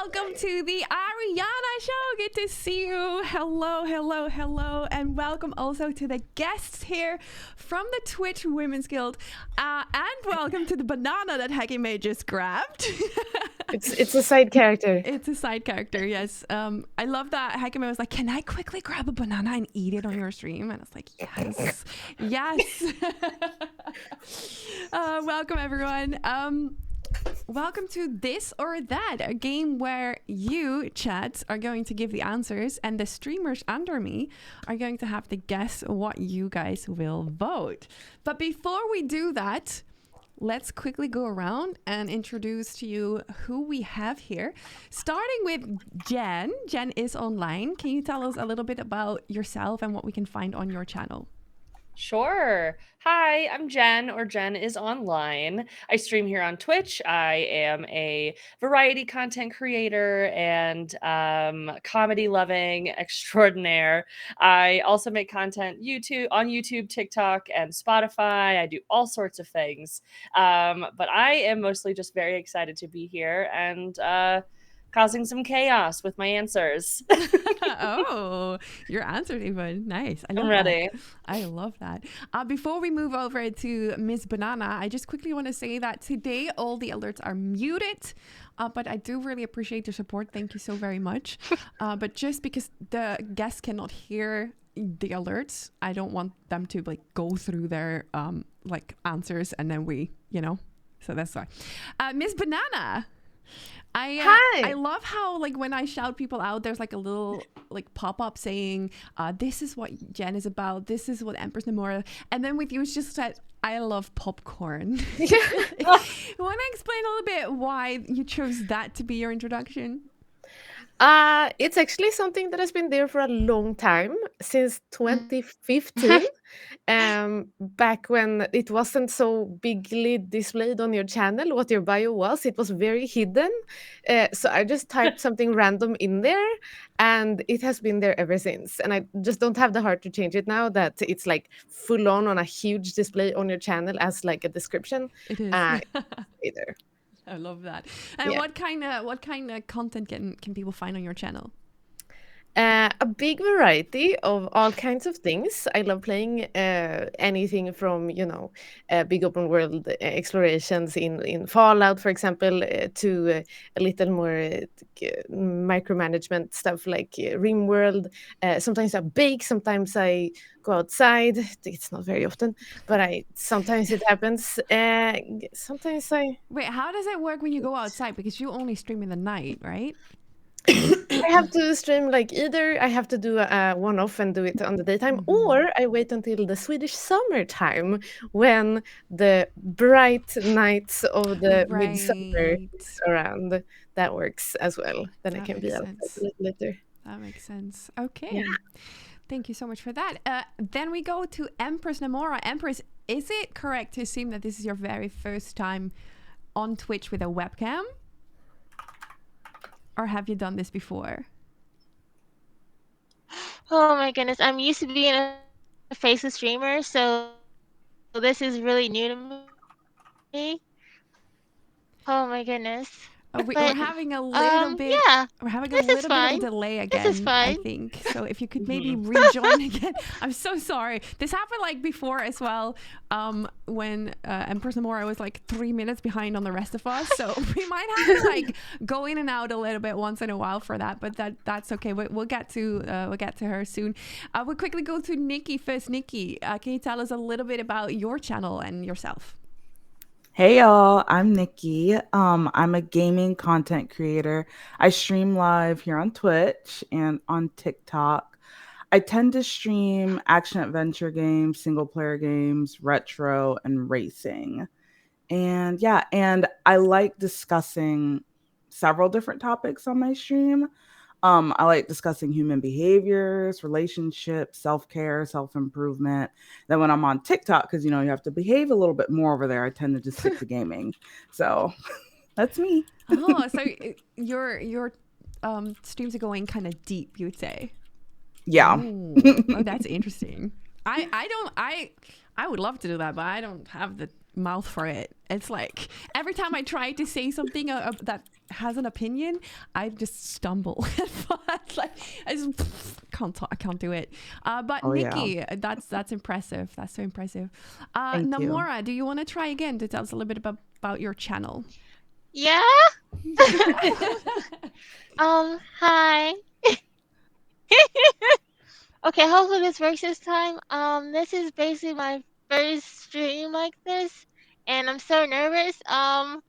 welcome to the Ariana Show. Good to see you. Hello, hello, hello. And welcome also to the guests here from the Twitch Women's Guild. And welcome to the banana that Hagime just grabbed. It's a side character. It's a side character, yes. I love that Hagime was like, can I quickly grab a banana and eat it on your stream? And I was like, yes, yes. Welcome, everyone. Welcome to This or That, a game where you, chat, are going to give the answers and the streamers under me are going to have to guess what you guys will vote. But before we do that, let's quickly go around and introduce to you who we have here. Starting with Jen. Jen is online. Can you tell us a little bit about yourself and what we can find on your channel? Sure. Hi, I'm Jen, or Jen is online. I stream here on Twitch. I am a variety content creator and comedy-loving extraordinaire. I also make content on YouTube, TikTok, and Spotify. I do all sorts of things. But I am mostly just very excited to be here and causing some chaos with my answers. Oh, your answers even. Nice. I'm ready. I love that. Before we move over to Miss Banana, I just quickly want to say that today all the alerts are muted, but I do really appreciate your support. Thank you so very much. But just because the guests cannot hear the alerts, I don't want them to like go through their answers and then so that's why. Miss Banana. Hi. I love how when I shout people out, there's a little pop-up saying, this is what Jen is about, this is what Empress Nomura, and then with you it's just said, I love popcorn. You want to explain a little bit why you chose that to be your introduction? It's actually something that has been there for a long time, since 2015. Back when it wasn't so bigly displayed on your channel what your bio was, it was very hidden. So I just typed something random in there, and it has been there ever since. And I just don't have the heart to change it now that it's full on a huge display on your channel as a description. It is. Either. I love that. And Yeah. what kind of content can people find on your channel? A big variety of all kinds of things. I love playing anything from big open world explorations in Fallout, for example, to a little more micromanagement stuff like RimWorld. Sometimes I bake, sometimes I go outside. It's not very often, but sometimes it happens. Sometimes I Wait, how does it work when you go outside? Because you only stream in the night, right? I have to stream either I have to do a one-off and do it on the daytime, or I wait until the Swedish summertime when the bright nights of the midsummer is around. That works as well. Then I can be outside a little later. That makes sense. Okay. Yeah. Thank you so much for that. Then we go to Empress Nomura. Empress, is it correct to assume that this is your very first time on Twitch with a webcam? Or have you done this before? Oh my goodness, I'm used to being a faceless streamer, so this is really new to me. Oh my goodness. We're having a little bit. Yeah, we're having a little bit of delay again. This is fine. I think so. If you could maybe rejoin again. I'm so sorry. This happened before as well. When Empress Nomura was 3 minutes behind on the rest of us, so we might have to go in and out a little bit once in a while for that. But that's okay. We'll get to her soon. We'll quickly go to Nikki first. Nikki, can you tell us a little bit about your channel and yourself? Hey y'all, I'm Nikki. I'm a gaming content creator. I stream live here on Twitch and on TikTok. I tend to stream action adventure games, single player games, retro, and racing. And I like discussing several different topics on my stream. I like discussing human behaviors, relationships, self-care, self-improvement. Then when I'm on TikTok, because you have to behave a little bit more over there, I tend to just stick to gaming. So that's me. Oh, so your streams are going kind of deep, you would say? Yeah. Oh, that's interesting. I would love to do that, but I don't have the mouth for it. It's every time I try to say something that has an opinion, I just stumble. Like I just I can't do it. But Oh, yeah. Nikki, that's impressive. That's so impressive. Thank you. Namora, do you want to try again to tell us a little bit about your channel? Yeah. Hi. Okay, hopefully this works this time. This is basically my first stream like this, and I'm so nervous. Yeah.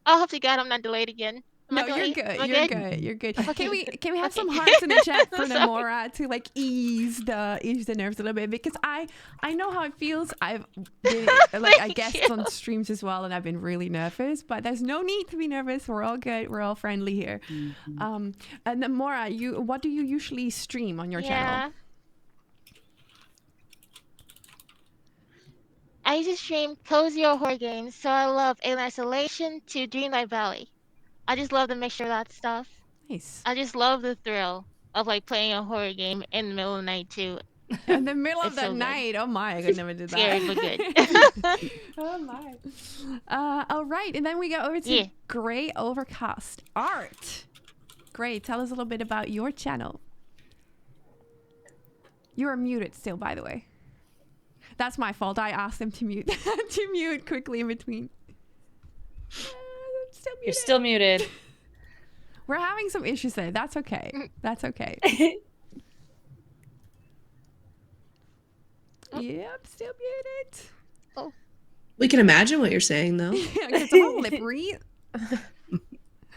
I hope to God I'm not delayed again. Am I No, you're delayed? good. Am I You're good? good. You're good. Okay. Can we have Okay. some hearts in the chat for I'm sorry. Namora to like ease the nerves a little bit, because I know how it feels. I've been like I Thank guessed you. on streams as well, and I've been really nervous. But there's no need to be nervous. We're all good. We're all friendly here. Mhm. And Namora, what do you usually stream on your channel? I used to stream cozy or horror games, so I love Alien Isolation to Dreamlight Valley. I just love the mixture of that stuff. Nice. I just love the thrill of like playing a horror game in the middle of the night too. In the middle of It's the so good. night. Oh my, I could never do that. Scary but good. Oh my. All right, and then we go over to Yeah. Gray Overcast Art. Gray, tell us a little bit about your channel. You are muted still, by the way. That's my fault. I asked him to mute to mute quickly in between. I'm still muted. You're still muted. We're having some issues there. That's okay. That's okay. Yep, still muted. We can imagine what you're saying, though. It's all lip read.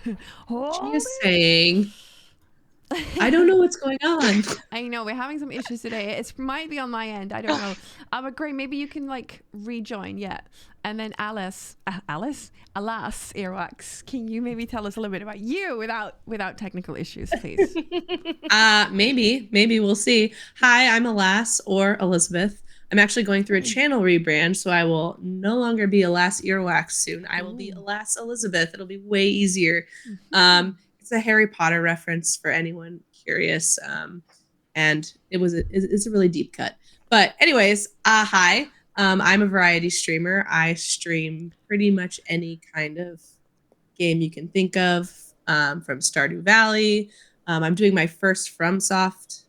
She is saying, I don't know what's going on. I know we're having some issues today. It might be on my end. I don't know. But great. Maybe you can like rejoin. Yeah. And then Alas, Earwax. Can you maybe tell us a little bit about you without technical issues, please? Maybe we'll see. Hi, I'm Alas or Elizabeth. I'm actually going through a channel rebrand, so I will no longer be Alas Earwax soon. I will be Alas Elizabeth. It'll be way easier. It's a Harry Potter reference for anyone curious, and it's a really deep cut. But anyways, hi. I'm a variety streamer. I stream pretty much any kind of game you can think of, from Stardew Valley. I'm doing my first FromSoft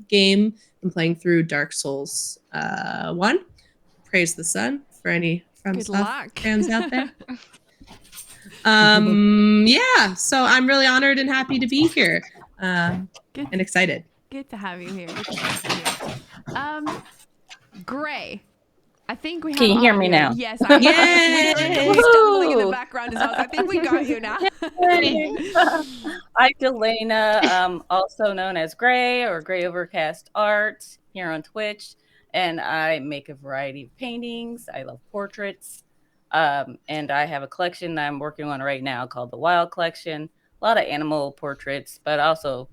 game. I'm playing through Dark Souls 1. Praise the Sun for any FromSoft fans out there. Yeah, so I'm really honored and happy to be here, and excited. Good to have you here. Good to have you here. Gray. I think we have. Can you hear me now? Yes. We're stumbling in the background as well. So I think we got you now. I'm Delana, also known as Gray or Gray Overcast Art here on Twitch, and I make a variety of paintings. I love portraits, and I have a collection that I'm working on right now called the Wild Collection. A lot of animal portraits, but also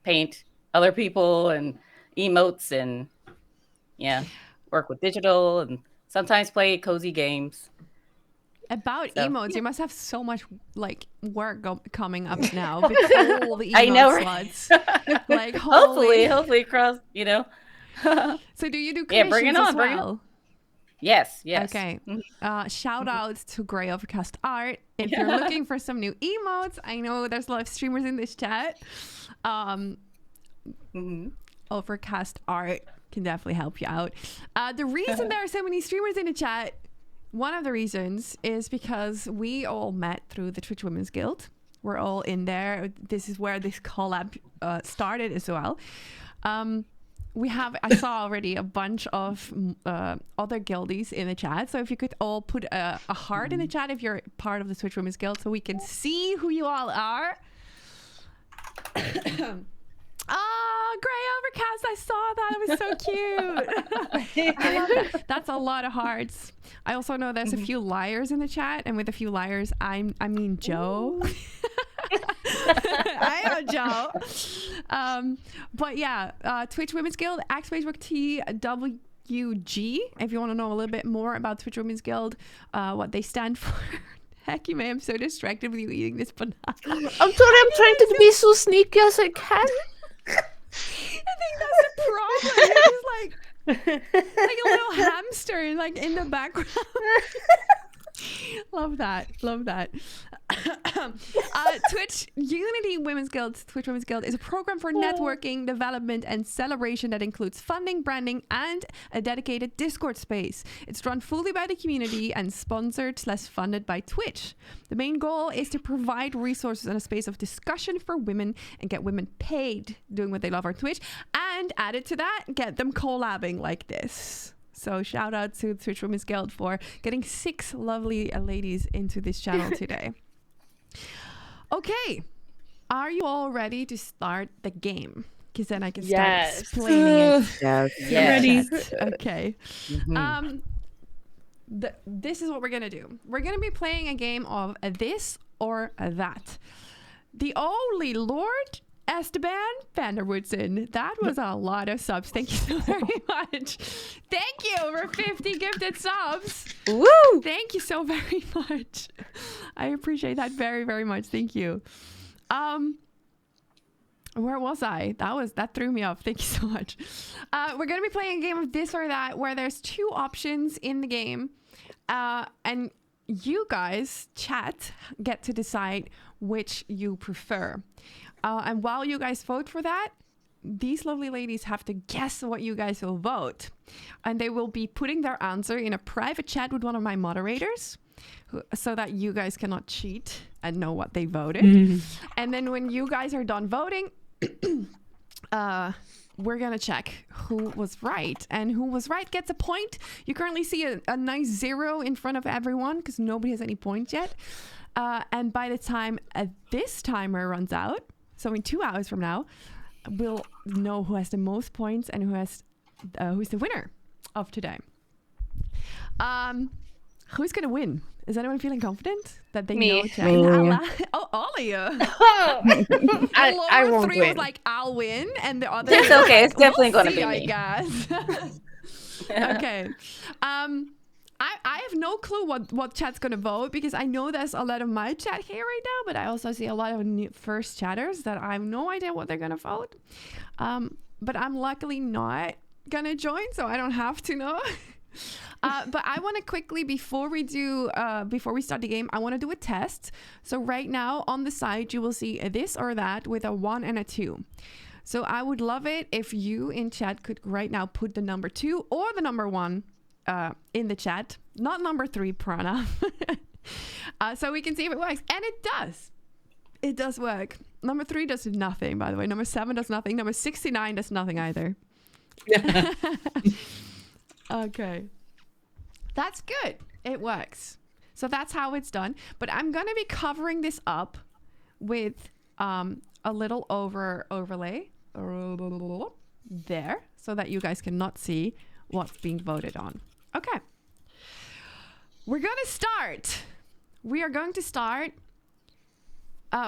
paint other people and emotes and work with digital and sometimes play cozy games. About So, emotes, yeah. you must have so much like work coming up now with all the emote I know, slots. Like holy. hopefully across, So do you do commissions bring it as on, bring it well? Yes. Okay. Shout out to Gray Overcast Art. If you're looking for some new emotes, I know there's a lot of streamers in this chat. Overcast Art can definitely help you out. The reason there are so many streamers in the chat, one of the reasons is because we all met through the Twitch Women's Guild. We're all in there. This is where this collab started as well. I saw already a bunch of other guildies in the chat. So if you could all put a heart in the chat if you're part of the Twitch Women's Guild so we can see who you all are. Gray Overcast, I saw that. It was so cute. I love that. That's a lot of hearts. I also know there's a few liars in the chat, and with a few liars, I mean Joe. I know Joe. But yeah, Twitch Women's Guild, @Facebook TWG. If you want to know a little bit more about Twitch Women's Guild, what they stand for. Heck, you may. I'm so distracted with you eating this banana. I'm sorry, I'm trying to be so sneaky as I can. I think that's the problem. You're just like a little hamster, like in the background. Love that. Love that. Twitch Unity Women's Guild, Twitch Women's Guild is a program for networking, development, and celebration that includes funding, branding, and a dedicated Discord space. It's run fully by the community and sponsored/funded by Twitch. The main goal is to provide resources and a space of discussion for women and get women paid doing what they love on Twitch. And added to that, get them collabing like this. So shout out to Twitch Women's Guild for getting 6 lovely ladies into this channel today. Okay, are you all ready to start the game? Because then I can start explaining it. Yes. Ready. Okay. This is what we're gonna do. We're gonna be playing a game of this or that. The only Lord Esteban Vanderwoodson. That was a lot of subs. Thank you so very much. Thank you for 50 gifted subs. Woo! Thank you so very much. I appreciate that very, very much. Thank you. Where was I? That threw me off. Thank you so much. We're gonna be playing a game of this or that where there's 2 options in the game. And you guys, chat, get to decide which you prefer. And while you guys vote for that, these lovely ladies have to guess what you guys will vote. And they will be putting their answer in a private chat with one of my moderators so that you guys cannot cheat and know what they voted. And then when you guys are done voting, we're going to check who was right. And who was right gets a point. You currently see a nice 0 in front of everyone because nobody has any points yet. And by the time this timer runs out, so in 2 hours from now, we'll know who has the most points and who's the winner of today. Who's gonna win? Is anyone feeling confident that they know? Oh, all of you. I won't 3 win. was like, I'll win, and the other. It's okay. It's definitely going to be I me. guess. Okay. I have no clue what chat's gonna vote because I know there's a lot of my chat here right now, but I also see a lot of new first chatters that I have no idea what they're gonna vote. But I'm luckily not gonna join, so I don't have to know. But I want to quickly, before we start the game, I want to do a test. So right now on the side, you will see a this or that with a 1 and a 2. So I would love it if you in chat could right now put the number 2 or the number 1 in the chat, not number 3, Prana. So we can see if it works. And it does. It does work. Number 3 does nothing, by the way. Number 7 does nothing. Number 69 does nothing either. Okay. That's good. It works. So that's how it's done. But I'm going to be covering this up with a little overlay there so that you guys cannot see what's being voted on. Okay. We're going to start. We are going to start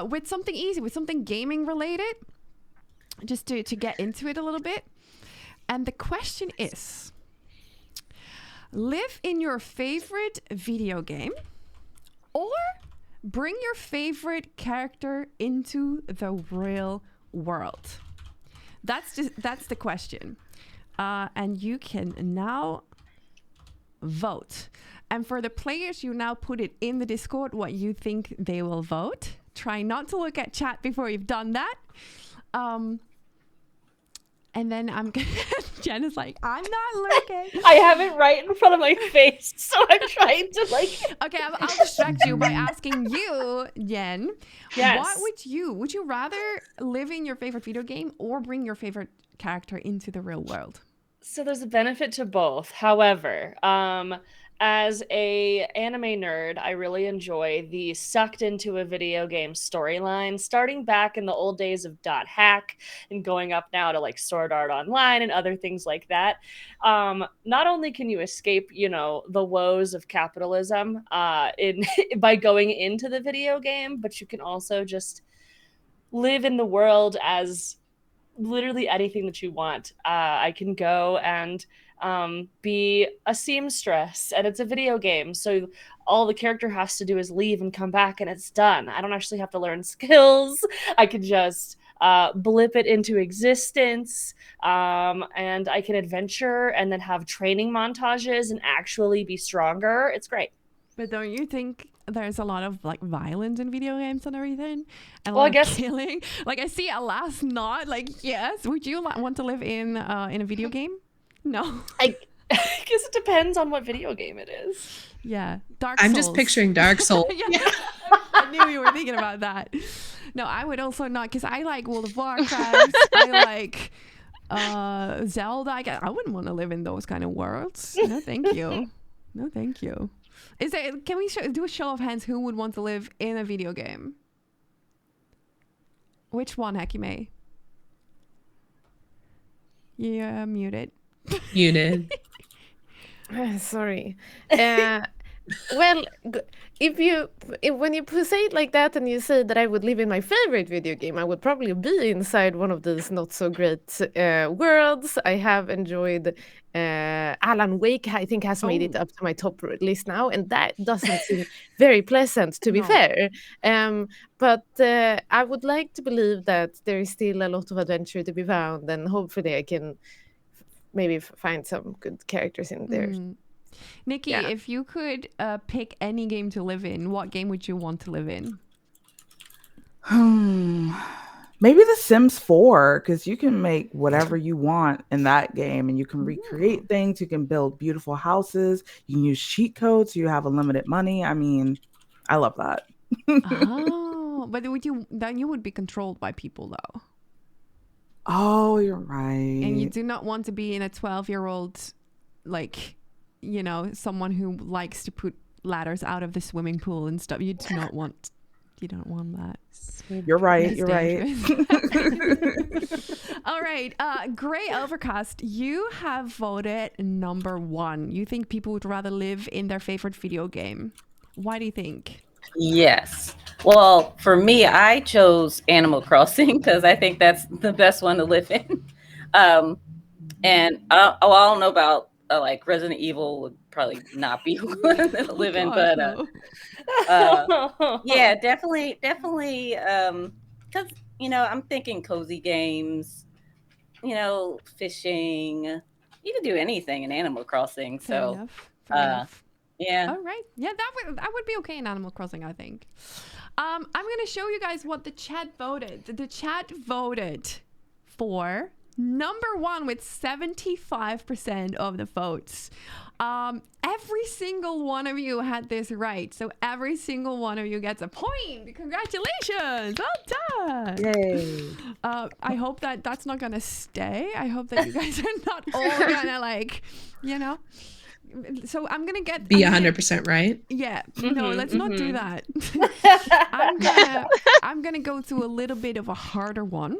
with something easy, with something gaming related, just to get into it a little bit. And the question is, live in your favorite video game or bring your favorite character into the real world? That's the question. And you can now vote. And for the players, you now put it in the Discord what you think they will vote. Try not to look at chat before you've done that. And then Jen is like, I'm not looking. I have it right in front of my face, so I'm trying to Okay, I'll distract you by asking you, Jen. Yes. What would you rather live in your favorite video game or bring your favorite character into the real world? So there's a benefit to both. However, as a anime nerd, I really enjoy the sucked into a video game storyline, starting back in the old days of .hack and going up now to like Sword Art Online and other things like that. Not only can you escape, the woes of capitalism by going into the video game, but you can also just live in the world as literally anything that you want. I can go and be a seamstress, and it's a video game, so all the character has to do is leave and come back and it's done. I don't actually have to learn skills. I can just blip it into existence, and I can adventure and then have training montages and actually be stronger. It's great. But don't you think there's a lot of like violence in video games and everything, and a Well, I lot of guess- killing? Like I see a last nod. Like yes, would you want to live in a video game? No. I guess it depends on what video game it is. Yeah, Dark I'm Souls. just picturing Dark Souls. Yeah, I knew you were thinking about that. No, I would also not, because I like World of Warcraft. I like Zelda. I wouldn't want to live in those kind of worlds. No, thank you. No, thank you. Can we do a show of hands? Who would want to live in a video game? Which one, Hekime? Yeah, muted. Muted. Sorry. Well, when you say it like that and you say that I would live in my favorite video game, I would probably be inside one of these not so great worlds. I have enjoyed Alan Wake. I think has made it up to my top list now, and that doesn't seem very pleasant, to be No. fair. But I would like to believe that there is still a lot of adventure to be found, and hopefully I can maybe find some good characters in there. Nikki, Yeah. if you could pick any game to live in, what game would you want to live in? Maybe The Sims 4, because you can make whatever you want in that game, and you can recreate things. You can build beautiful houses. You can use cheat codes. So you have unlimited money. I mean, I love that. Oh, but then you would be controlled by people though, Oh, you're right. and you do not want to be in a 12-year-old, like, someone who likes to put ladders out of the swimming pool and stuff. You do not want. You don't want that. You're right. It's You're right. All right, Gray Overcast, you have voted number 1. You think people would rather live in their favorite video game. Why do you think? Yes. Well, for me, I chose Animal Crossing because I think that's the best one to live in. And I don't know about like Resident Evil would probably not be one to live in, but no. yeah, definitely. Because I'm thinking cozy games, fishing. You can do anything in Animal Crossing. Fair So enough. Fair enough. yeah. All right. Yeah, that would be okay in Animal Crossing, I think. I'm gonna show you guys what the chat voted. The chat voted for number 1 with 75% of the votes. Every single one of you had this right, so every single one of you gets a point. Congratulations! Well done. Yay. I hope that that's not gonna stay. I hope that you guys are not all gonna So I'm gonna get Be 100% right. Yeah, no, let's not do that. I'm gonna go to a little bit of a harder one.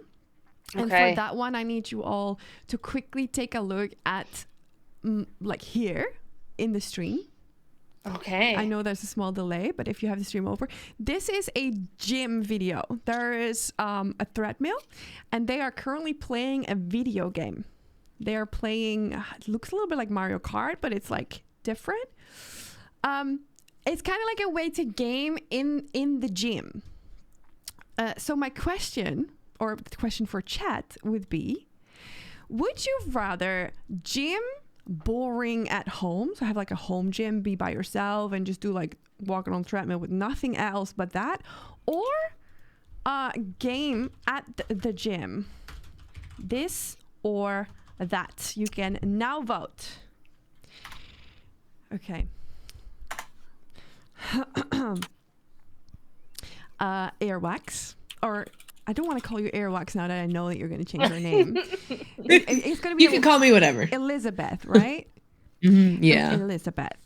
And Okay. for that one, I need you all to quickly take a look at like here in the stream. Okay. I know there's a small delay, but if you have the stream over, this is a gym video. There is a treadmill, and they are currently playing a video game. They are playing, it looks a little bit like Mario Kart, but it's like different. It's kind of like a way to game in the gym. So my question, or the question for chat would be, would you rather gym boring at home, so have like a home gym, be by yourself and just do like walking on the treadmill with nothing else but that, or game at the gym? This or that. You can now vote. Okay. Airwax, or I don't want to call you Airwax now that I know that you're going to change your name. It's going to be You can call me whatever. Elizabeth, right? Yeah. Elizabeth.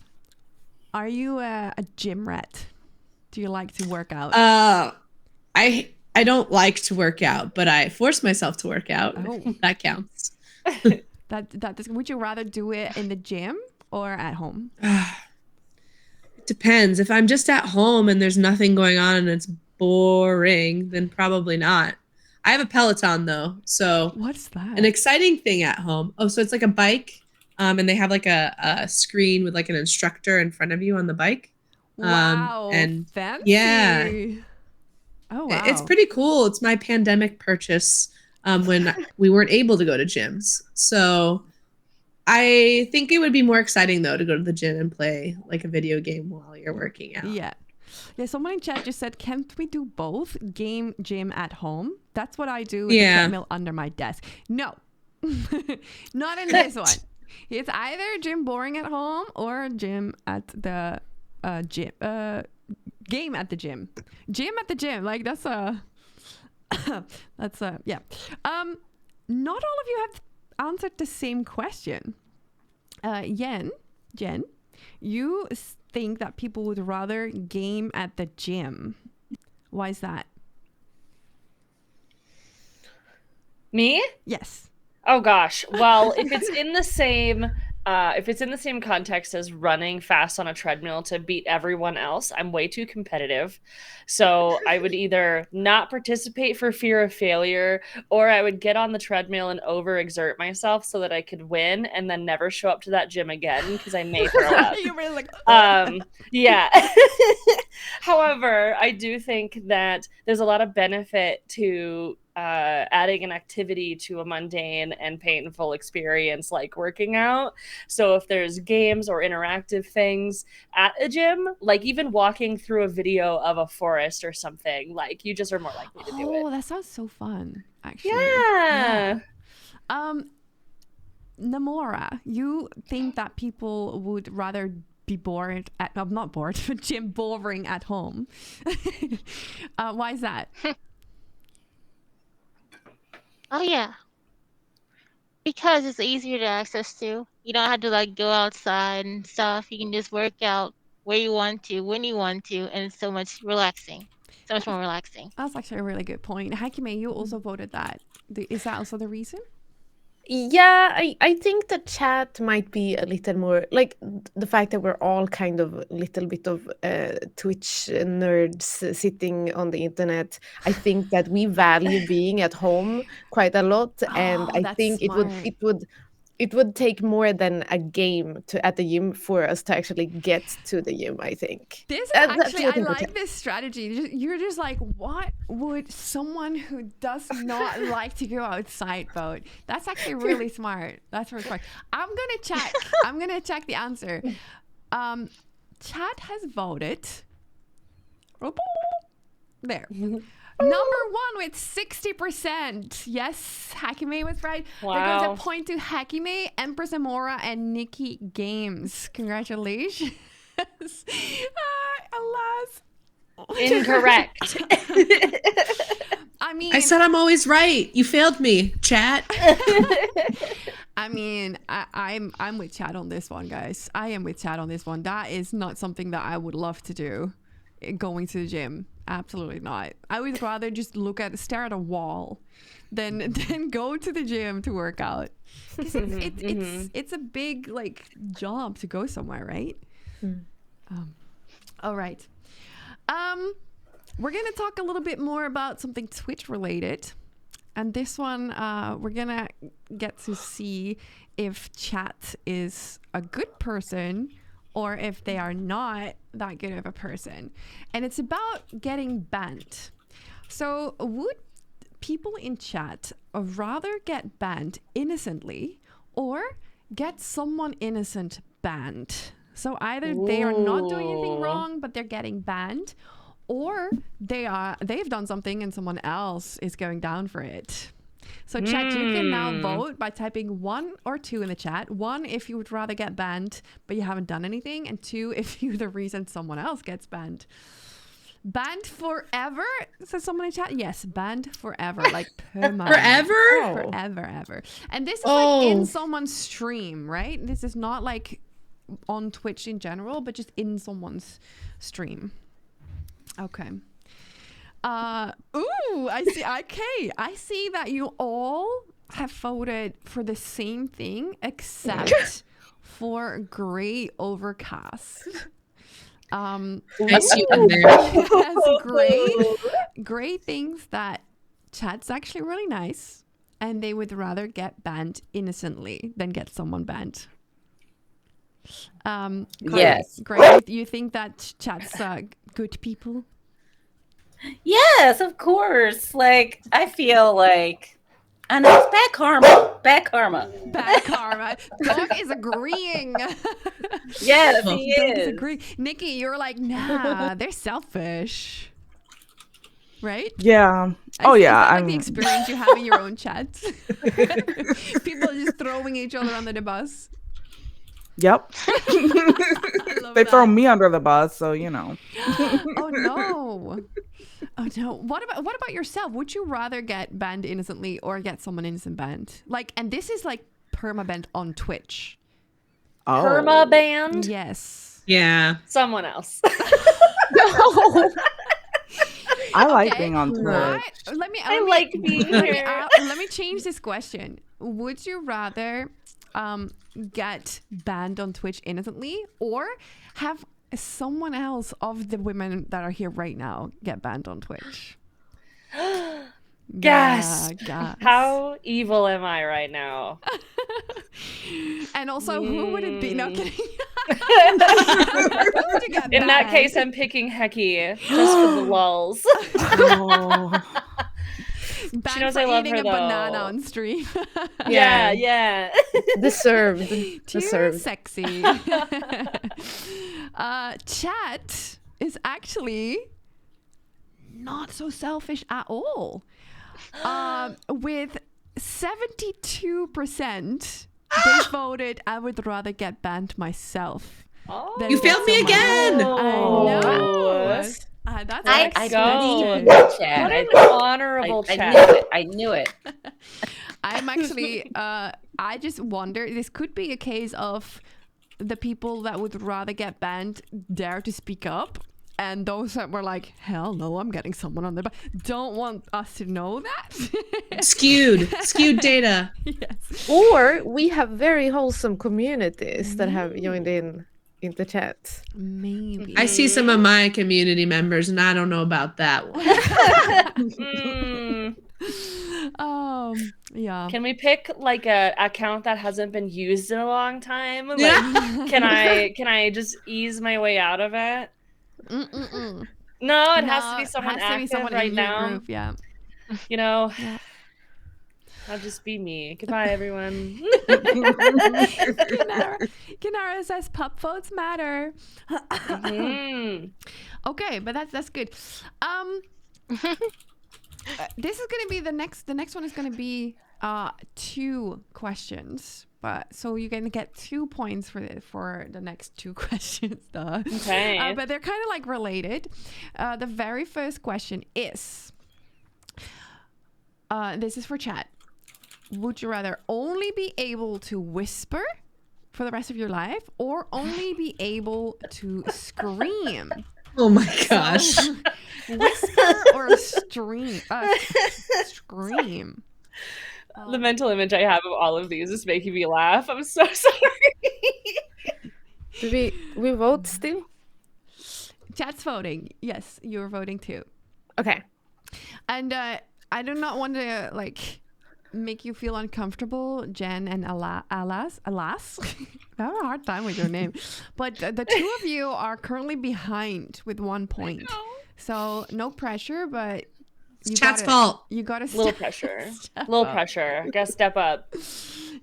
Are you a gym rat? Do you like to work out? I don't like to work out, but I force myself to work out. Oh. That counts. Would you rather do it in the gym or at home? It depends. If I'm just at home and there's nothing going on and it's boring, then probably not. I have a Peloton though, so What's that? an exciting thing at home. Oh, so it's like a bike, and they have like a screen with like an instructor in front of you on the bike. Wow, and fancy. yeah. Oh wow, It's pretty cool. It's my pandemic purchase when we weren't able to go to gyms. So I think it would be more exciting though to go to the gym and play like a video game while you're working out. Yeah. Someone in chat just said, can't we do both? Game, gym at home? That's what I do with the treadmill under my desk. No, not in this one. It's either gym boring at home or gym at the gym. Game at the gym. Gym at the gym. Like that's yeah. Not all of you have answered the same question. Jen, you think that people would rather game at the gym. Why is that? Me? Yes. Oh gosh. Well, if it's in the same context as running fast on a treadmill to beat everyone else, I'm way too competitive. So I would either not participate for fear of failure, or I would get on the treadmill and overexert myself so that I could win and then never show up to that gym again because I may throw up. You're really like, Yeah. However, I do think that there's a lot of benefit to adding an activity to a mundane and painful experience like working out. So if there's games or interactive things at a gym, like even walking through a video of a forest or something, like you just are more likely to do it. Oh, that sounds so fun, actually. Yeah. Namora, you think that people would rather be bored at, I'm not bored, but gym boring at home. Why is that? Oh yeah. Because it's easier to access to. You don't have to like go outside and stuff. You can just work out where you want to, when you want to, and it's so much relaxing. So much more relaxing. That's actually a really good point. Hakime, you also voted that. Is that also the reason? Yeah, I think the chat might be a little more like the fact that we're all kind of a little bit of Twitch nerds sitting on the internet. I think that we value being at home quite a lot, and I that's think smart. it would take more than a game at the gym for us to actually get to the gym, I think. This is That's actually, what I I think. like this strategy. You're just like, what would someone who does not like to go outside vote? That's actually really smart. That's really smart. I'm gonna check. I'm gonna check the answer. Chat has voted. There. Number one with 60%. Yes, Hakime was right. Wow. There goes a point to Hakime, Empress Amora, and Nikki Games. Congratulations. Alas. Incorrect. I mean, I said I'm always right. You failed me, chat. I mean, I'm with Chad on this one, guys. I am with Chad on this one. That is not something that I would love to do. Going to the gym, absolutely not. I would rather just stare at a wall than go to the gym to work out. It's a big like job to go somewhere, right? All right. We're gonna talk a little bit more about something Twitch related. And this one, we're gonna get to see if chat is a good person or if they are not that good of a person. And it's about getting banned. So would people in chat rather get banned innocently or get someone innocent banned? So either they are not doing anything wrong, but they're getting banned, or they've done something and someone else is going down for it. So chat, you can now vote by typing 1 or 2 in the chat. 1 if you would rather get banned, but you haven't done anything. And 2 if you're the reason someone else gets banned. Banned forever? Says someone in chat. Yes, banned forever. Like permanent. Forever? Forever, ever. And this is like in someone's stream, right? This is not like on Twitch in general, but just in someone's stream. Okay. I see. Okay, I see that you all have voted for the same thing except for Gray Overcast. I see one there. Yes, Gray thinks that chat's actually really nice, and they would rather get banned innocently than get someone banned. Yes. Gray, you think that chat's good people? Yes, of course. Like, I feel like, I know it's bad karma. Bad karma. Bad karma. Dog is agreeing. Yes, he Dog is is. agreeing. Nikki, you're like, nah, they're selfish. Right? Yeah. Is Oh yeah. that like the experience you have in your own chats? People just throwing each other under the bus. Yep. I love They throw that. me under the bus, so you know. Oh no. Oh no. What about yourself? Would you rather get banned innocently or get someone innocent banned? Like, and this is like perma-banned on Twitch. Oh. Perma banned? Yes. Yeah. Someone else. No. I like Okay, being on Twitch. Let me being let me, here. let me change this question. Would you rather get banned on Twitch innocently or have someone else of the women that are here right now get banned on Twitch? Gasp. Yeah, gasp. How evil am I right now? And also, who would it be? No kidding. Who would you get In that banned? case, I'm picking Hecky just for the lulls. Oh. Banned She knows for I love eating her, a banana though. on stream. Yeah. Deserved. Too Deserved. sexy. Chat is actually not so selfish at all. With 72%, they voted I would rather get banned myself. Oh. than You get failed me someone again. else. I know. What? That's I Let's knew go. it, Chad. What an I honorable knew chat. it. I knew it. I'm actually, I just wonder, this could be a case of the people that would rather get banned dare to speak up. And those that were like, hell no, I'm getting someone on the back, don't want us to know that. Skewed data. Yes. Or we have very wholesome communities that have joined in the chat. Maybe. I see some of my community members, and I don't know about that one. Yeah. Can we pick like a account that hasn't been used in a long time? Like, Yeah. can I just ease my way out of it? Mm-mm-mm. No, it has No, to be someone has to be active someone right in your now. group, yeah. You know, Yeah. I'll just be me. Goodbye, everyone. Kinara says pup votes matter. Mhm. Okay, but that's good. This is gonna be the next one is gonna be 2 questions, but so you're gonna get 2 points for the next 2 questions. Okay. But they're kind of like related. The very first question is, this is for chat. Would you rather only be able to whisper for the rest of your life or only be able to scream? Oh my gosh. So, whisper or scream? The mental image I have of all of these is making me laugh. I'm so sorry. Do we vote still? Chat's voting. Yes, you're voting too. Okay. And I do not want to like make you feel uncomfortable, Jen and Alas. I have a hard time with your name. But the 2 of you are currently behind with 1 point. So no pressure, but It's Chat's fault. You gotta Little pressure. Little pressure. Gotta step up.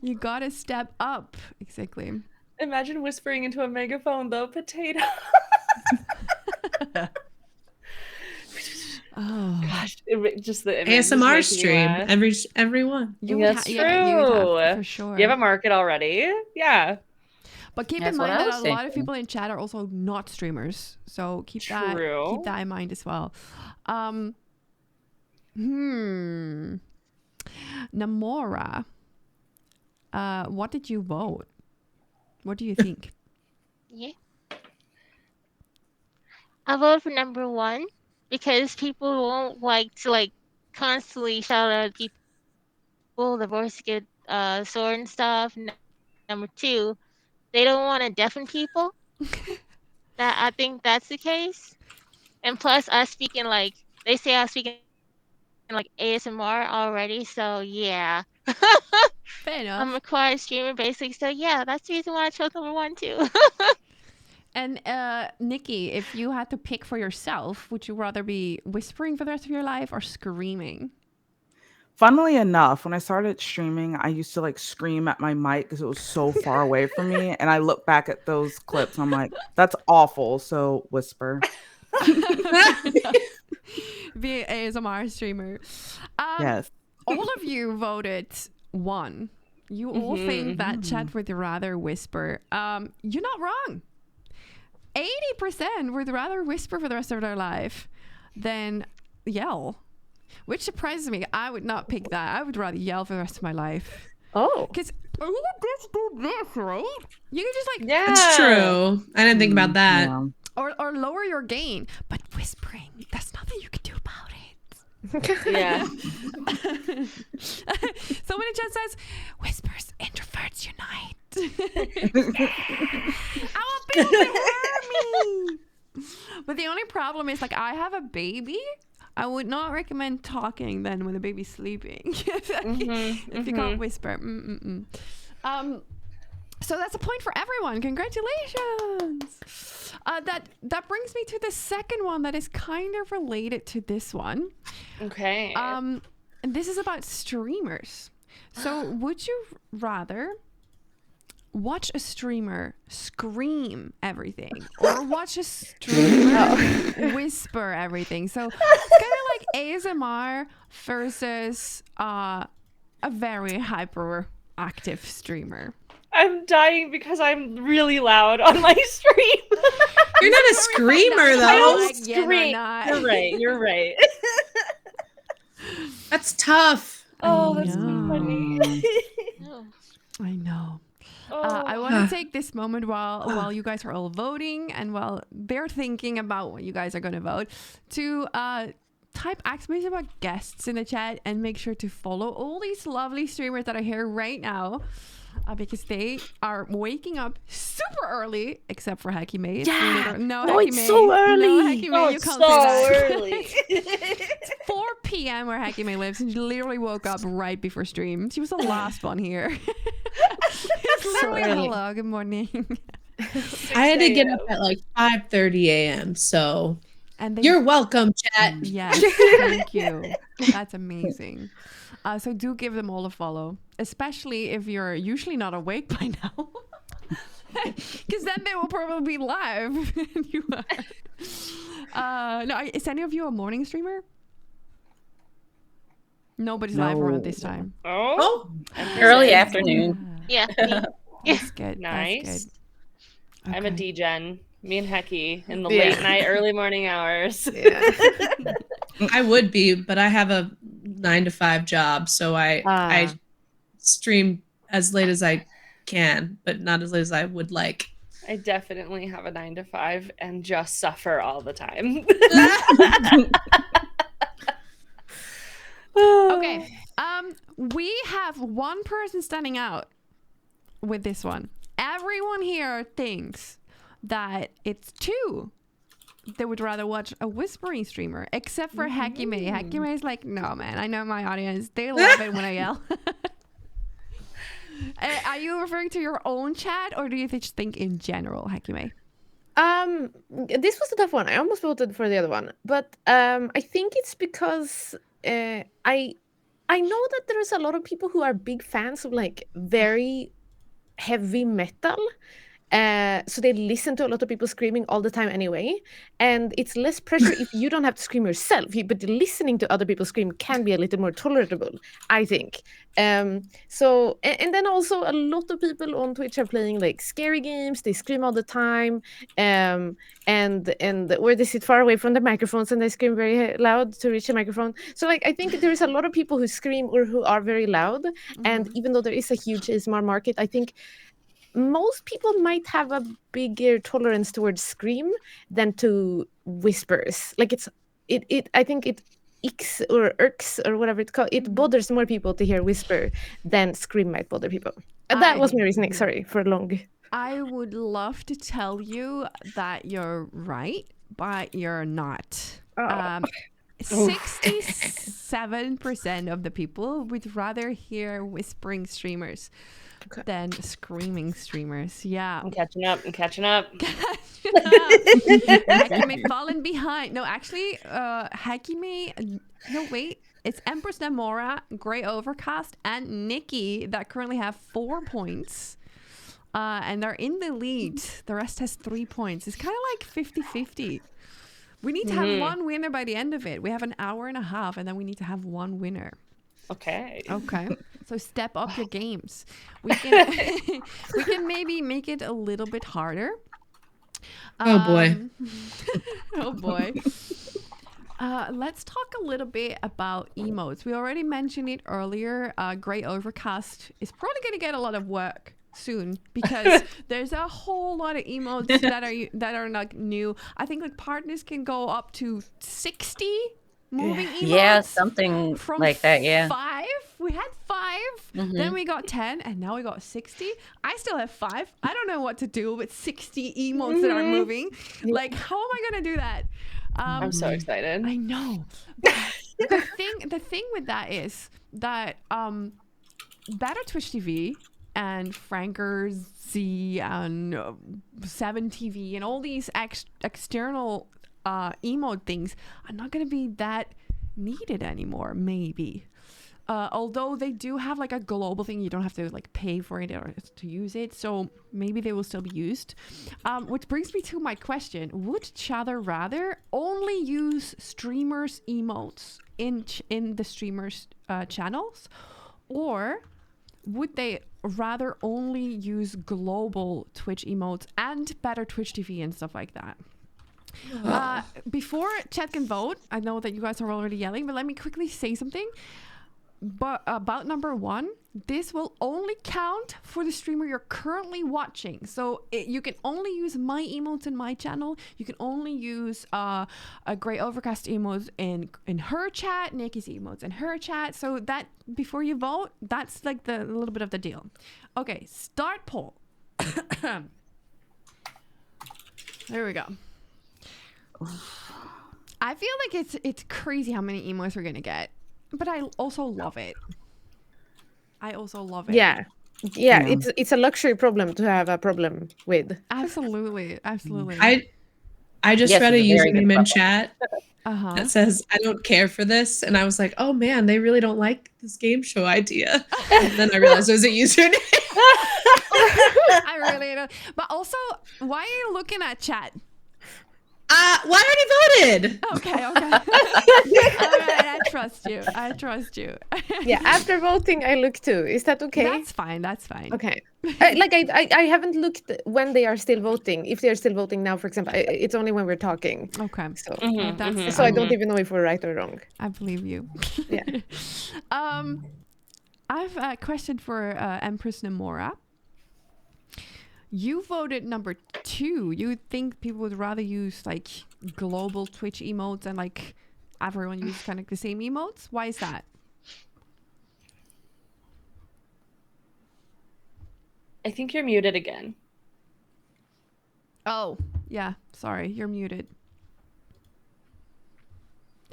You gotta step up. Exactly. Imagine whispering into a megaphone though, potato. Oh Gosh, just the image is ASMR making me stream. laugh. Everyone. That's true. Yeah, you would have, for sure. You have a market already? Yeah. But keep That's in what mind I that was a lot of thinking. people in chat are also not streamers. So keep that in mind as well. Namora. What did you vote? What do you think? Yeah. I vote for number 1 because people won't like to like constantly shout out people, the voice get sore and stuff. Number 2, they don't want to deafen people. That I think that's the case. And plus, I speak in like they say I speak in like ASMR already, so yeah. Fair enough. I'm a quiet streamer, basically. So yeah, that's the reason why I chose number 1 too. And Nikki, if you had to pick for yourself, would you rather be whispering for the rest of your life or screaming? Funnily enough, when I started streaming, I used to like scream at my mic because it was so far away from me. And I look back at those clips, I'm like, that's awful. So whisper. Be an ASMR streamer. Yes. All of you voted 1. You all think that chat would rather whisper. You're not wrong. 80% would rather whisper for the rest of their life than yell, which surprises me. I would not pick that. I would rather yell for the rest of my life. Oh. Because you just do this, right? You can just like It's true. I didn't think about that. Yeah. or lower your gain, but whispering, there's nothing you can do about it. Yeah. Someone in chat says, whispers, introverts unite. I want people to hear me. But the only problem is, like, I have a baby. I would not recommend talking then when the baby's sleeping. If you can't whisper. So that's a point for everyone. Congratulations. That brings me to the second one that is kind of related to this one. Okay. And this is about streamers. So would you rather watch a streamer scream everything or watch a streamer whisper everything? So it's kind of like ASMR versus a very hyperactive streamer. I'm dying because I'm really loud on my stream. You're not a screamer, I though. don't Yeah, no, scream. not. You're right. You're right. That's tough. Oh, that's so funny. Oh. I know. Oh. I want to take this moment while you guys are all voting and while they're thinking about what you guys are going to vote to type exclamation about guests in the chat and make sure to follow all these lovely streamers that are here right now. Because they are waking up super early, except for Hacky May. Yeah. No, No, Hacky it's May. so early. No, Hacky May, Oh, you it's can't so say that. early. It's 4 p.m. where Hacky May lives, and she literally woke up right before stream. She was the last one here. It's literally, early. hello, good morning. I had to get up at like 5:30 a.m. So And they, you're welcome, chat. yes, thank you. That's amazing. So do give them all a follow, especially if you're usually not awake by now. Because then they will probably be live. You are. No, is any of you a morning streamer? Nobody's live around this time. Oh, Early afternoon. Yeah. That's good. Nice. That's good. I'm a Okay. D-Gen. Me and Hecky in the Yeah. late night, early morning hours. Yeah. I would be, but I have a 9-to-5 job, so I stream as late as I can, but not as late as I would like. I definitely have a 9-to-5 and just suffer all the time. Okay. We have one person standing out with this one. Everyone here thinks that it's 2. They would rather watch a whispering streamer, except for Hacky May. Hacky May is like, no, man, I know my audience. They love it when I yell. Are you referring to your own chat, or do you just think in general, Hacky May? This was a tough one. I almost voted for the other one, but I think it's because I know that there's a lot of people who are big fans of like very heavy metal. So they listen to a lot of people screaming all the time anyway, and it's less pressure if you don't have to scream yourself. But listening to other people scream can be a little more tolerable, I think. So and then also a lot of people on Twitch are playing like scary games. They scream all the time, and where they sit far away from the microphones and they scream very loud to reach the microphone. So like I think there is a lot of people who scream or who are very loud, and even though there is a huge ASMR market, I think most people might have a bigger tolerance towards scream than to whispers. Like I think it icks or irks or whatever it's called. It bothers more people to hear whisper than scream might bother people. That was my reasoning. Sorry for long. I would love to tell you that you're right, but you're not. 67% of the people would rather hear whispering streamers than screaming streamers. Yeah. I'm catching up. Hacky May fallen behind. No, actually, Hacky May. No, wait. It's Empress Namora, Grey Overcast, and Nikki that currently have 4 points. And they're in the lead. The rest has 3 points. It's kind of like 50-50. We need to have one winner by the end of it. We have an hour and a half, and then we need to have one winner. Okay. Okay. So step up your games. We can we can maybe make it a little bit harder. Oh boy. Oh boy. Let's talk a little bit about emotes. We already mentioned it earlier. Grey Overcast is probably going to get a lot of work soon because there's a whole lot of emotes that are like new. I think like partners can go up to 60 moving emotes. Yeah, something from like that. Yeah. 5. We had 5, then we got 10, and now we got 60. I still have 5. I don't know what to do with 60 emotes that are moving. Like, how am I gonna do that? I'm so excited. I know. The thing with that is that Better Twitch TV and Franker Z and 7TV and all these external emote things are not going to be that needed anymore, maybe. Although they do have like a global thing, you don't have to like pay for it or to use it, so maybe they will still be used. Which brings me to my question: would Chatter rather only use streamers' emotes in the streamers' channels, or would they rather only use global Twitch emotes and Better Twitch TV and stuff like that? Before chat can vote, I know that you guys are already yelling, but let me quickly say something. But about number 1, this will only count for the streamer you're currently watching. So you can only use my emotes in my channel. You can only use a Grey Overcast emotes in her chat, Nikki's emotes in her chat. So that before you vote, that's like the little bit of the deal. Okay, start poll. There we go. I feel like it's crazy how many emotes we're gonna get. But I also love it. Yeah, it's a luxury problem to have a problem with. Absolutely. I just Yes, read a it's a very good username in problem. chat that says, I don't care for this. And I was like, oh man, they really don't like this game show idea. And then I realized it was a username. I really don't. But also, why are you looking at chat? Well, I already voted. Okay. All right, I trust you. Yeah, after voting, I look too. Is that okay? That's fine. Okay. I haven't looked when they are still voting. If they are still voting now, for example, it's only when we're talking. Okay. So, That's I don't even know if we're right or wrong. I believe you. Yeah. I have a question for Empress Namora. You voted number 2. You think people would rather use like global Twitch emotes and like everyone uses kind of the same emotes? Why is that? I think you're muted again. Oh, yeah. Sorry, you're muted.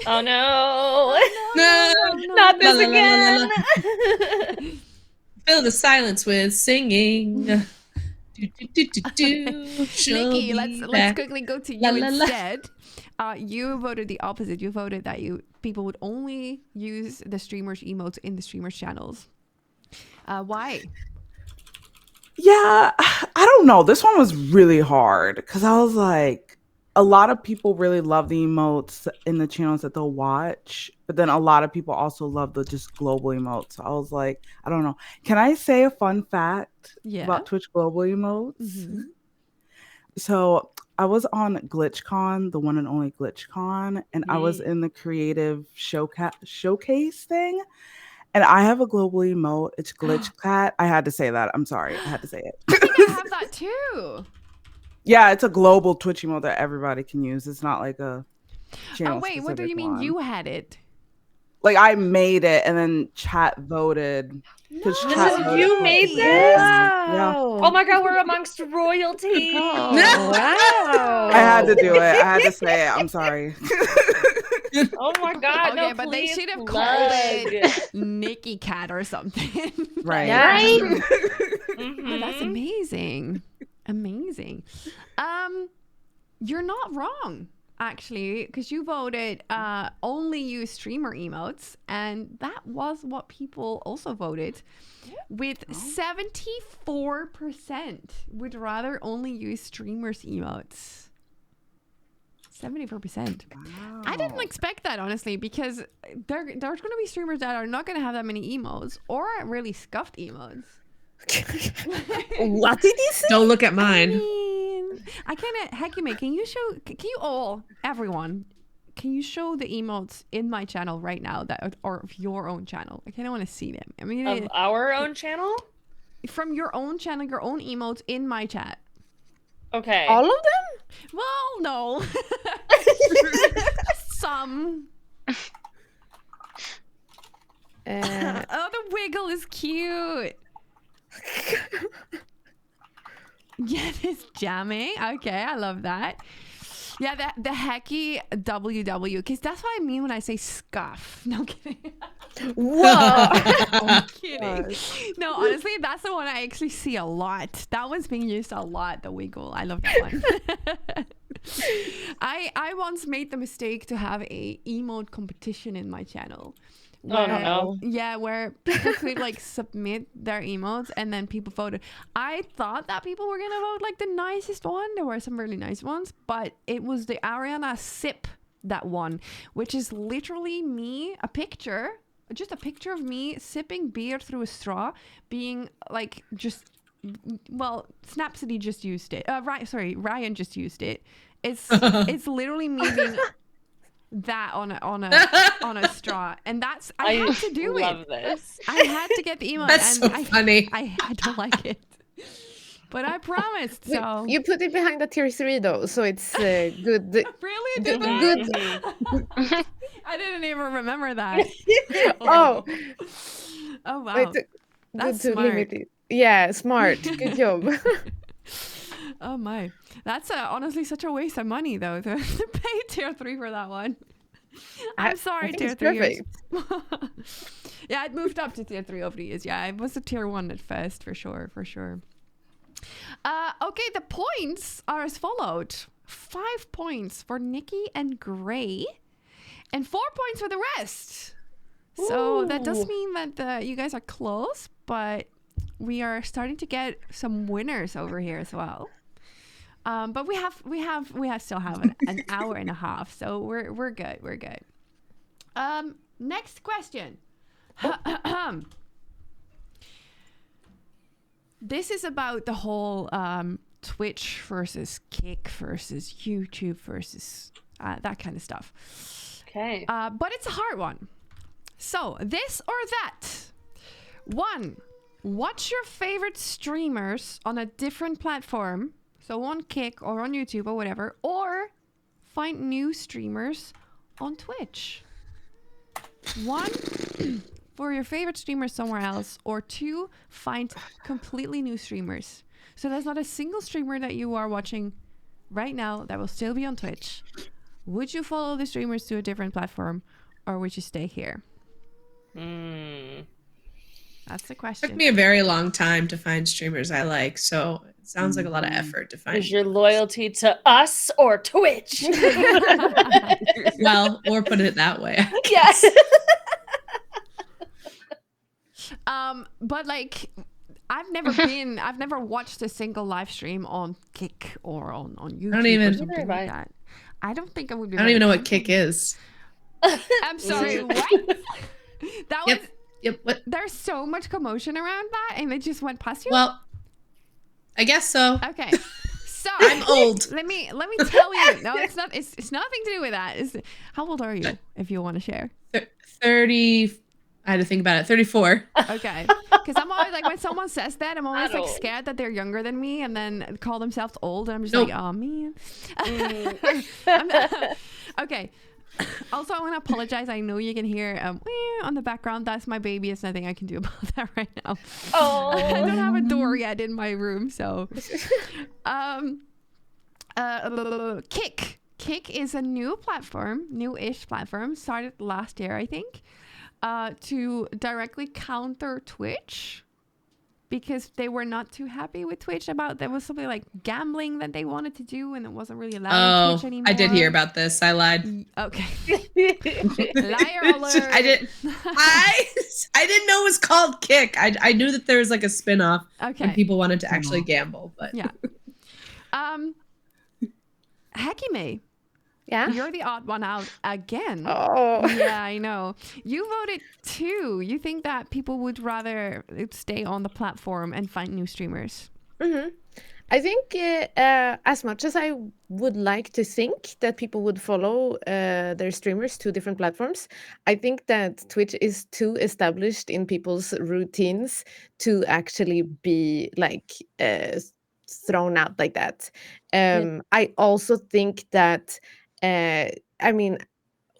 Oh no! No, Not this La, la, la, la, la, again! Fill the silence with singing. Nikki, let's quickly go to you La, la, la. instead. You voted the opposite. You voted that people would only use the streamers' emotes in the streamers' channels. Why? Yeah, I don't know. This one was really hard because I was like, a lot of people really love the emotes in the channels that they'll watch, but then a lot of people also love the just global emotes. So I was like, I don't know. Can I say a fun fact about Twitch global emotes? Mm-hmm. So I was on GlitchCon, the one and only GlitchCon, and I was in the creative showcase thing. And I have a global emote. It's Glitch Cat. I had to say that. I'm sorry. I had to say it. I think I have that too. Yeah, it's a global Twitch emote that everybody can use. It's not like a channel. Oh, wait. What do you mean one. you had it? Like, I made it and then chat voted. No, You made this? Yeah. Oh my god, we're amongst royalty. Oh, wow. I had to do it. I had to say it. I'm sorry. Oh my god, Okay, no, but they please should have plug. called it Nikki Cat or something. Right. Right? Oh, that's amazing. Amazing. You're not wrong. actually, because you voted only use streamer emotes, and that was what people also voted. With 74% would rather only use streamers emotes. 74%. Wow. I didn't expect that, honestly, because there's going to be streamers that are not going to have that many emotes or really scuffed emotes. What did you say? Don't look at I mine. mean, I kind of, Hekime, can you all, everyone, can you show the emotes in my channel right now or of your own channel? I kind of want to see them. I mean, Of our own channel? from your own channel, your own emotes in my chat. Okay. All of them? Well, no. Some. Oh, the wiggle is cute. Yeah, this jamming. Okay, I love that. Yeah, the hacky WW, because that's what I mean when I say scuff. No, I'm kidding. Whoa! I'm kidding. No, honestly, that's the one I actually see a lot. That one's being used a lot, the wiggle. I love that one. I once made the mistake to have a emote competition in my channel. Oh, no. Yeah, where people could like submit their emotes and then people voted. I thought that people were gonna vote like the nicest one. There were some really nice ones, but it was the Ariana sip that won, which is literally me, just a picture of me sipping beer through a straw, being like Snapcity just used it. Ryan just used it. It's literally me being that on a straw, and that's I had to do it. I love this. I had to get the emote. That's and so funny. I had to like it, but I promised. Wait, So you put it behind the tier 3 though, so it's good. really I did that? Good. Mhm. I didn't even remember that. Oh, Oh wow, it's good that's to smart. limit it. Yeah, smart. Good job. Oh my, that's honestly such a waste of money though to pay tier 3 for that one. I'm sorry, I think tier it's 3 years. perfect. Yeah, it moved up to tier 3 over the years. Yeah, it was a tier 1 at first, for sure. Okay, the points are as followed. 5 points for Nikki and Gray, and 4 points for the rest. So that does Ooh. mean that you guys are close, but we are starting to get some winners over here as well. But we still have an hour and a half, so we're good. We're good. Next question. This is about the whole Twitch versus Kick versus YouTube versus that kind of stuff. Okay. But it's a hard one. So, this or that. 1, watch your favorite streamers on a different platform. So on Kick or on YouTube or whatever. Or find new streamers on Twitch. 1, for your favorite streamers somewhere else. Or 2, find completely new streamers. So there's not a single streamer that you are watching right now that will still be on Twitch. Would you follow the streamers to a different platform? Or would you stay here? That's the question. Took me a very long time to find streamers I like, so it sounds like a lot of effort to find. Is your loyalty to us or Twitch? Well, or put it that way. Yes. But like, I've never watched a single live stream on Kick or on YouTube don't even- or something Neither have like I. that. I don't think I would be. I don't even know what Kick is. I'm sorry. What? That was. Yep. What? There's so much commotion around that, and it just went past you. Well, I guess so. Okay. So I'm old. Let me tell you. No, it's not. It's nothing to do with that. How old are you? If you want to share. 30. I had to think about it. 34. Okay. Because I'm always like, when someone says that, I'm always like Adult. scared that they're younger than me and then call themselves old. And I'm just Nope. like, oh man. Okay. Also, I want to apologize. I know you can hear on the background. That's my baby. There's nothing I can do about that right now. Oh. I don't have a door yet in my room, so. Kick. Kick is a new-ish platform, started last year, I think, to directly counter Twitch. because they were not too happy with Twitch about there was something like gambling that they wanted to do and it wasn't really allowed on Twitch anymore. I did hear about this. I lied. Okay. Liar alert. I didn't know it was called Kick. I knew that there was like a spin-off and people wanted to actually gamble, but yeah. Hakime. Yeah. You're the odd one out again. Oh. Yeah, I know. You voted 2. You think that people would rather stay on the platform and find new streamers? Mm-hmm. I think as much as I would like to think that people would follow their streamers to different platforms, I think that Twitch is too established in people's routines to actually be like thrown out like that. I also think that I mean,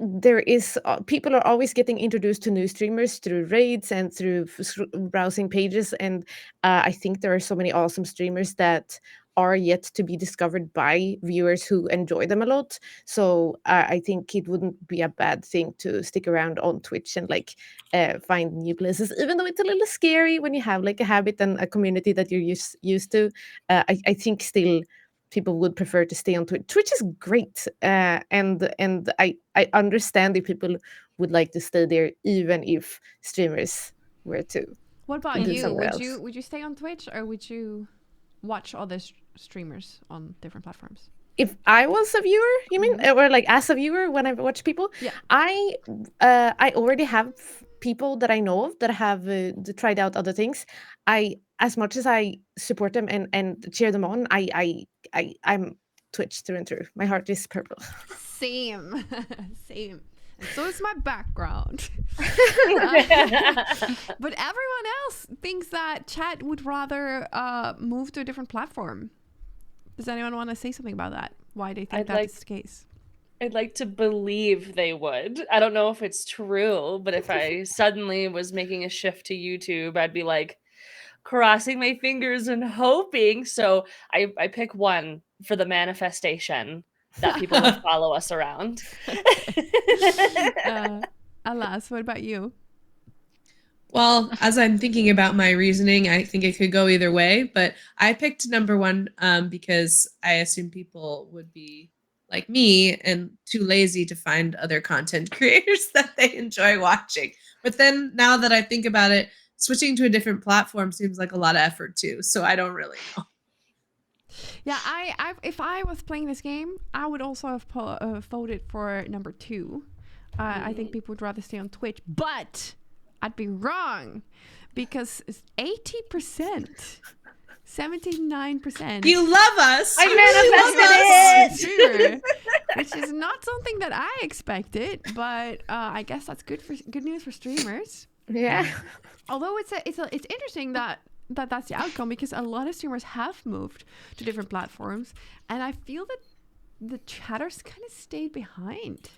there is people are always getting introduced to new streamers through raids and through browsing pages, and I think there are so many awesome streamers that are yet to be discovered by viewers who enjoy them a lot. So I think it wouldn't be a bad thing to stick around on Twitch and like find new places, even though it's a little scary when you have like a habit and a community that you're used to. I think still people would prefer to stay on Twitch. Twitch is great, and I understand if people would like to stay there, even if streamers were to. What about do you? somewhere Would you stay on Twitch or would you watch other streamers on different platforms? If I was a viewer, you mean, or like as a viewer when I watch people? Yeah. I already have people that I know of that have tried out other things. As much as I support them and cheer them on, I'm Twitch through and through. My heart is purple. Same. Same. And so is my background. But everyone else thinks that chat would rather move to a different platform. Does anyone want to say something about that? Why they think that's the case? I'd like to believe they would. I don't know if it's true, but if I suddenly was making a shift to YouTube, I'd be like crossing my fingers and hoping. So I pick one for the manifestation that people would follow us around. Alas, what about you? Well, as I'm thinking about my reasoning, I think it could go either way, but I picked number 1 because I assume people would be like me and too lazy to find other content creators that they enjoy watching. But then now that I think about it, switching to a different platform seems like a lot of effort too, so I don't really know. Yeah, if I was playing this game, I would also have voted for number 2. I think people would rather stay on Twitch, but I'd be wrong because it's 80%, 79%. You love us. I manifested it. Which is not something that I expected, but I guess that's good news for streamers. Yeah. Although it's interesting that that's the outcome because a lot of streamers have moved to different platforms, and I feel that the chatters kind of stayed behind.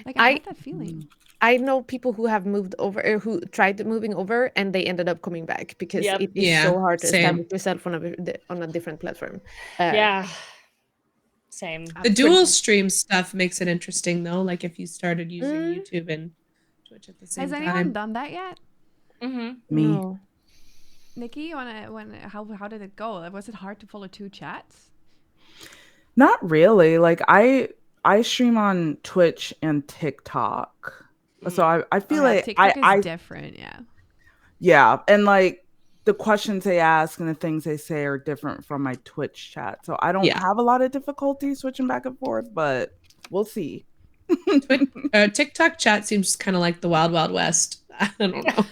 Like I have that feeling. I know people who have moved over, or who tried moving over, and they ended up coming back because it is so hard to establish yourself on a different platform. Yeah. Same. The dual stream stuff makes it interesting though. Like if you started using YouTube and Twitch at the same time. Has anyone done that yet? Me. No. Nikki, how did it go? Was it hard to follow 2 chats? Not really. Like I stream on Twitch and TikTok. So I feel like TikTok is different, yeah. Yeah, and like the questions they ask and the things they say are different from my Twitch chat. So I don't have a lot of difficulty switching back and forth, but we'll see. TikTok chat seems kind of like the Wild Wild West. I don't know.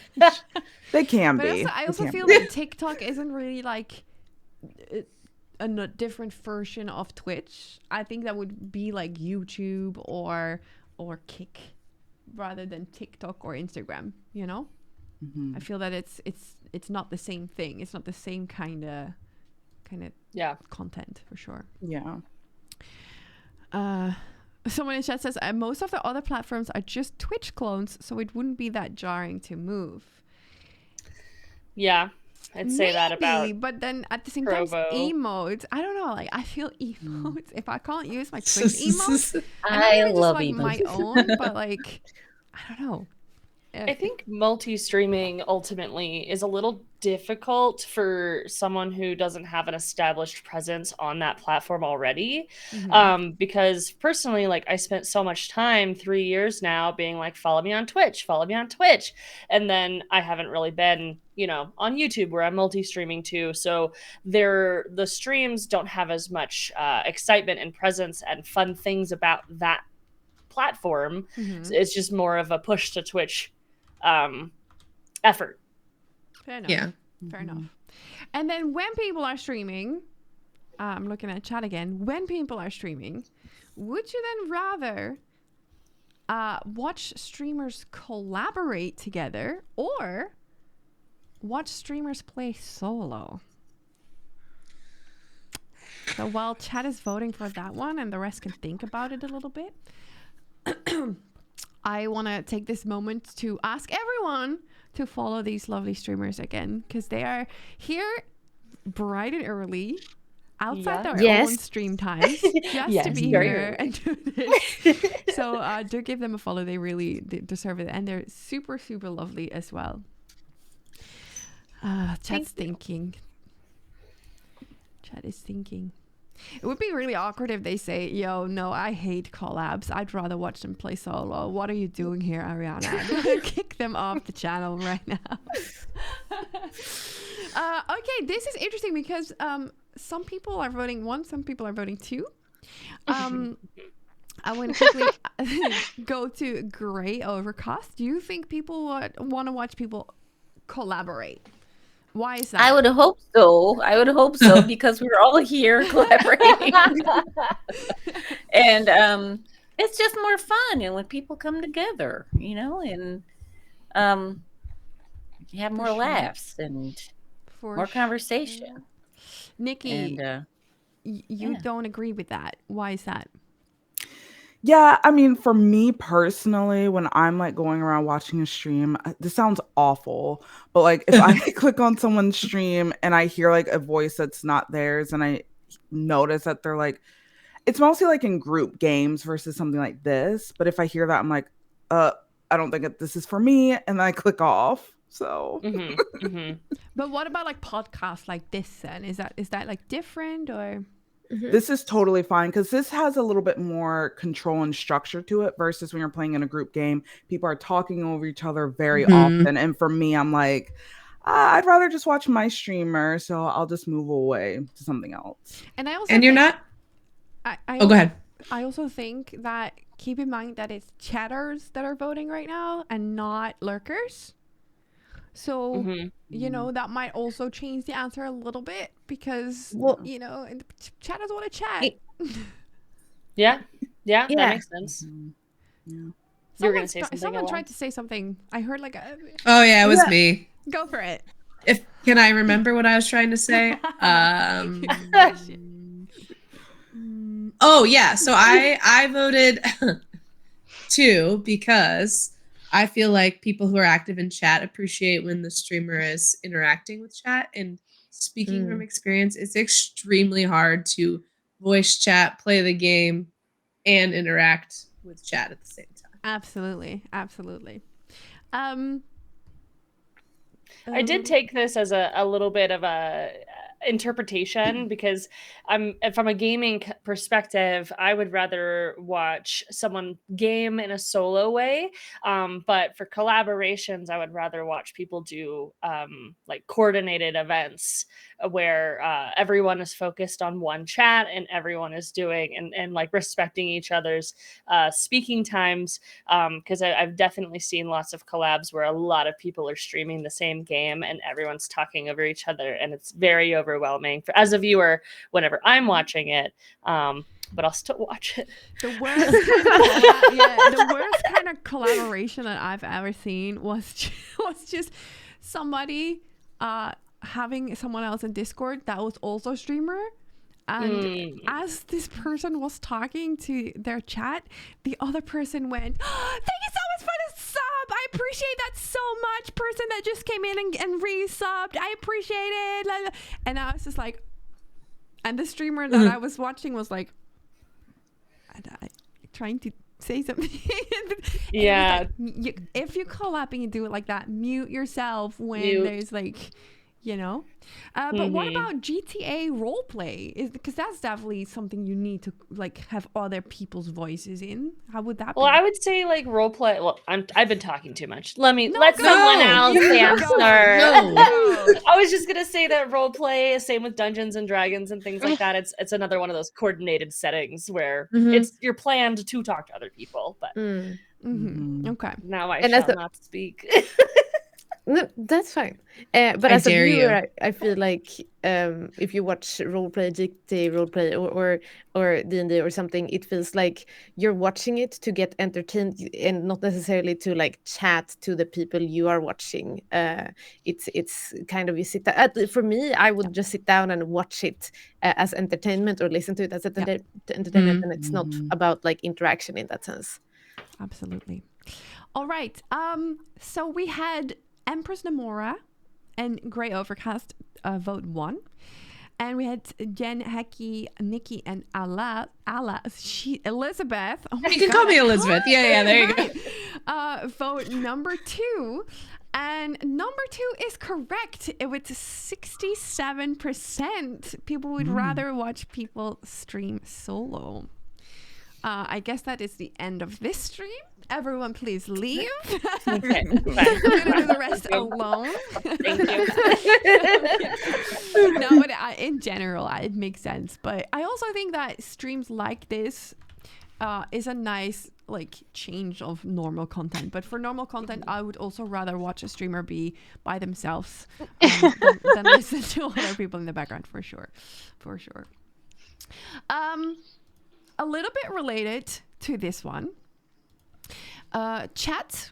They can but be. I also feel like TikTok isn't really like a different version of Twitch. I think that would be like YouTube or Kick rather than TikTok or Instagram, you know? I feel that it's not the same thing. It's not the same kind of content for sure. Yeah. Someone in chat says most of the other platforms are just Twitch clones, so it wouldn't be that jarring to move. Yeah, I'd say that about. But then at the same time, emotes. I don't know. Like I feel emotes. If I can't use my Twitch emotes, I love just, like, emotes. my own. But like, I don't know. I think multi-streaming ultimately is a little difficult for someone who doesn't have an established presence on that platform already. Because personally, like I spent so much time, 3 years now, being like, follow me on Twitch, follow me on Twitch. And then I haven't really been, on YouTube where I'm multi-streaming too. So the streams don't have as much excitement and presence and fun things about that platform. So it's just more of a push to Twitch effort. Fair enough. Yeah. Fair enough. And then when people are streaming, I'm looking at chat again. When people are streaming, would you then rather watch streamers collaborate together or watch streamers play solo? So while chat is voting for that one and the rest can think about it a little bit, I want to take this moment to ask everyone to follow these lovely streamers again, because they are here bright and early outside their own stream times just to be here and do this. So do give them a follow. They really deserve it, and they're super, super lovely as well. Chat's thinking. Chat is thinking. It would be really awkward if they say, yo, no, I hate collabs. I'd rather watch them play solo. What are you doing here, Ariana? I'm going to kick them off the channel right now. Okay, this is interesting because some people are voting 1, some people are voting 2. I want to quickly go to Gray Overcast. Do you think people would want to watch people collaborate? Why is that? I would hope so. Because we're all here collaborating. And it's just more fun, and when people come together, and you have more laughs and more conversation. Nikki, and, you don't agree with that. Why is that? Yeah, I mean, for me personally, when I'm like going around watching a stream, this sounds awful, but like if I click on someone's stream and I hear like a voice that's not theirs and I notice that they're like, it's mostly like in group games versus something like this. But if I hear that, I'm like, I don't think this is for me. And then I click off. So. But what about like podcasts like this then? Is that like different or? This is totally fine because this has a little bit more control and structure to it versus when you're playing in a group game. People are talking over each other very often. And for me, I'm like, I'd rather just watch my streamer. So I'll just move away to something else. And I also you're not? Go ahead. I also think that keep in mind that it's chatters that are voting right now and not lurkers. So, that might also change the answer a little bit because, chatters want to chat. Yeah, that makes sense. Yeah. You were going to say something. Someone tried to say something. I heard like a... Oh, yeah, it was me. Go for it. Can I remember what I was trying to say? Oh, yeah. So I voted 2 because I feel like people who are active in chat appreciate when the streamer is interacting with chat. And speaking from experience, it's extremely hard to voice chat, play the game, and interact with chat at the same time. Absolutely. I did take this as a little bit of a interpretation because from a gaming perspective, I would rather watch someone game in a solo way. But for collaborations, I would rather watch people do like coordinated events where everyone is focused on one chat and everyone is doing and like respecting each other's speaking times. Because I've definitely seen lots of collabs where a lot of people are streaming the same game and everyone's talking over each other, and it's very overwhelming as a viewer whenever I'm watching it. But I'll still watch it. The worst kind of collaboration that I've ever seen was just somebody having someone else in Discord that was also a streamer. And as this person was talking to their chat, the other person went, oh, thank you so much for the sub. I appreciate that so much. Person that just came in and re-subbed. I appreciate it. And I was just like, and the streamer that I was watching was like, trying to say something. And it's Yeah. like, if you collabing and do it like that, mute yourself when Mute. there's like, you know. But what about GTA roleplay? Is because that's definitely something you need to like have other people's voices in. How would that Well, be? I would say like role play. Well, I've been talking too much. Let go. someone No, else you answer. go. No. I was just gonna say that role play, same with Dungeons and Dragons and things like that. It's another one of those coordinated settings where you're planned to talk to other people. But Okay. now I And as shall a- not speak. No, that's fine. But I as a dare you. viewer, I feel like if you watch roleplay, GTA roleplay, or D&D or something, it feels like you're watching it to get entertained and not necessarily to like chat to the people you are watching. It's kind of you sit down. For me, I would just sit down and watch it as entertainment or listen to it as entertainment, and it's not about like interaction in that sense. Absolutely. All right. So we had Empress Namora and Grey Overcast vote 1. And we had Jen, Heki, Nikki, and Elizabeth. Oh my You can God, call me I Elizabeth. can't Yeah, there you say go. it right. Vote number 2. And number 2 is correct. With 67%, people would rather watch people stream solo. I guess that is the end of this stream. Everyone, please leave. Okay, I'm gonna do the rest alone. Thank you. No, but in general, it makes sense. But I also think that streams like this is a nice like change of normal content. But for normal content, I would also rather watch a streamer be by themselves than listen to other people in the background, for sure. A little bit related to this one. Chat,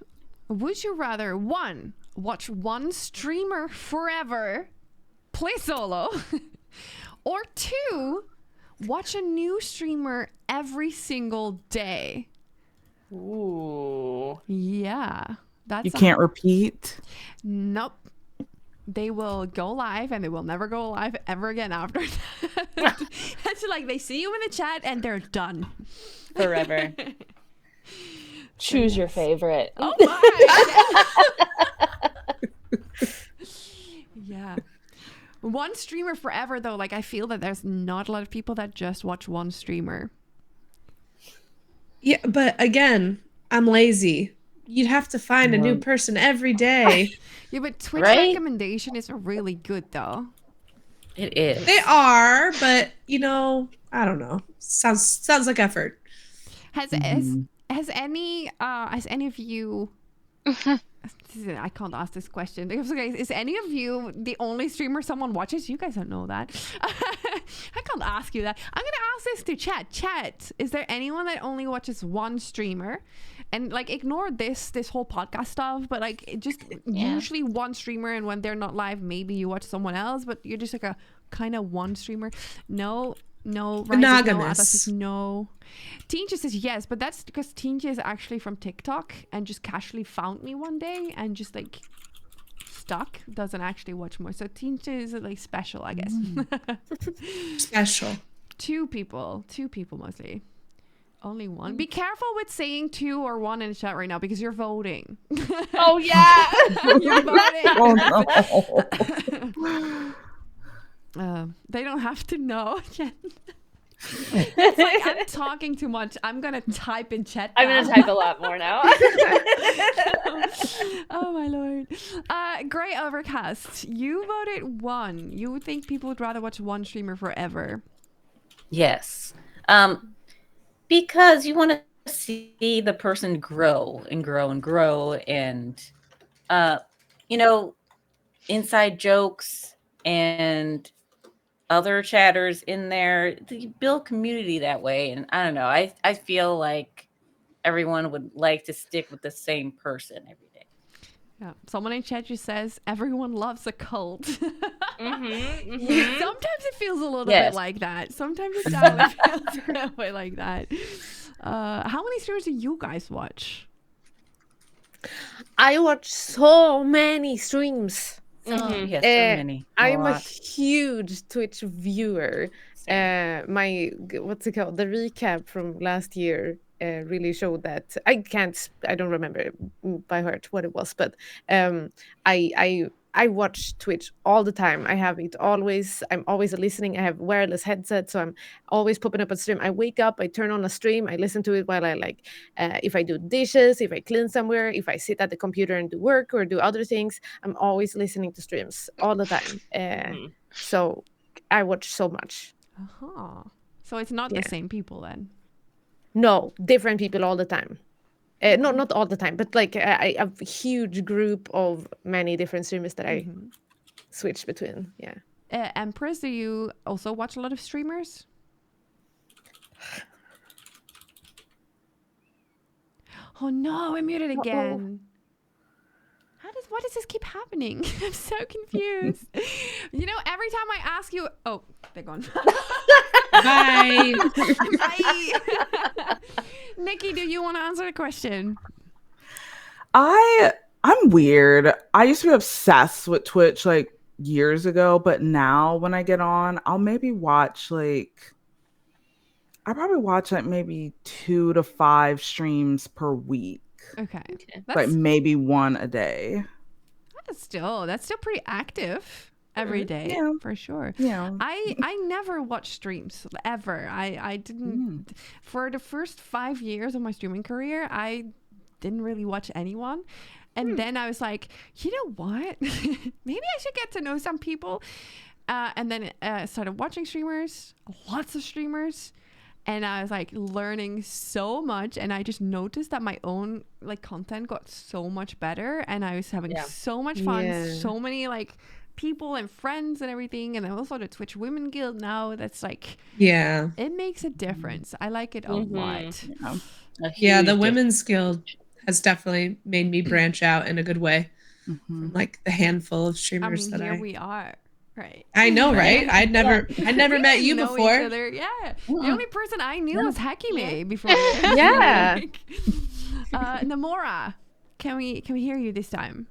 would you rather 1, watch one streamer forever, play solo, or 2, watch a new streamer every single day? Ooh. Yeah, that's You can't repeat. Nope. They will go live and they will never go live ever again after that. It's like they see you in the chat and they're done. Forever. Choose your favorite. Oh my! Yeah. One streamer forever though. Like I feel that there's not a lot of people that just watch one streamer. Yeah, but again, I'm lazy. You'd have to find a new person every day. Yeah, but Twitch Right? recommendation is really good though. It is. They are, but I don't know. Sounds like effort. Has any of you I can't ask this question because okay, is any of you the only streamer someone watches? You guys don't know that. I can't ask you that. I'm gonna ask this to chat. Is there anyone that only watches one streamer? And like ignore this whole podcast stuff, but like just usually one streamer, and when they're not live, maybe you watch someone else, but you're just like a kind of one streamer. No, Monogamous. No. Tinja says yes, but that's because Tinja is actually from TikTok and just casually found me one day and just like stuck. Doesn't actually watch more. So Tinja is like special, I guess. Special. Two people mostly. Only one. Be careful with saying 2 or 1 in the chat right now because you're voting. Oh yeah. You're voting. Oh no. They don't have to know. It's like I'm talking too much. I'm gonna type in chat. I'm gonna type a lot more now. Oh my lord. Grey Overcast. You voted 1. You would think people would rather watch one streamer forever. Yes. Because you want to see the person grow and grow and grow and inside jokes and other chatters in there. You build community that way. And I don't know. I feel like everyone would like to stick with the same person every day. Yeah. Someone in chat just says everyone loves a cult. Mm-hmm. Sometimes it feels a little bit like that. Sometimes it definitely feels a little bit like that. How many streamers do you guys watch? I watch so many streams. Yes, so many. I'm a lot. huge Twitch viewer. My what's it called? The recap from last year really showed that I don't remember by heart what it was, but I watch Twitch all the time. I have it always. I'm always listening. I have wireless headset, so I'm always popping up a stream. I wake up, I turn on a stream, I listen to it while I like, if I do dishes, if I clean somewhere, if I sit at the computer and do work or do other things. I'm always listening to streams all the time. So I watch so much. Uh-huh. So it's not the same people then. No, different people all the time. Not all the time, but like I have a huge group of many different streamers that I switch between. Yeah. Empress, do you also watch a lot of streamers? Oh no, I muted again. Why does this keep happening? I'm so confused. You know, every time I ask you, oh, they're gone. Bye. Bye. Nikki, do you want to answer the question? I'm weird. I used to be obsessed with Twitch like years ago, but now when I get on, I'll maybe watch like I probably watch like maybe 2 to 5 streams per week. Okay. Like maybe one a day. That's still pretty active every day, for sure. Yeah. I never watch streams ever. I didn't for the first 5 years of my streaming career, I didn't really watch anyone. And then I was like, you know what? Maybe I should get to know some people. And then I started watching streamers, lots of streamers. And I was like learning so much, and I just noticed that my own like content got so much better, and I was having so much fun, so many like people and friends and everything. And then also the Twitch Women Guild now, that's like, it makes a difference. I like it a lot. Yeah, the Women's Guild has definitely made me branch out in a good way. From, like the handful of streamers we are. Right. I know, right? I'd never met you before. Yeah. The only person I knew was Hakime before. Namora, can we hear you this time?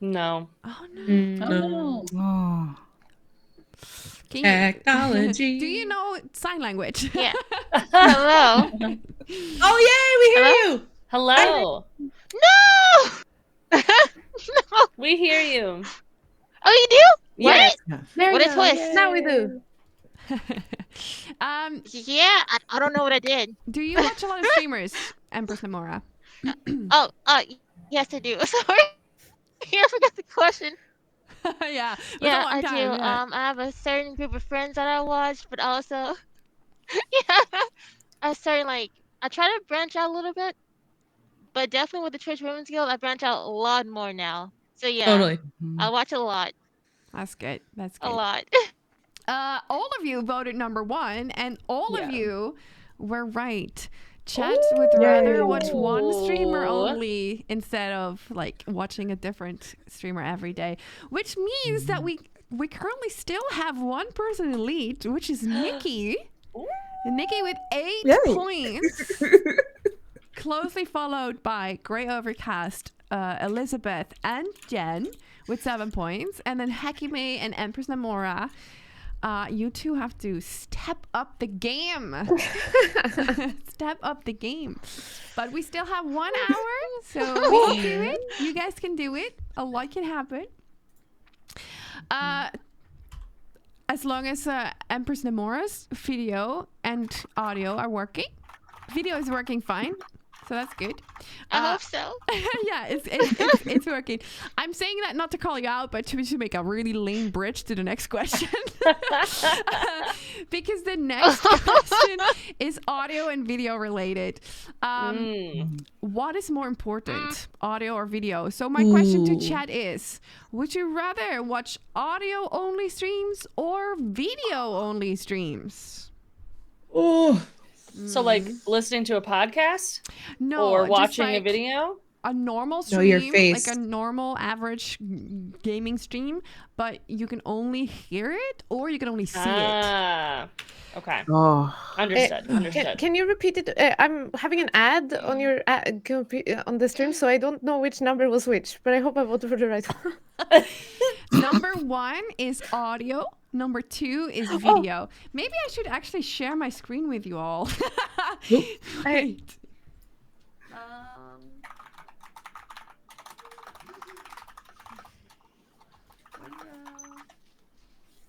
No. Oh no. Oh. Technology. Do you know sign language? Yeah. Hello. Oh yay, we hear you. Hello. No. No. We hear you. Oh, you do? Yes. What is twist? Now we do. Yeah, I don't know what I did. Do you watch a lot of streamers, Empress Namora? Yes, I do. Sorry, I forgot the question. Yeah, I do. I have a certain group of friends that I watch, but also, I try to branch out a little bit, but definitely with the Twitch Women's Guild, I branch out a lot more now. So yeah, totally. I watch a lot. That's good. A lot. All of you voted number 1, and all of you were right. Chat would rather watch one streamer only instead of like watching a different streamer every day, which means that we currently still have one person in lead, which is Nikki. Nikki with 8 points, closely followed by Grey Overcast, Elizabeth, and Jen with 7 points, and then Hakime and Empress Namora. You two have to step up the game. Step up the game. But we still have 1 hour, so we can do it. You guys can do it. A lot can happen. As long as Empress Namora's video and audio are working. Video is working fine. So that's good. I hope so. Yeah, it's working. I'm saying that not to call you out, but to make a really lame bridge to the next question. Because the next question is audio and video related. What is more important, audio or video? So my question to chat is, would you rather watch audio only streams or video only streams? Oh. So like listening to a podcast? No. Or watching a video? A normal stream, your face. like a normal average gaming stream, but you can only hear it or you can only see it. Okay. Oh. Understood. Can you repeat it? I'm having an ad on your on the stream, so I don't know which number was which, but I hope I voted for the right one. Number 1 is audio. Number 2 is video. Maybe I should actually share my screen with you all. Wait.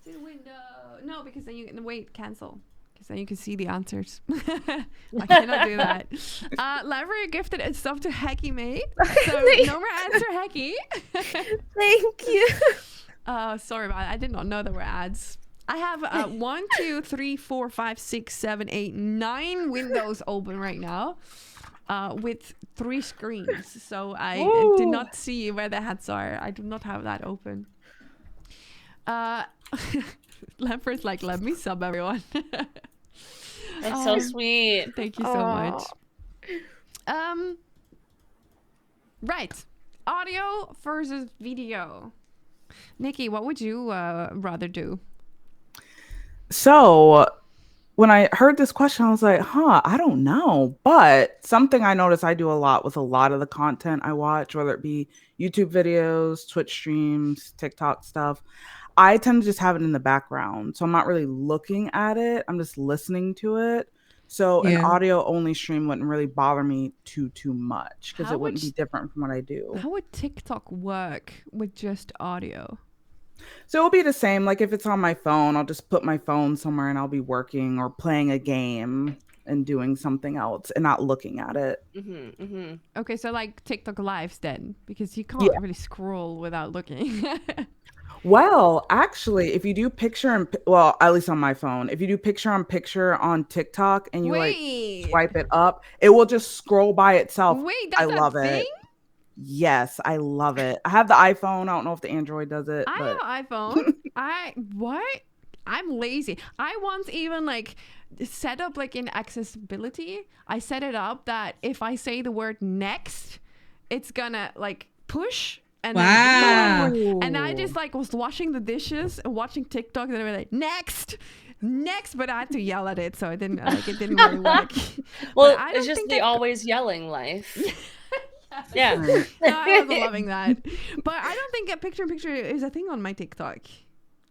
Window. No, because then you wait, cancel. Because then you can see the answers. I cannot do that. Library gifted stuff to Hecky mate. So no more answer, Hecky. Thank you. Sorry about that. I did not know there were ads. I have 1, 2, 3, 4, 5, 6, 7, 8, 9 windows open right now. With 3 screens. So I did not see where the hats are. I do not have that open. Lampert's like, let me sub everyone. That's so sweet. Thank you so much. Right. Audio versus video. Nikki, what would you rather do? So when I heard this question, I was like, I don't know. But something I notice I do a lot with a lot of the content I watch, whether it be YouTube videos, Twitch streams, TikTok stuff, I tend to just have it in the background. So I'm not really looking at it. I'm just listening to it. So an audio only stream wouldn't really bother me too much because it wouldn't be different from what I do. How would TikTok work with just audio? So it'll be the same. Like if it's on my phone, I'll just put my phone somewhere and I'll be working or playing a game and doing something else and not looking at it. Okay, so like TikTok lives then, because you can't really scroll without looking. Well, actually, if you do at least on my phone, if you do picture on TikTok and you like swipe it up, it will just scroll by itself. Wait, that's I love it. Yes, I love it. I have the iPhone. I don't know if the Android does it. I have an iPhone. I'm lazy. I once even like set up like in accessibility. I set it up that if I say the word next, it's gonna like push. And then, and I just like was washing the dishes and watching TikTok and they were like, next, but I had to yell at it, so it didn't really work. Well, it's just the always yelling life. Yeah. No, I was loving that. But I don't think a picture-in-picture is a thing on my TikTok.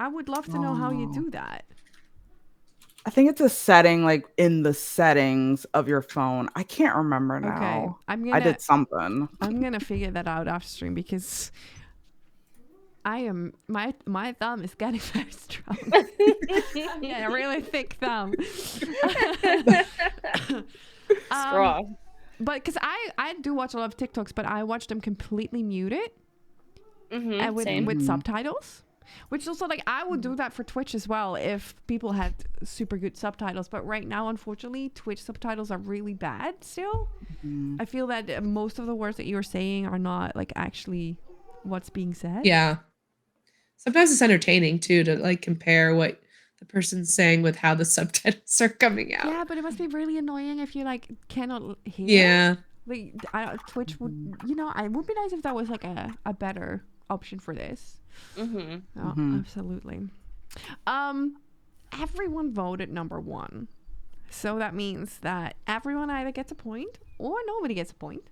I would love to know how you do that. I think it's a setting like in the settings of your phone. I can't remember now. Okay. I did something. I'm gonna figure that out after stream because my thumb is getting very strong. I'm getting a really thick thumb. Strong. But because I do watch a lot of TikToks, but I watch them completely muted and with subtitles. Which is also like I would do that for Twitch as well if people had super good subtitles. But right now, unfortunately, Twitch subtitles are really bad still. I feel that most of the words that you're saying are not like actually what's being said. Yeah. Sometimes it's entertaining too to like compare what the person's saying with how the subtitles are coming out. Yeah, but it must be really annoying if you like cannot hear. Yeah. Like Twitch would, it would be nice if that was like a better option for this. Absolutely. Everyone voted number 1, so that means that everyone either gets a point or nobody gets a point.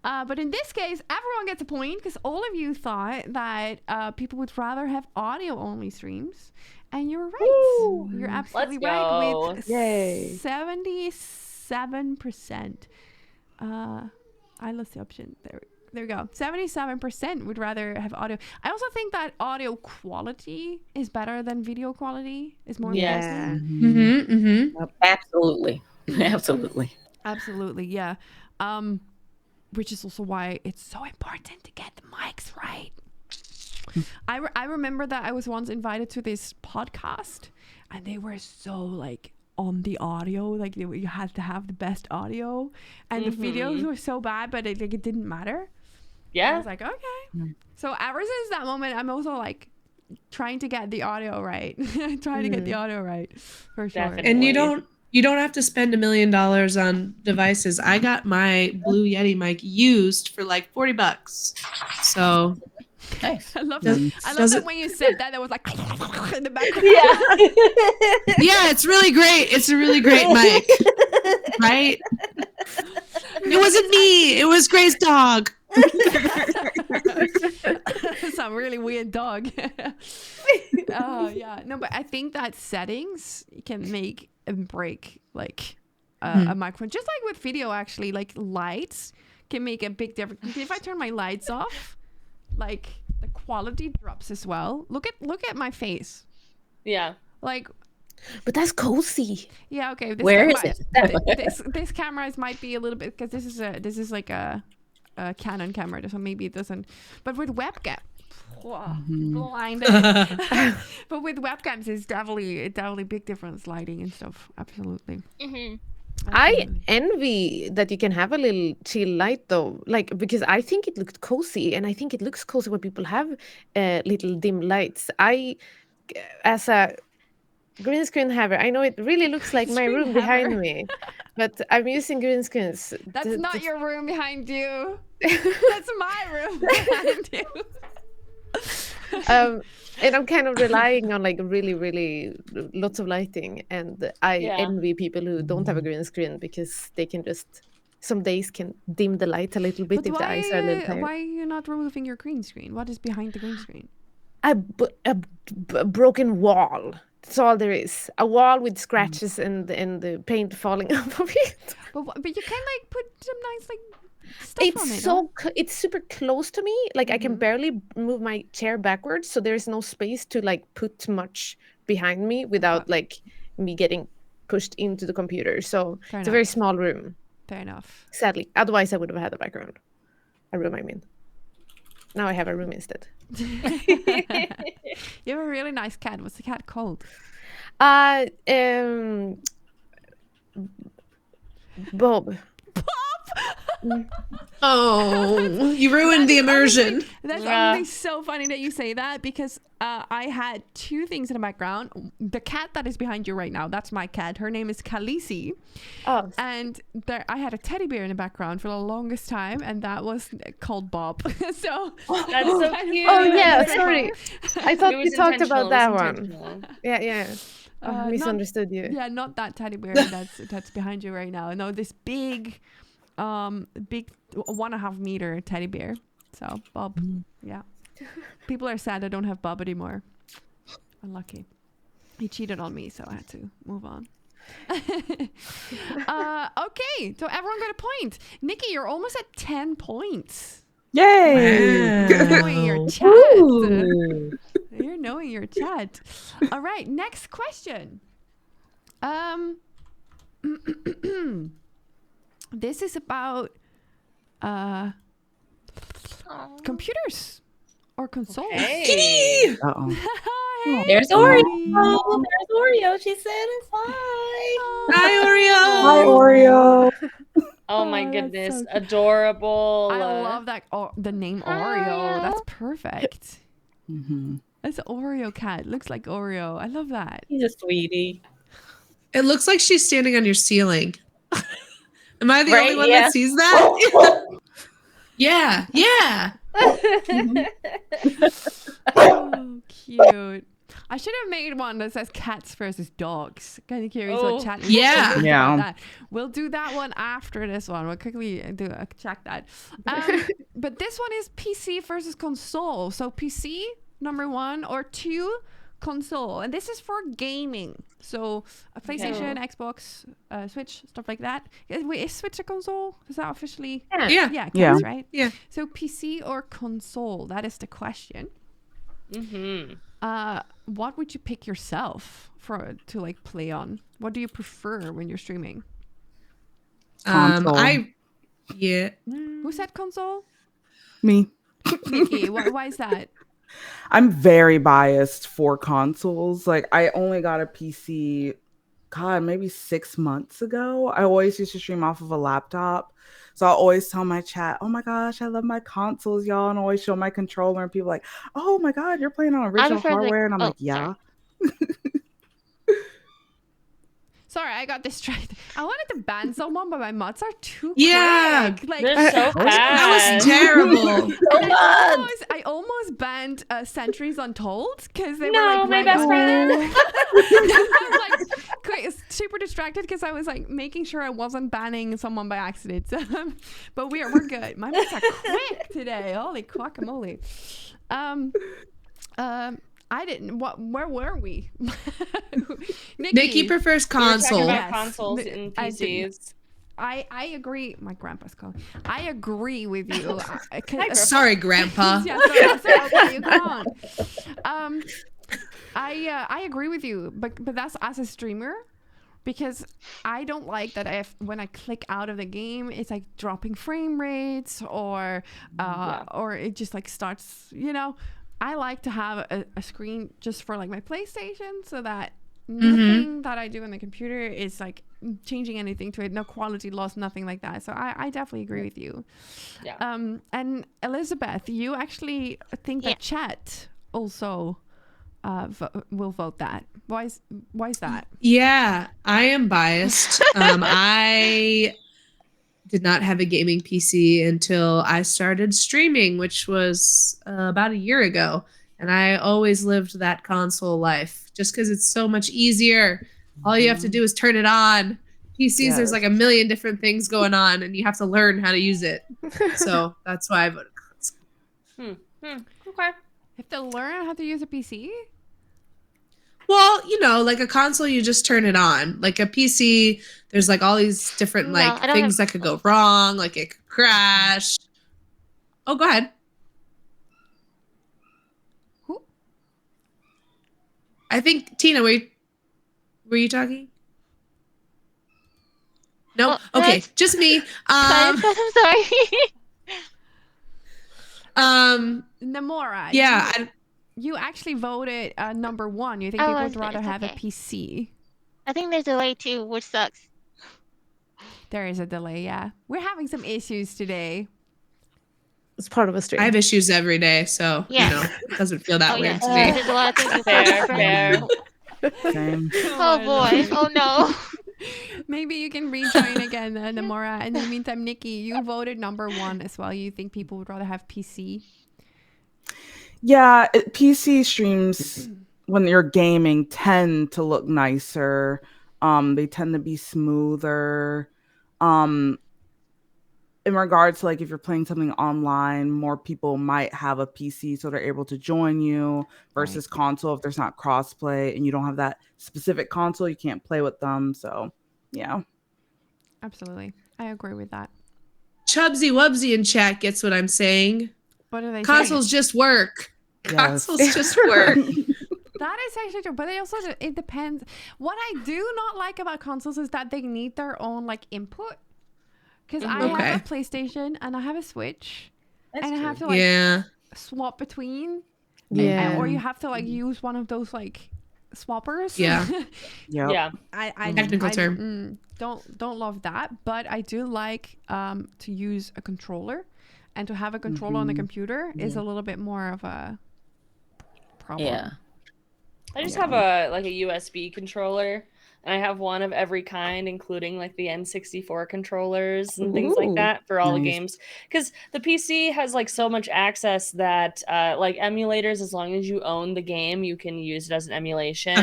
But in this case, everyone gets a point because all of you thought that people would rather have audio only streams, and you're right. Woo! You're absolutely right with 77%. I lost the option there. There we go. 77% would rather have audio. I also think that audio quality is better than video quality. Is more important. Absolutely. Absolutely, yeah. Which is also why it's so important to get the mics right. I remember that I was once invited to this podcast, and they were so like on the audio, like you had to have the best audio, and the videos were so bad, but it didn't matter. I was like, okay. So ever since that moment, I'm also like trying to get the audio right. For sure. Definitely. And you don't have to spend $1 million on devices. I got my Blue Yeti mic used for like $40. So nice. I love that when you said that, was like in the background. Yeah, it's really great. It's a really great mic. Right? It wasn't me. It was Gray's dog. Some really weird dog. Yeah. No, but I think that settings can make and break like a microphone. Just like with video, actually, like lights can make a big difference. If I turn my lights off, like the quality drops as well. Look at my face. Yeah. Like, But that's cozy. yeah, okay. Where is it? This camera might be a little bit because this is like a Canon camera, so maybe it doesn't. But with webcam, blinded. But with webcams, it's definitely big difference lighting and stuff. Absolutely. Mhm. I envy that you can have a little chill light though, like because I think it looked cozy, and I think it looks cozy when people have little dim lights. As a green screen haver, I know it really looks like my Screen room haver. behind me, but I'm using green screens. That's to- not to- your room behind you. That's my room behind you. And I'm kind of relying on like really lots of lighting, and I Yeah. envy people who don't have a green screen because they can just some days can dim the light a little bit But if the eyes are a little tired. why are you not removing your green screen? What is behind the green screen? A broken wall. That's all there is. A wall with scratches and the paint falling off of it. But you can like put some nice like stuff on it. It's no? it's super close to me. Like I can barely move my chair backwards, so there is no space to like put much behind me without like me getting pushed into the computer. So Fair it's a enough. very small room. Fair enough. Sadly, otherwise I would have had a background. A room, I mean. Now I have a room instead. You have a really nice cat. What's the cat called? Bob. Oh, you ruined the immersion. That's Yeah. only so funny that you say that because I had two things in the background. The cat that is behind you right now, that's my cat. Her name is Khaleesi. Oh, And I had a teddy bear in the background for the longest time, and that was called Bob. So That's so cute. oh yeah, sorry. I thought It we was talked about intentional, that it was one. intentional. Yeah. Oh, not- misunderstood you. yeah, not that teddy bear that's behind you right now. No, this big 1.5 meter teddy bear. So Bob, yeah. People are sad I don't have Bob anymore. Unlucky. He cheated on me, so I had to move on. Okay, so everyone got a point. Nikki, you're almost at 10 points. Yay! You're knowing your chat. Ooh. You're knowing your chat. All right, next question. This is about computers or consoles. Hey. Uh-oh. Hey, There's Chloe. Oreo. There's Oreo. She said hi. Hi, Oreo. Hi, Oreo. Oh my Oh, that's goodness. so cute. Adorable. I love that. The name Oreo. That's perfect. Mhm. That's an Oreo cat. Looks like Oreo. I love that. He's a sweetie. It looks like she's standing on your ceiling. Am I the Right, only one yeah. that sees that? Yeah. Oh, cute. I should have made one that says cats versus dogs. Kind of curious Oh, what chat yeah. thinks Yeah. about that. We'll do that one after this one. We'll quickly check that. But this one is PC versus console. So PC, number 1, or 2, console. And this is for gaming. So a PlayStation, Xbox, Switch, stuff like that. Wait, is Switch a console? Is that officially? Yeah. Yeah. Yeah, Yeah. counts, right? Yeah. So PC or console? That is the question. Mm-hmm. What would you pick yourself to like play on? What do you prefer when you're streaming? Console. Who said console? Me. Nikki, why is that? I'm very biased for consoles. Like I only got a PC, God, maybe 6 months ago. I always used to stream off of a laptop. So I always tell my chat, oh my gosh, I love my consoles, y'all. And I always show my controller and people like, oh my God, you're playing on original prefer the- hardware. And I'm oh, like, yeah. sorry. Sorry, I got distracted. I wanted to ban someone, but my mods are too Yeah. quick. Like, They're so fast. That was terrible. I almost banned Centuries Untold because they No, were like my right best up friend. there. I was like super distracted because I was like making sure I wasn't banning someone by accident. But we're good. My mods are quick today. Holy guacamole. I didn't. Where were we? Nikki prefers We were talking console. about Yes. consoles and I didn't- PCs. I agree. My grandpa's calling. I agree with you. Sorry, Grandpa. Yeah, sorry, okay, you go on. I agree with you, but that's as a streamer, because I don't like that when I click out of the game, it's like dropping frame rates or it just like starts. I like to have a screen just for like my PlayStation, so that nothing that I do on the computer is like changing anything to it. No quality loss, nothing like that. So I definitely agree with you. Yeah. And Elizabeth, you actually think Yeah. that chat also will vote that. Why is that? Yeah, I am biased. I did not have a gaming PC until I started streaming, which was about a year ago. And I always lived that console life just because it's so much easier. All you have to do is turn it on. PCs, there's like a million different things going on, and you have to learn how to use it. So that's why I voted console. Okay. You have to learn how to use a PC? Well, like a console, you just turn it on. Like a PC, there's like all these different No, like I don't things have- that could go wrong. Like it could crash. Oh, go ahead. Who? I think Tina, were you talking? No. Oh, Okay, that's- just me. I'm sorry. Namora. Yeah. You actually voted number 1. You think I people was, would but rather it's have a okay. PC? I think there's a delay too, which sucks. There is a delay, yeah. We're having some issues today. It's part of a stream. I have issues every day, so Yeah. it doesn't feel that Oh weird yeah, to me. there's a lot of things you Fair, put fair. Same. Oh boy. Oh no. Maybe you can rejoin again, Namora. And in the meantime, Nikki, you voted number 1 as well. You think people would rather have PC? Yeah, PC streams when you're gaming tend to look nicer. They tend to be smoother. In regards to like if you're playing something online, more people might have a PC, so they're able to join you versus console. If there's not crossplay and you don't have that specific console, you can't play with them. So yeah. Absolutely. I agree with that. Chubsy Wubsy in chat gets what I'm saying. What are they Consoles saying? just work. Yes. Consoles just work. That is actually true, but it depends. What I do not like about consoles is that they need their own like input. Because I have a PlayStation and I have a Switch, That's and I have to true. like swap between, Yeah. or you have to like use one of those like swappers. Yeah. Yep. Yeah. I Technical I, term. Don't love that, but I do like to use a controller, and to have a controller on the computer is a little bit more of a problem. Yeah. I just have a USB controller, and I have one of every kind, including like the N64 controllers and things like Ooh, that for all the nice. games. Because the PC has like so much access that like emulators, as long as you own the game, you can use it as an emulation.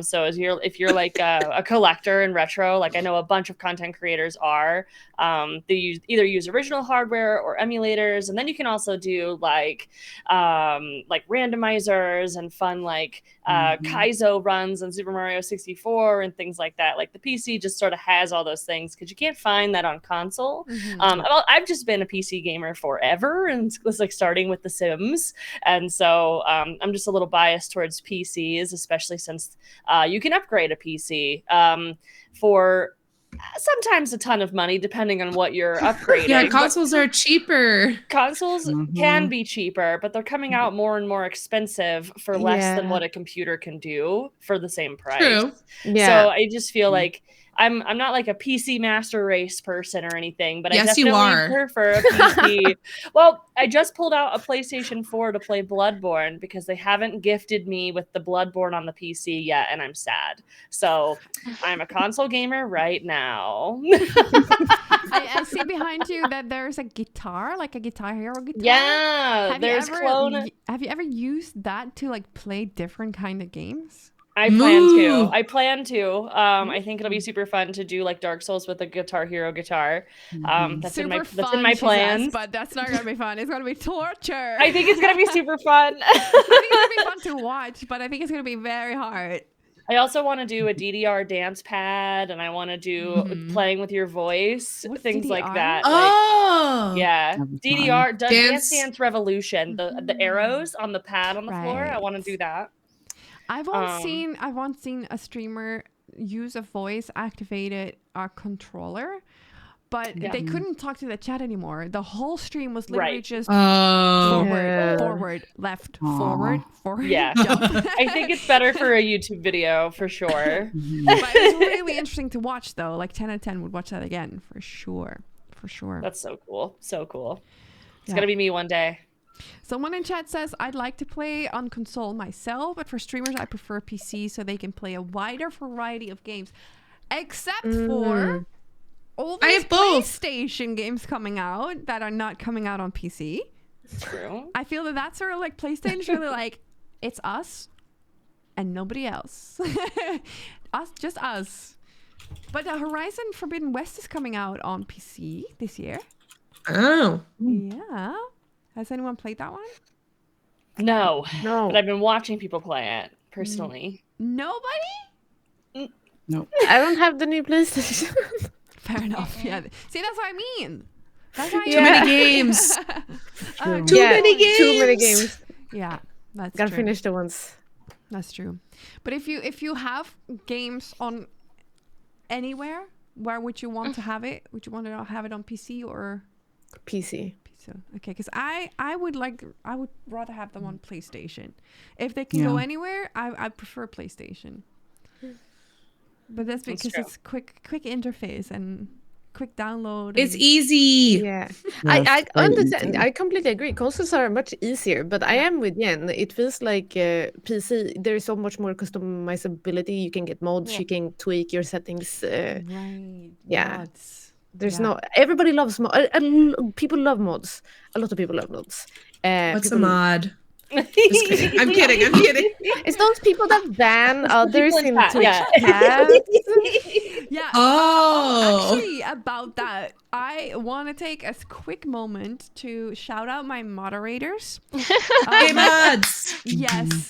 So if you're like a collector in retro, like I know a bunch of content creators are, they either use original hardware or emulators, and then you can also do like randomizers and fun like Kaizo runs on Super Mario 64 and things like that. Like the PC just sort of has all those things because you can't find that on console. I've just been a PC gamer forever, and it was like starting with The Sims, and so I'm just a little biased towards PCs, especially since you can upgrade a PC for sometimes a ton of money, depending on what you're upgrading. Yeah, But consoles are cheaper. consoles can be cheaper, but they're coming out more and more expensive for less than Yeah. what a computer can do for the same price. True. Yeah. So I just feel like I'm not like a PC master race person or anything, but Yes, I you definitely are. prefer a PC. Well, I just pulled out a PlayStation 4 to play Bloodborne because they haven't gifted me with the Bloodborne on the PC yet, and I'm sad. So I'm a console gamer right now. I see behind you that there's a guitar, like a Guitar Hero guitar. Yeah, Have there's you ever clone. have you ever used that to like play different kind of games? I plan to. Moo. I think it'll be super fun to do like Dark Souls with a Guitar Hero guitar. That's in my she plans. says, but that's not gonna be fun. It's gonna be torture. I think it's gonna be super fun. I think it's gonna be fun to watch, but I think it's gonna be very hard. I also want to do a DDR dance pad, and I want to do playing with your voice, What's things like DDR? that. Oh. Yeah, That'd be DDR Dance. Dance Revolution, the arrows on the pad on the floor. I want to do that. I've once seen a streamer use a voice activated controller, but they couldn't talk to the chat anymore. The whole stream was literally just forward, left, forward. Yeah. jump. I think it's better for a YouTube video for sure. But it was really interesting to watch though. Like 10 out of 10 would watch that again for sure. For sure. That's so cool. So cool. It's gonna be me one day. Someone in chat says, I'd like to play on console myself, but for streamers, I prefer PC so they can play a wider variety of games. Except for all I these have both. PlayStation games coming out that are not coming out on PC. True. I feel that that's sort of like PlayStation's really like, it's us and nobody else. Just us. But the Horizon Forbidden West is coming out on PC this year. Oh. Yeah. Has anyone played that one? No. No. But I've been watching people play it personally. Nobody? Nope. I don't have the new PlayStation. Fair enough. Yeah. See, that's what I mean. That's why Too many games. True. Too many games. Too many games. Yeah, that's Gotta true. finish the ones. That's true. But if you have games on anywhere, where would you want to have it? Would you want to have it on PC or PC. So okay, because I would rather have them on PlayStation. If they can go anywhere, I prefer PlayStation. But that's because it's quick interface and quick download. It's and easy. Yeah. Yes, I very understand. easy. I completely agree. Consoles are much easier, but I am with Jen. It feels like PC, there is so much more customizability. You can get mods, you can tweak your settings. right. yeah. Mods. There's no, everybody loves mods. People love mods. A lot of people love mods. What's a mod? Just kidding. I'm kidding. It's those people that ban others in in chat, Twitch yeah. chat. Yeah. Oh. Actually, about that, I want to take a quick moment to shout out my moderators. Hey, mods. Yes.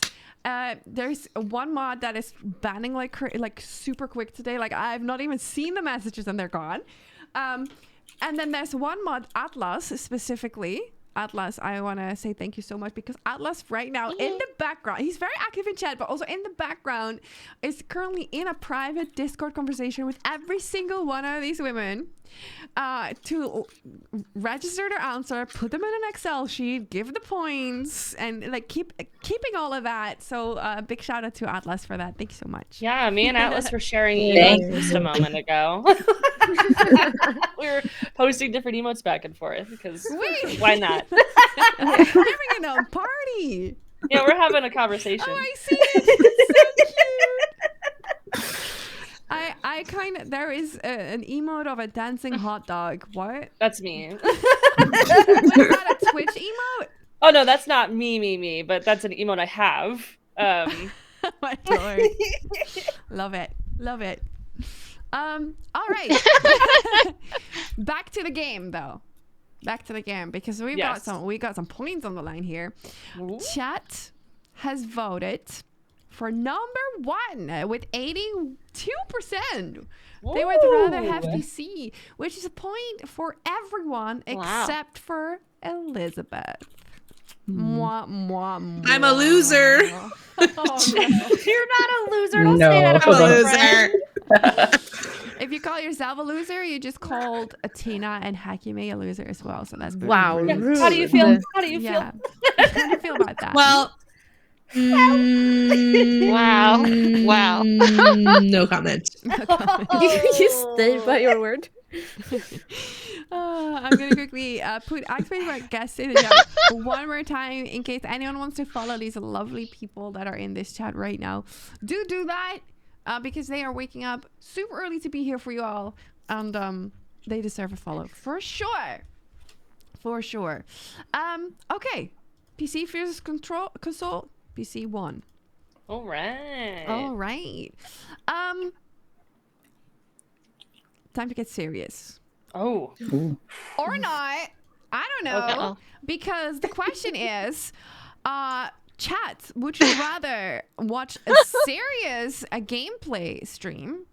There's one mod that is banning like super quick today. Like I've not even seen the messages and they're gone. And then there's one mod, Atlas specifically. Atlas, I want to say thank you so much because Atlas right now in the background, he's very active in chat, but also in the background is currently in a private Discord conversation with every single one of these women to register their answer, put them in an Excel sheet, give the points, and like keeping all of that. So big shout out to Atlas for that. Thank you so much. Yeah, me and Atlas were sharing Thank emotes just a moment ago. We were posting different emotes back and forth because why not? Having a party. Yeah, we're having a conversation. Oh, I see it. It's so cute. I kind of, there is an emote of a dancing hot dog. What? That's me. Is that a Twitch emote? Oh no, that's not me, but that's an emote I have. My lord. Love it. All right. Back to the game though. Back to the game because we got some points on the line here. Ooh. Chat has voted for number 1 with 82%. They would rather have PC, which is a point for everyone except for Elizabeth. Mwah, mwah, mwah. I'm a loser. Oh, no. You're not a loser. Don't No. say that I'm about a your loser. friend. If you call yourself a loser, you just called Tina and Hakime a loser as well. So that's Wow. rude. Rude. How do you feel? How do you feel? Yeah. How do you feel about that? Well, Wow. No comment. You stay by your word. I'm gonna quickly ask my guests in the chat one more time in case anyone wants to follow these lovely people that are in this chat right now. Do that because they are waking up super early to be here for you all, and they deserve a follow for sure. Okay, PC versus console. PC 1. All right. All right. Time to get serious. Oh. Ooh. Or not. I don't know. Okay. Uh-oh. Because the question is, chat, would you rather watch a serious gameplay stream,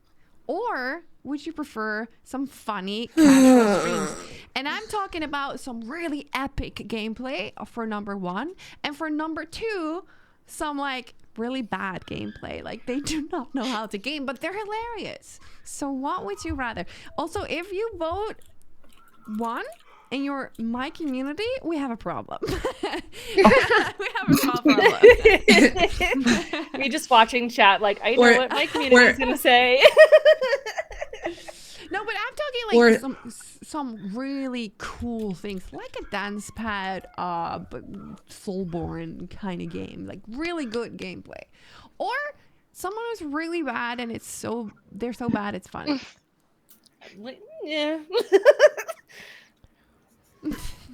or would you prefer some funny casual streams? And I'm talking about some really epic gameplay for number one, and for number two, some like really bad gameplay. Like they do not know how to game, but they're hilarious. So what would you rather? Also, if you vote one in my community, we have a problem. We have a small problem. Me just watching chat, like, I know Or- what my community's gonna say. No, but I'm talking like some really cool things, like a dance pad, but Soulborn kind of game, like really good gameplay, or someone who's really bad and they're so bad it's funny. Like, yeah.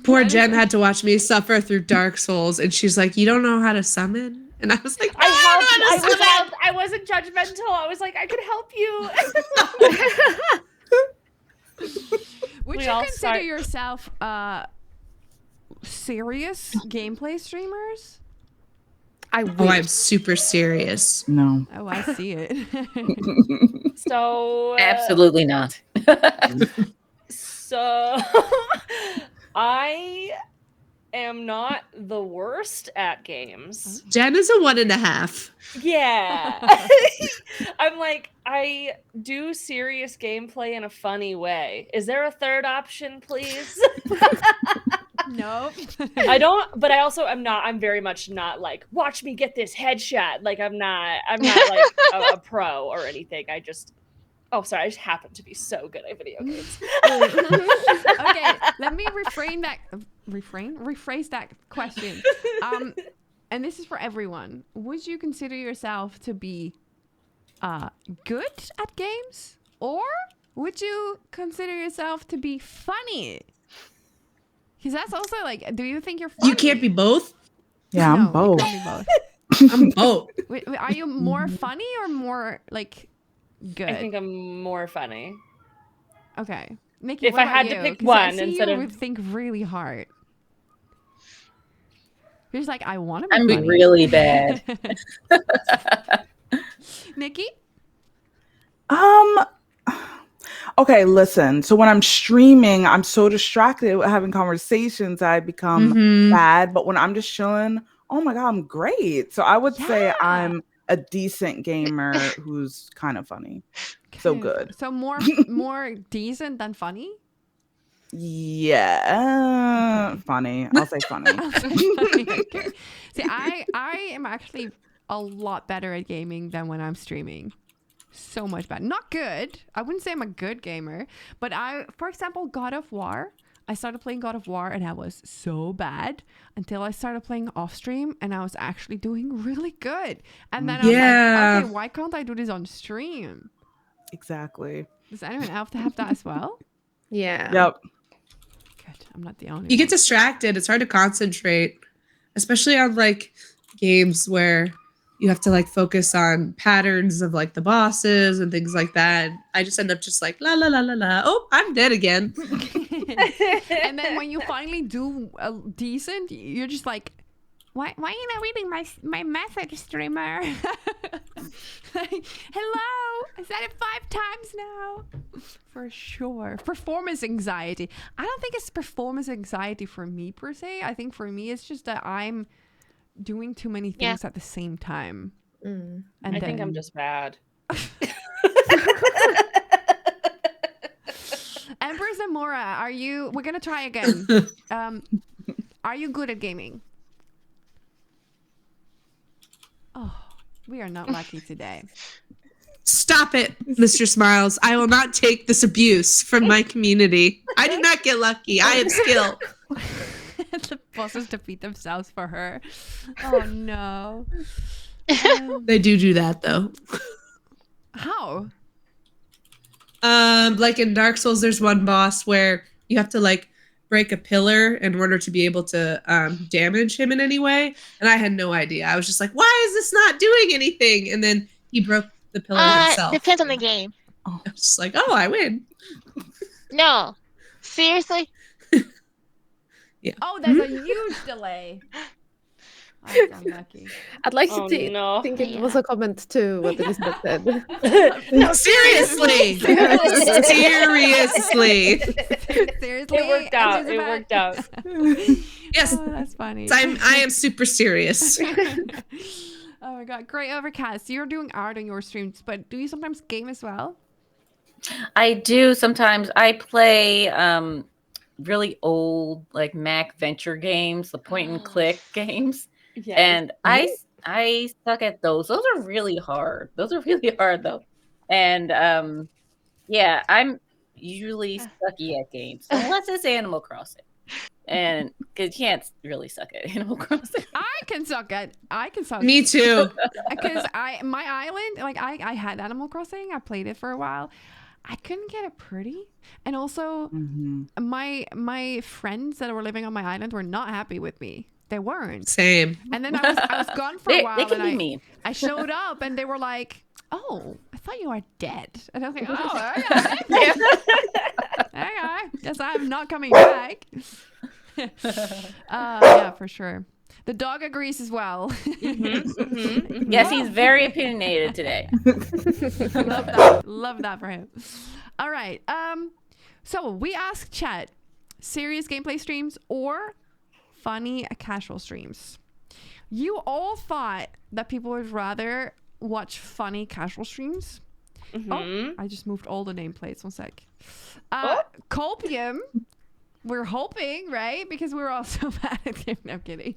Poor Jen had to watch me suffer through Dark Souls, and she's like, "You don't know how to summon?" And I was like, I helped. "I don't know how to summon." I wasn't judgmental. I was like, I could help you. Would We you all consider start- yourself serious gameplay streamers? I Oh, wish. I'm super serious. No. Oh, I see it. So Absolutely not. So I am not the worst at games. Jen is a 1.5. Yeah. I'm like, I do serious gameplay in a funny way. Is there a third option, please? Nope. I don't, but I also am not, I'm very much not like, watch me get this headshot. Like I'm not like a pro or anything. I just just happen to be so good at video games. Okay, let me rephrase that question. And this is for everyone. Would you consider yourself to be good at games, or would you consider yourself to be funny? Because that's also like, do you think you're funny? You can't be both. Yeah, No, I'm you both. can't be both. I'm both. Wait, are you more funny or more like good? I think I'm more funny. Okay, Nikki, If what I about had to you? pick 'Cause I one see instead you of- would think really hard. You're just like, I want to be I'm funny. really bad. Nikki? Okay, listen. So when I'm streaming, I'm so distracted with having conversations, I become Mhm. bad. But when I'm just chilling, oh my God, I'm great. So I would say Yeah. I'm a decent gamer who's kind of funny. So Okay, good. So more decent than funny? Yeah. Funny. I'll say funny. Okay. See, I am actually a lot better at gaming than when I'm streaming. So much better. Not good. I wouldn't say I'm a good gamer, but for example, God of War. I started playing God of War and I was so bad until I started playing off stream and I was actually doing really good. And then I was Yeah. like, okay, why can't I do this on stream? Exactly. Does anyone else have that as well? Yeah. Yep. Good. I'm not the only You one. get distracted. It's hard to concentrate, especially on like games where you have to like focus on patterns of like the bosses and things like that. I just end up just like la la la la la. Oh, I'm dead again. And then when you finally do decent, you're just like, why are you not reading my message, streamer? Like, hello, I said it 5 times now. For sure. Performance anxiety. I don't think it's performance anxiety for me per se. I think for me it's just that I'm doing too many things at the same time. Mm. And I think I'm then- just bad. Empress Amora, we're gonna try again. Are you good at gaming? Oh, we are not lucky today. Stop it, Mr. Smiles. I will not take this abuse from my community. I did not get lucky. I have skill. The bosses defeat themselves for her. Oh no. They do that though. How? Like in Dark Souls, there's one boss where you have to like break a pillar in order to be able to damage him in any way. And I had no idea. I was just like, why is this not doing anything? And then he broke the pillar himself. Depends on the game. I was just like, oh, I win. No. Seriously? Oh, that's a huge delay. I'm unlucky. I'd like Oh, to no. think it was a comment to what Elizabeth said. No, seriously. Seriously. Seriously, It worked out. It Elizabeth? worked out. Yes. Oh, that's funny. I am super serious. Oh my god, great Overcast. You're doing art on your streams, but do you sometimes game as well? I do sometimes. I play really old like Mac Venture games, the point and click games, Yes. and I suck at those. Those are really hard. Those are really hard though, and yeah, I'm usually sucky at games unless it's Animal Crossing, and because you can't really suck at Animal Crossing. I can suck. Me too. Because my island, like I had Animal Crossing. I played it for a while. I couldn't get it pretty, and also my friends that were living on my island were not happy with me. They weren't. Same. And then I was gone for a while. They can and be mean. I showed up, and they were like, "Oh, I thought you were dead." And I was like, "Oh, okay. Guess I'm not coming back." Yeah, for sure. The dog agrees as well. Yes, he's very opinionated today. Love that for him. All right. So we asked chat, serious gameplay streams or funny casual streams. You all thought that people would rather watch funny casual streams. Oh, I just moved all the nameplates. 1 sec. Copium. We're hoping, right? Because we're all so bad at it. No, I'm kidding.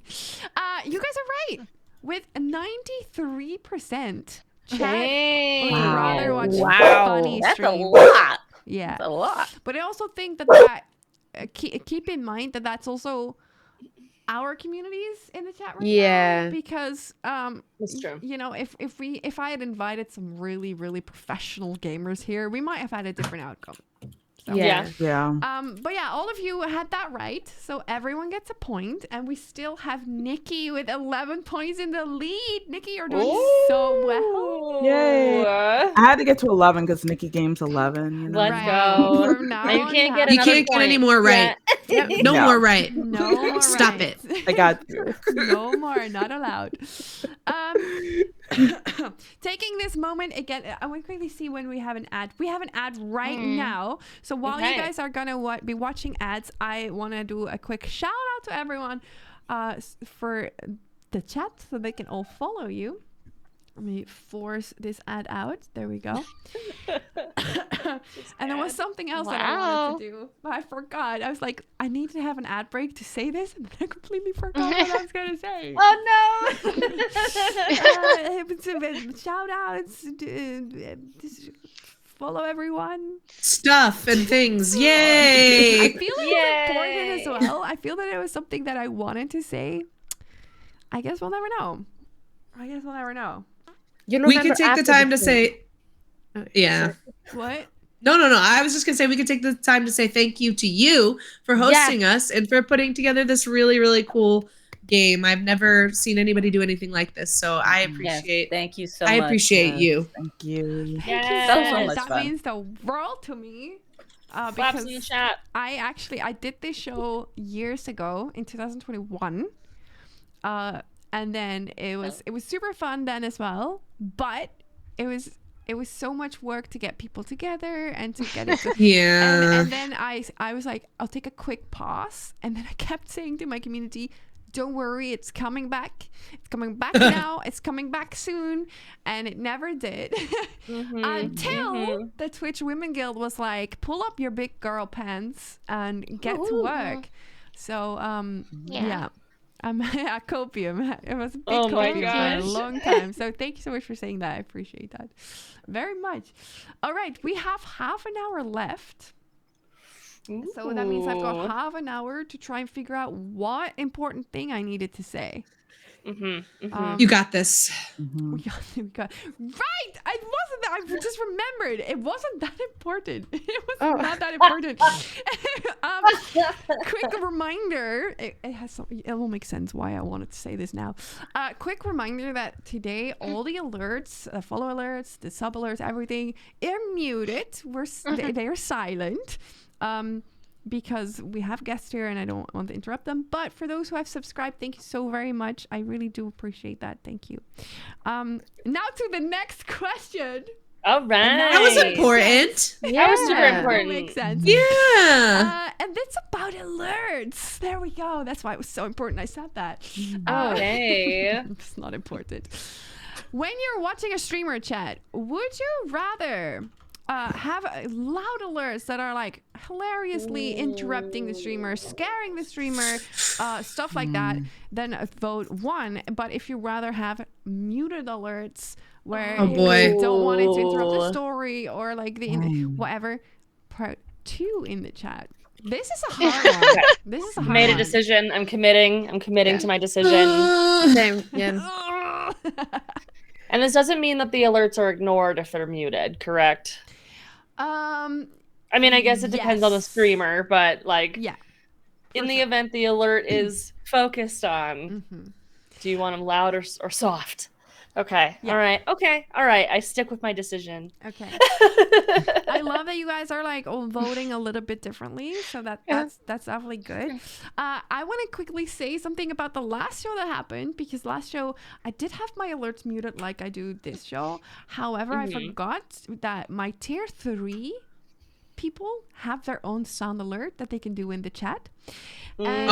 You guys are right. With 93%. Chat would rather watch funny That's streams. a lot. Yeah. That's a lot. But I also think that keep in mind that that's also our communities in the chat right now. Because That's true. you know, if I had invited some really, really professional gamers here, we might have had a different outcome. So. Yeah. But yeah, all of you had that right. So everyone gets a point, and we still have Nikki with 11 points in the lead. Nikki, you're doing so well. Yay. I had to get to 11 because Nikki game's 11. You know? Let's go. From now Now you on, can't get You another can't get point. any more right. No more right. No more Stop right. it. I got you. No more, not allowed. Taking this moment again, I want to quickly see when we have an ad. We have an ad right now. So while you guys are gonna be watching ads, I want to do a quick shout out to everyone for the chat so they can all follow you. Let me force this ad out. There we go. And there was something else that I wanted to do, but I forgot. I was like, I need to have an ad break to say this, and then I completely forgot what I was going to say. Oh no! Shout outs. Follow everyone. Stuff and things. Yay! I feel it was important as well. I feel that it was something that I wanted to say. I guess we'll never know. We could take the time to say, yeah. What? No. I was just going to say we could take the time to say thank you to you for hosting us and for putting together this really, really cool game. I've never seen anybody do anything like this, so I appreciate. Thank you so much. I appreciate you. Thank you. So much That fun. means the world to me. Slaps in the chat. I did this show years ago in 2021. And then it was super fun then as well, but it was so much work to get people together and to get it to, Yeah. and then I was like, I'll take a quick pause, and then I kept saying to my community, don't worry, it's coming back now, it's coming back soon, and it never did. Until the Twitch Women Guild was like, pull up your big girl pants and get to work. So yeah. I'm at Copium. It was a big Copium for a long time. So thank you so much for saying that. I appreciate that very much. All right, we have half an hour left. So that means I've got half an hour to try and figure out what important thing I needed to say. You got this. We got right. It wasn't that. I just remembered. It wasn't that important. It was not that important. Quick reminder. It has some. It will make sense why I wanted to say this now. Quick reminder that today all the alerts, follow alerts, the sub alerts, everything, are muted. They are silent. Because we have guests here and I don't want to interrupt them. But for those who have subscribed, thank you so very much. I really do appreciate that. Thank you. Now to the next question. All right. That was important. That was super That important. makes sense. Yeah. And it's about alerts. There we go. That's why it was so important I said that. Okay. It's not important. When you're watching a streamer chat, would you rather have loud alerts that are like hilariously interrupting the streamer, scaring the streamer, stuff like that, then vote 1. But if you rather have muted alerts where you don't want it to interrupt the story or like the whatever, part 2 in the chat. This is a hard one. This is a hard Made a one. decision. I'm committing to my decision. Same. Yeah. And this doesn't mean that the alerts are ignored if they're muted, correct? I mean, I guess it depends on the streamer, but like, in the event the alert is focused on, do you want them loud or soft? Okay. All right. Okay. All right. I stick with my decision. Okay. I love that you guys are like all voting a little bit differently, so that's definitely good. I want to quickly say something about the last show that happened, because last show I did have my alerts muted like I do this show. However, I forgot that my tier 3 people have their own sound alert that they can do in the chat. And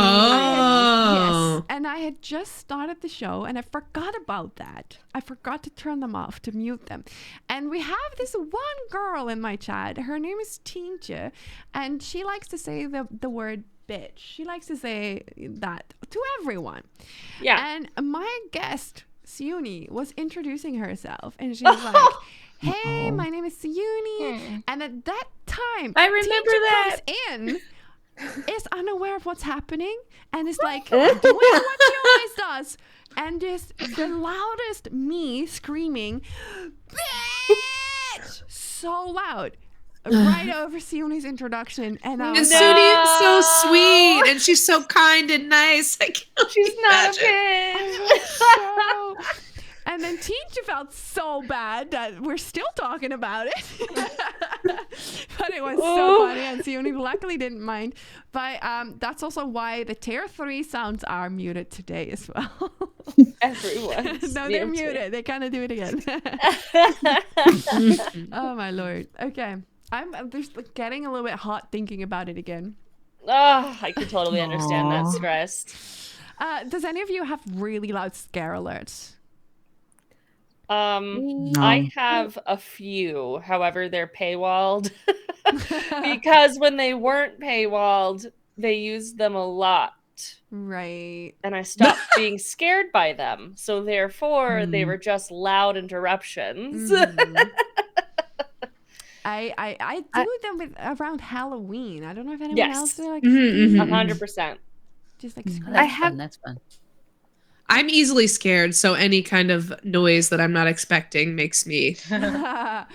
I had just started the show and I forgot about that. I forgot to turn them off, to mute them. And we have this one girl in my chat. Her name is TWG, and she likes to say the word bitch. She likes to say that to everyone. Yeah. And my guest, Siuni, was introducing herself, and she was like, hey, my name is Siuni. And at that time, I remember that. Comes in, is unaware of what's happening, and is like doing what she always does, and just the loudest me screaming, bitch, so loud. Right over Siuni's introduction, and Siuni is so sweet, and she's so kind and nice. She's not a bitch. And then Teacher felt so bad that we're still talking about it. But it was so funny, and Siuni luckily didn't mind. But that's also why the tier 3 sounds are muted today as well. Everyone. No, they're muted. They kind of do it again. Oh my lord. Okay. I'm just like getting a little bit hot thinking about it again. Oh, I can totally understand that stress. Does any of you have really loud scare alerts? No. I have a few. However, they're paywalled. Because when they weren't paywalled, they used them a lot. Right. And I stopped being scared by them. So therefore, they were just loud interruptions. I do them with around Halloween. I don't know if anyone else do like 100%. Just like scream. That's fun. I'm easily scared, so any kind of noise that I'm not expecting makes me I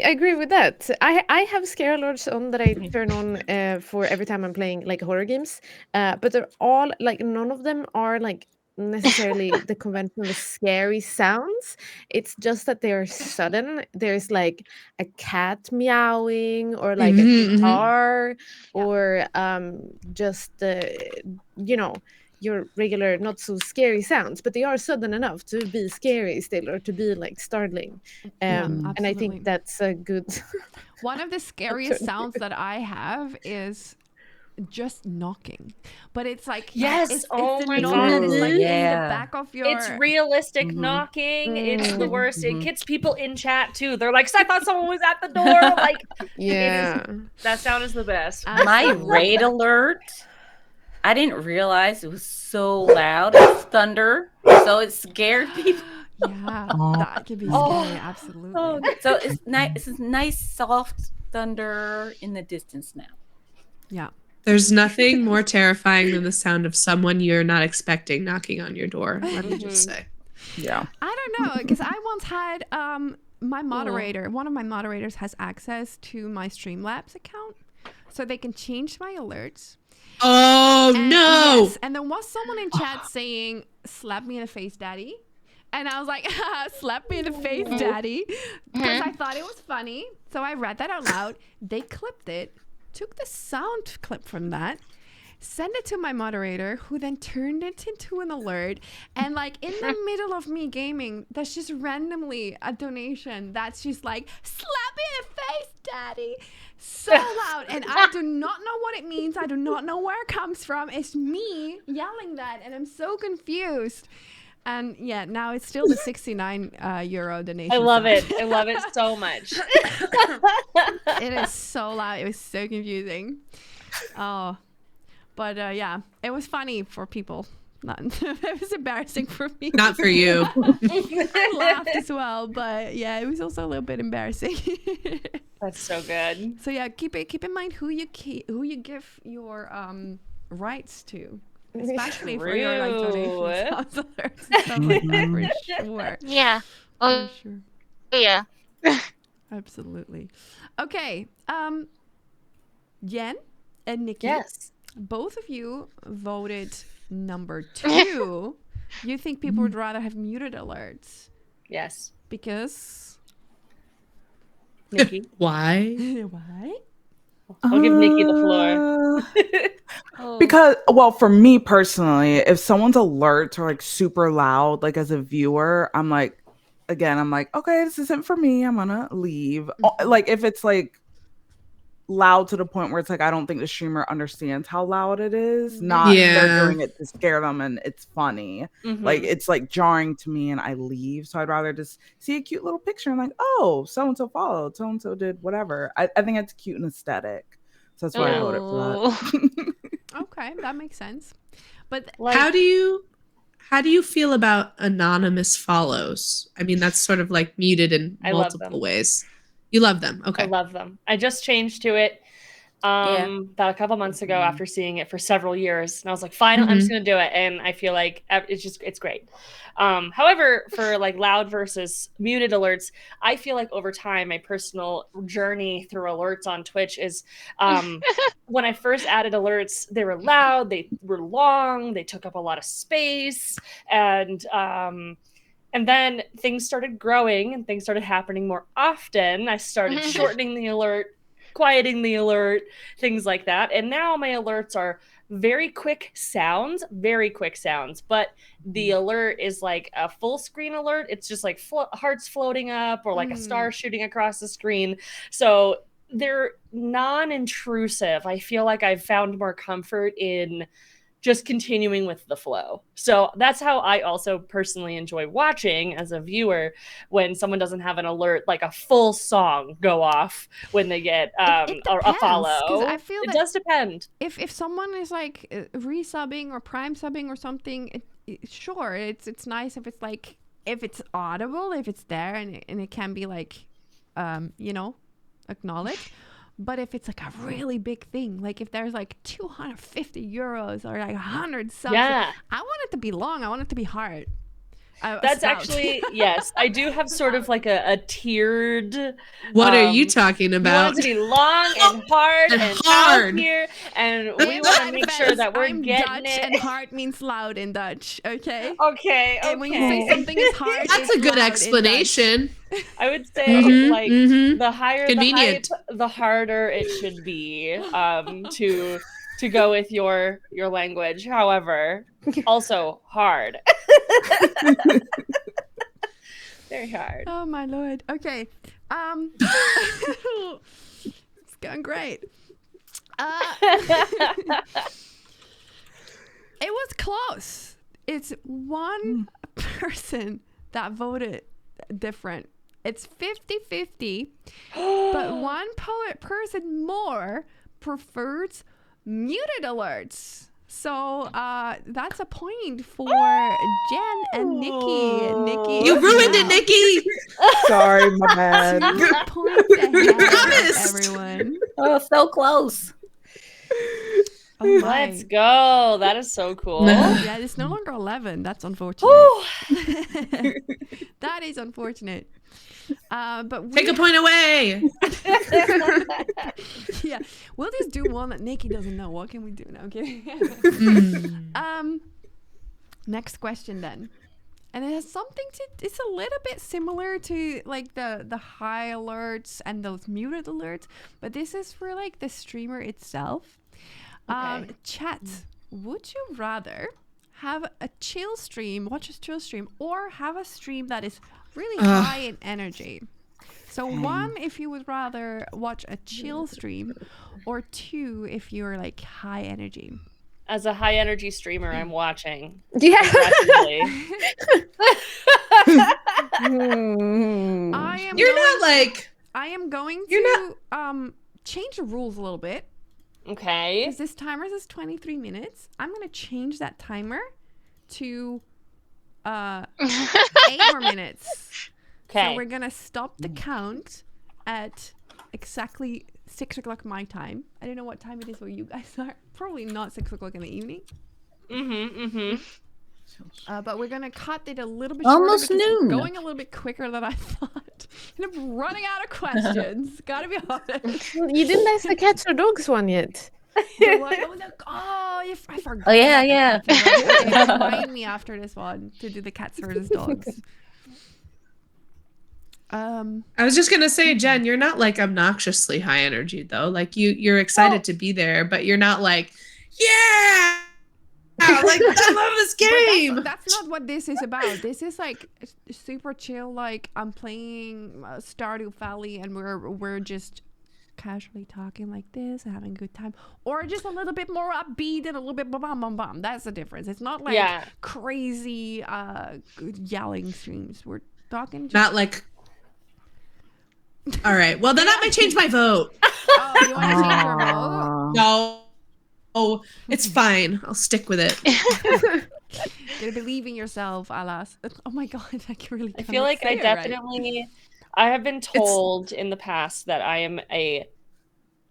agree with that. I have scare alerts on that I turn on for every time I'm playing like horror games, but they're all like, none of them are like necessarily the conventional scary sounds. It's just that they're sudden. There's like a cat meowing, or like a guitar, or just your regular not so scary sounds, but they are sudden enough to be scary still, or to be like startling. And I think that's a good one of the scariest sounds that I have is just knocking, but it's like it's my God, God, it's like in the back of your. It's realistic knocking. It's the worst. It gets people in chat too. They're like, I thought someone was at the door. Like, that sound is the best. My raid alert, I didn't realize it was so loud. It's thunder, so it scared people. Yeah, that could be scary. Absolutely. So it's nice. This is nice, soft thunder in the distance now. Yeah. There's nothing more terrifying than the sound of someone you're not expecting knocking on your door. Let me just say. Yeah. I don't know, because I once had my moderator, one of my moderators has access to my Streamlabs account, so they can change my alerts. Oh, no. Yes, and there was someone in chat saying, slap me in the face, daddy. And I was like, slap me in the face, daddy. Because I thought it was funny. So I read that out loud. They clipped it, took the sound clip from that, sent it to my moderator, who then turned it into an alert. And like in the middle of me gaming, that's just randomly a donation that's just like, slap me in the face, daddy. So loud. And I do not know what it means. I do not know where it comes from. It's me yelling that. And I'm so confused. And yeah, now it's still the 69 euro donation. I love sign. it. I love it so much. It is so loud. It was so confusing. Oh, but yeah, it was funny for people. It was embarrassing for me. Not for you. I laughed as well, but yeah, it was also a little bit embarrassing. That's so good. So yeah, keep in mind who you give your rights to. Especially for your like donation sponsors and stuff like that, for sure. Yeah. Oh, For sure. yeah. Absolutely. Okay. Jen and Nikki. Yes. Both of you voted number 2. You think people would rather have muted alerts Yes. because Nikki. Why? why? I'll give Nikki the floor. Because, well, for me personally, if someone's alerts are like super loud, like as a viewer, I'm like, okay, this isn't for me. I'm gonna leave. Like if it's like loud to the point where it's like I don't think the streamer understands how loud it is. Not they're doing it to scare them and it's funny. Like it's like jarring to me and I leave. So I'd rather just see a cute little picture and like, oh, so and so followed, so and so did whatever. I think it's cute and aesthetic. So that's why I voted for that. Okay, that makes sense. But Like, How do you feel about anonymous follows? I mean, that's sort of like muted in I love multiple them. ways. You love them. I Okay. love them. I just changed to it about a couple months ago after seeing it for several years. And I was like, fine, I'm just going to do it. And I feel like it's great. However, for like loud versus muted alerts, I feel like over time, my personal journey through alerts on Twitch is when I first added alerts, they were loud, they were long, they took up a lot of space. And then things started growing and things started happening more often. I started shortening the alert, quieting the alert, things like that. And now my alerts are very quick sounds, but the alert is like a full screen alert. It's just like hearts floating up or like a star shooting across the screen. So they're non-intrusive. I feel like I've found more comfort in just continuing with the flow. So that's how I also personally enjoy watching as a viewer, when someone doesn't have an alert, like a full song go off when they get it a depends, follow. 'cause I feel it that does depend. if someone is like resubbing or prime subbing or something, sure, it's nice if it's like, if it's audible, if it's there and it can be like acknowledged. But if it's like a really big thing, like if there's like 250 euros or like 100 subs, Yeah. I want it to be long. I want it to be hard. That's actually, yes, I do have sort of like a tiered. What are you talking You about? want it to be long and hard And and hard. out here, and we want to make sure that we're I'm getting Dutch, it. and hard means loud in Dutch. Okay. Okay. And when you say something is hard, That's it's a good loud in explanation. I would say like the higher Convenient. the hype, the harder it should be to go with your language. However, also hard. Very hard. Oh my lord. Okay. It's going great. It was close. It's one person that voted different. It's 50-50, but one person more prefers muted alerts. So that's a point for Jen and Nikki. Nikki, You ruined it, Nikki. Sorry, my bad. 2 points ahead of Promised. everyone. Oh, so close. Oh Let's my. go. That is so cool. Yeah, it's no longer 11. That's unfortunate. Whew. That is unfortunate. But we Take a point away. yeah, we'll just do one that Nikki doesn't know. What can we do now? Okay. Next question then, and it has something to. It's a little bit similar to like the high alerts and those muted alerts, but this is for like the streamer itself. Okay. Chat. Would you rather have a chill stream, watch a chill stream, or have a stream that is really high in energy? So 1, if you would rather watch a chill stream, or 2, if you're like high energy. As a high energy streamer, I'm watching. Yeah. Aggressively. You're not like. I am going You're to change the rules a little bit. Okay. Because this timer says 23 minutes. I'm going to change that timer to 8 more minutes. Okay. So we're going to stop the count at exactly 6 o'clock my time. I don't know what time it is where you guys are. Probably not 6 o'clock in the evening. But we're going to cut it a little bit Almost shorter because we're noon. going a little bit quicker than I thought. I'm running out of questions. Gotta be honest. You didn't ask the cats or dogs one yet. I forgot. Oh, yeah. Okay, remind me after this one to do the cats versus dogs. I was just gonna say, Jen, you're not like obnoxiously high energy though. Like you're excited to be there, but you're not like, yeah, like I love this game. But that's not what this is about. This is like super chill. Like I'm playing Stardew Valley, and we're just casually talking like this, having a good time, or just a little bit more upbeat and a little bit bum. That's the difference. It's not like crazy yelling streams. We're talking. Not like. All right. Well, then that might change my vote. Oh, you want to change your vote? No. Oh, it's fine. I'll stick with it. Gotta believe in yourself, alas. Oh my god, I really. I feel like I definitely. I have been told in the past that I am a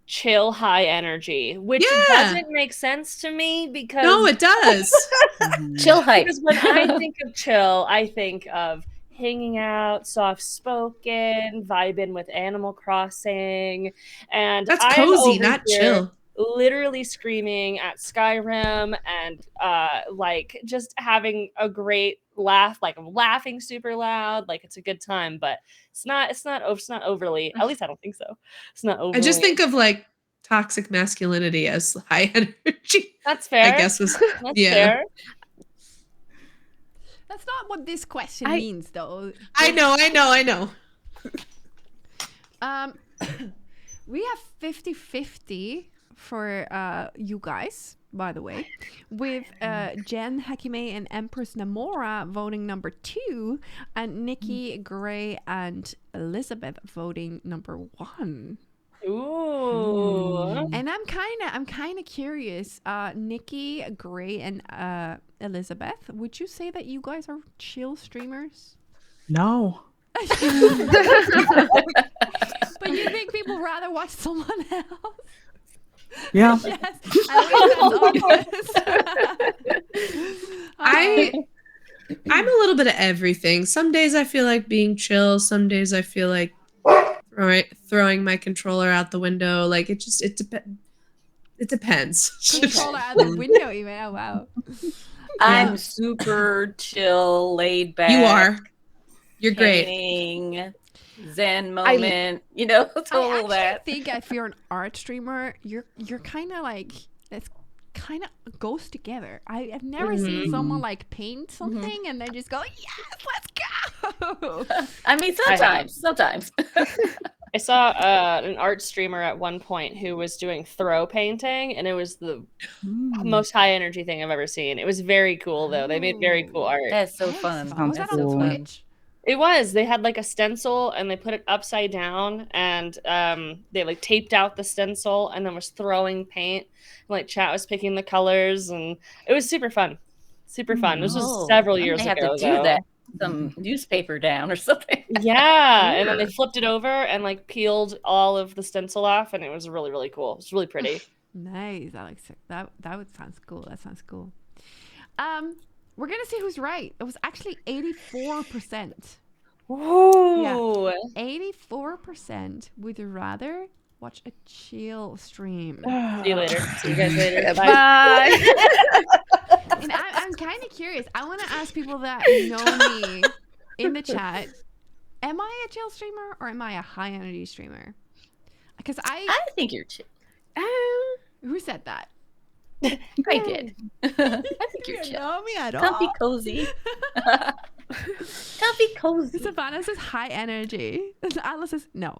chill high energy, which doesn't make sense to me because no, it does. Chill hype. Because when I think of chill, I think of hanging out, soft spoken, vibing with Animal Crossing, and That's I'm cozy, over not here chill. literally screaming at Skyrim and like just having a great laugh. Like I'm laughing super loud, like it's a good time, but it's not overly, at least I don't think so. It's not overly. I just think of like toxic masculinity as high energy. That's fair. I guess was That's fair. That's not what this question means, though. I know. We have 50-50 for you guys, by the way, with Jen, Hakime, and Empress Namora voting number 2, and Nikki, Gray, and Elizabeth voting number 1. Ooh. And I'm kind of curious, Nikki, Gray, and Elizabeth, would you say that you guys are chill streamers? No. But you think people rather watch someone else? Yeah. Yes, at least that's obvious. I'm a little bit of everything. Some days I feel like being chill. Some days I feel like throwing my controller out the window. Like it depends. Controller out the window, even. Oh wow. I'm super chill, laid back. You are. You're great. Painting, Zen moment. Total I that. think if you're an art streamer, you're kind of like it's kind of goes together. I've never seen someone like paint something and then just go, yes, let's go. I mean, sometimes. I saw an art streamer at one point who was doing throw painting, and it was the most high energy thing I've ever seen. It was very cool, though. They made very cool art. That's so fun. Was that That's so on fun. Twitch? It was. They had like a stencil, and they put it upside down, and they like taped out the stencil, and then was throwing paint. And, like chat was picking the colors, and it was super fun. Super fun. This was several years ago. Have to do that. Some newspaper down or something. Yeah, and then they flipped it over and like peeled all of the stencil off, and it was really, really cool. It was really pretty. Nice. That would sounds cool. That sounds cool. We're gonna see who's right. It was actually 84%. Ooh. 84% would rather watch a chill stream. See you later. See you guys later. Bye. Bye. And I'm kind of curious. I want to ask people that know me in the chat. Am I a chill streamer or am I a high energy streamer? Because I think you're chill. who said that? I did. I think you're You chill. know me at Comfy all. cozy. Comfy cozy. Savannah says high energy. Alice says no.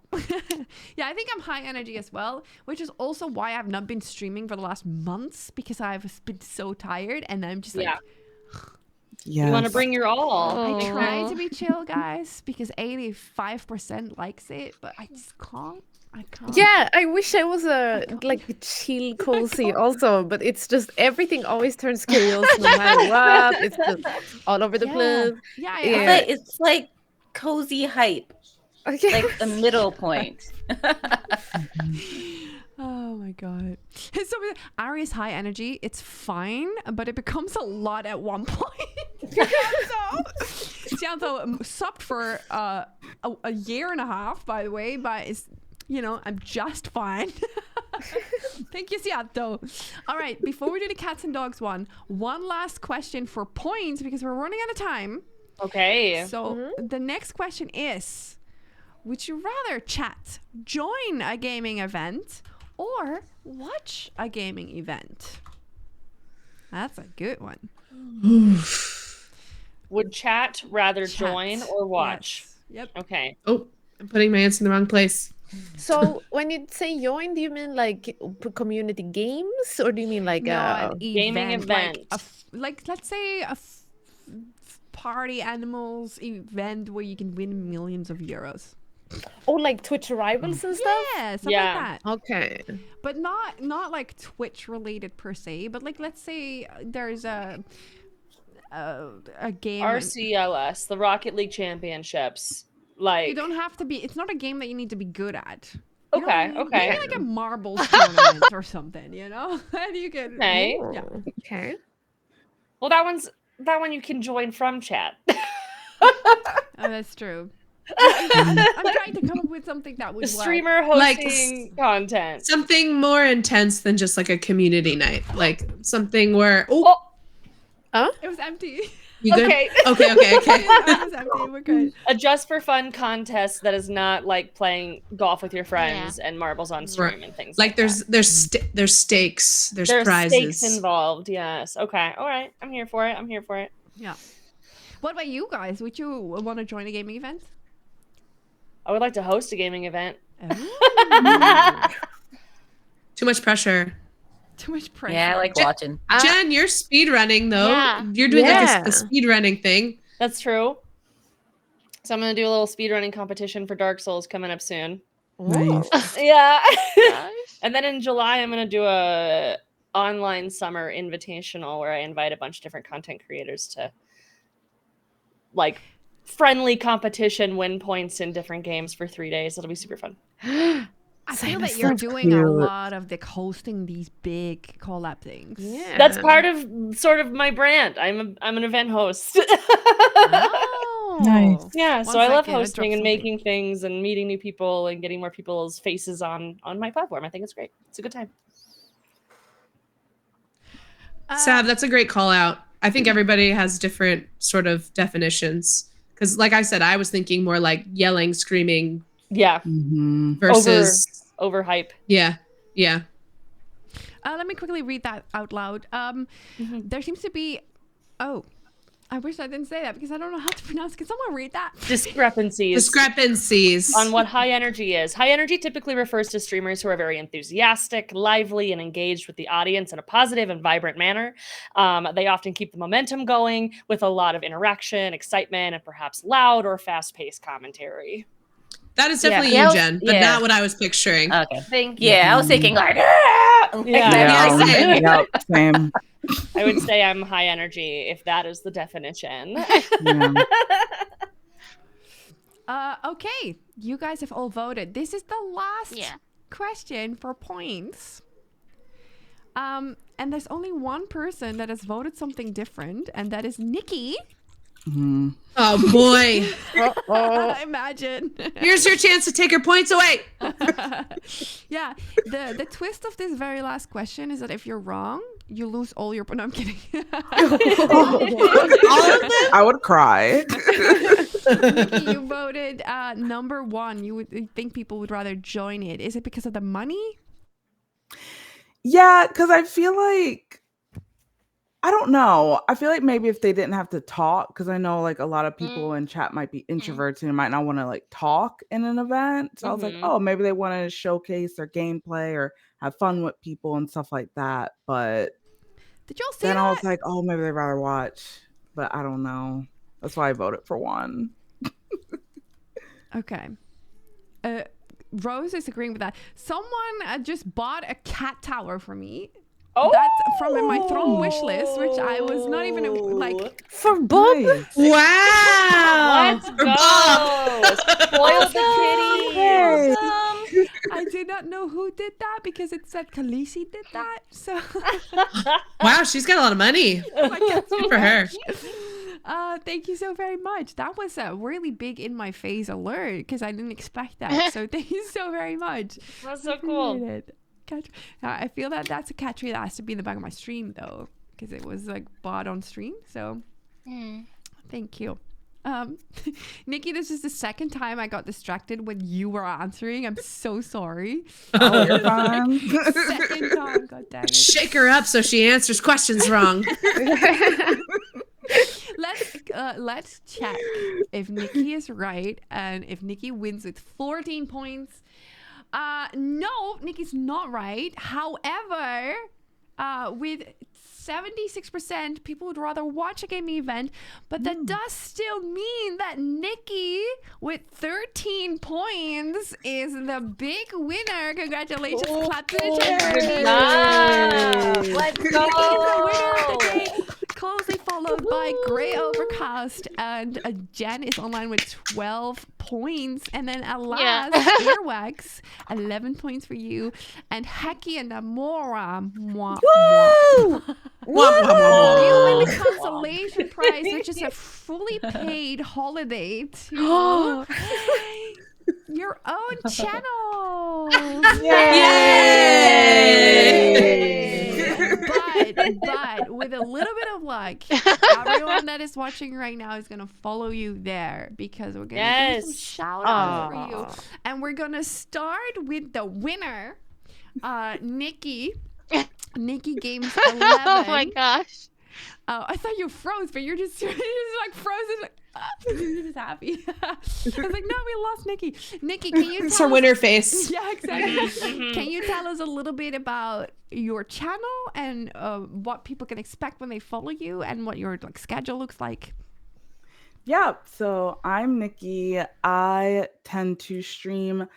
Yeah, I think I'm high energy as well, which is also why I've not been streaming for the last months because I've been so tired and I'm just like, You want to bring your all. I try to be chill, guys, because 85% likes it, but I just can't. I can't. Yeah, I wish I was a chill cozy also, but it's just everything always turns chaos no matter what. It's just all over the place. Yeah, Yeah. It's like cozy hype. Okay. Like the middle point. Oh my god. So Ari's high energy, it's fine, but it becomes a lot at one point. Xianzo subbed for a year and a half, by the way, but it's, I'm just fine. Thank you, Xianzo. All right, before we do the cats and dogs one last question for points because we're running out of time. Okay. So the next question is, would you rather chat, join a gaming event, or watch a gaming event? That's a good one. Would chat rather join or watch? Yes. Yep. Okay. Oh, I'm putting my answer in the wrong place. So when you say join, do you mean like community games or do you mean like No, an gaming event. event. Like let's say a party animals event where you can win millions of euros. like Twitch rivals and stuff? Yeah, something Yeah. like that. Okay. But not like Twitch related per se, but like let's say there's a game. RCLS, the Rocket League Championships. Like You don't have to be. It's not a game that you need to be good at. You know what I Okay, mean? okay. Maybe like a marbles tournament or something, and you can. Okay. Yeah. Okay. Well, that one you can join from chat. Oh, that's true. I'm trying to come up with something that would The work. streamer Like- hosting content. Something more intense than just like a community night. Like something where It was empty. you good? Okay. Okay. It was empty. We're good. A just for fun contest that is not like playing golf with your friends and marbles on stream and things Like that. there's stakes, there's There's prizes. stakes involved. Yes. Okay. All right. I'm here for it. Yeah. What about you guys? Would you want to join a gaming event? I would like to host a gaming event. Too much pressure. Too much pressure. Yeah, I like watching. Jen, you're speed running though. Yeah. You're doing Yeah. like a speed running thing. That's true. So I'm gonna do a little speedrunning competition for Dark Souls coming up soon. Nice. Yeah. Gosh. And then in July, I'm gonna do a online summer invitational where I invite a bunch of different content creators to like friendly competition, win points in different games for 3 days. It'll be super fun. I feel That that you're sounds doing a cute. lot of the hosting these big collab things. Yeah. That's part of sort of my brand. I'm an event host. Oh. Nice. Yeah, One so I love second, I dropped hosting and something. making things and meeting new people and getting more people's faces on my platform. I think it's great. It's a good time. Sav, that's a great call out. I think everybody has different sort of definitions. Because like I said, I was thinking more like yelling, screaming Yeah, Mm-hmm. versus overhype. yeah. Let me quickly read that out loud. There seems to be. Oh, I wish I didn't say that because I don't know how to pronounce it. Can someone read that? Discrepancies. On what high energy is. High energy typically refers to streamers who are very enthusiastic, lively, and engaged with the audience in a positive and vibrant manner. They often keep the momentum going with a lot of interaction, excitement, and perhaps loud or fast-paced commentary. That is definitely Yeah. you, Jen, but Yeah. not what I was picturing. Okay. Thank you. Yeah, I was thinking like, Yeah. Yeah. Yeah, same. I would say I'm high energy if that is the definition. Yeah. Okay, you guys have all voted. This is the last Yeah. question for points. And there's only one person that has voted something different, and that is Nikki. Oh boy. Imagine. Here's your chance to take her points away. Yeah, the twist of this very last question is that if you're wrong, you lose all your. No, I'm kidding. I would cry. Nikki, you voted number 1. You would think people would rather join it. Is it because of the money? Yeah, because I feel like, I don't know. I feel like maybe if they didn't have to talk, because I know like a lot of people in chat might be introverts and might not want to like talk in an event. So I was like, oh, maybe they want to showcase their gameplay or have fun with people and stuff like that. But did y'all see then that? I was like, oh, maybe they'd rather watch. But I don't know. That's why I voted for 1. Okay. Rose is agreeing with that. Someone just bought a cat tower for me. Oh, That's from my Throne wish list, which I was not even like. For Bob? Nice. Wow. let's go. Spoil the kitty. Awesome. I did not know who did that because it said Khaleesi did that. So Wow, she's got a lot of money. Good for her. thank you so very much. That was a really big in my face alert because I didn't expect that. So thank you so very much. That's so cool. Appreciate it. I feel that that's a cat tree that has to be in the back of my stream though, because it was like bought on stream. So thank you. Nikki, this is the second time I got distracted when you were answering. I'm so sorry. Oh, you're fine. Second time, god dang it. Shake her up so she answers questions wrong. Let's check if Nikki is right and if Nikki wins with 14 points. No, Nikki's not right. However, with 76%, people would rather watch a gaming event, but that does still mean that Nikki with 13 points is the big winner. Congratulations. Clap to the chat for Good me. job. Let's Nikki is the winner of the go. game. Closely followed by Grey Overcast, and Jen is online with 12 points, and then Alas, Earwax, 11 points for you, and Heki and Amora. Mwah, mwah. You win the consolation prize, which is a fully paid holiday to your own channel. But with a little bit of luck, everyone that is watching right now is gonna follow you there because we're gonna do some shout outs for you. And we're gonna start with the winner, Nikki. Nikki Games 11. Oh my gosh. Oh, I thought you froze, but you're just like frozen. Like, you're just happy. I was like, no, we lost Nikki. Nikki, can you It's tell her winner face. Yeah, exactly. Can you tell us a little bit about your channel and what people can expect when they follow you and what your like schedule looks like? Yeah, so I'm Nikki. I tend to stream.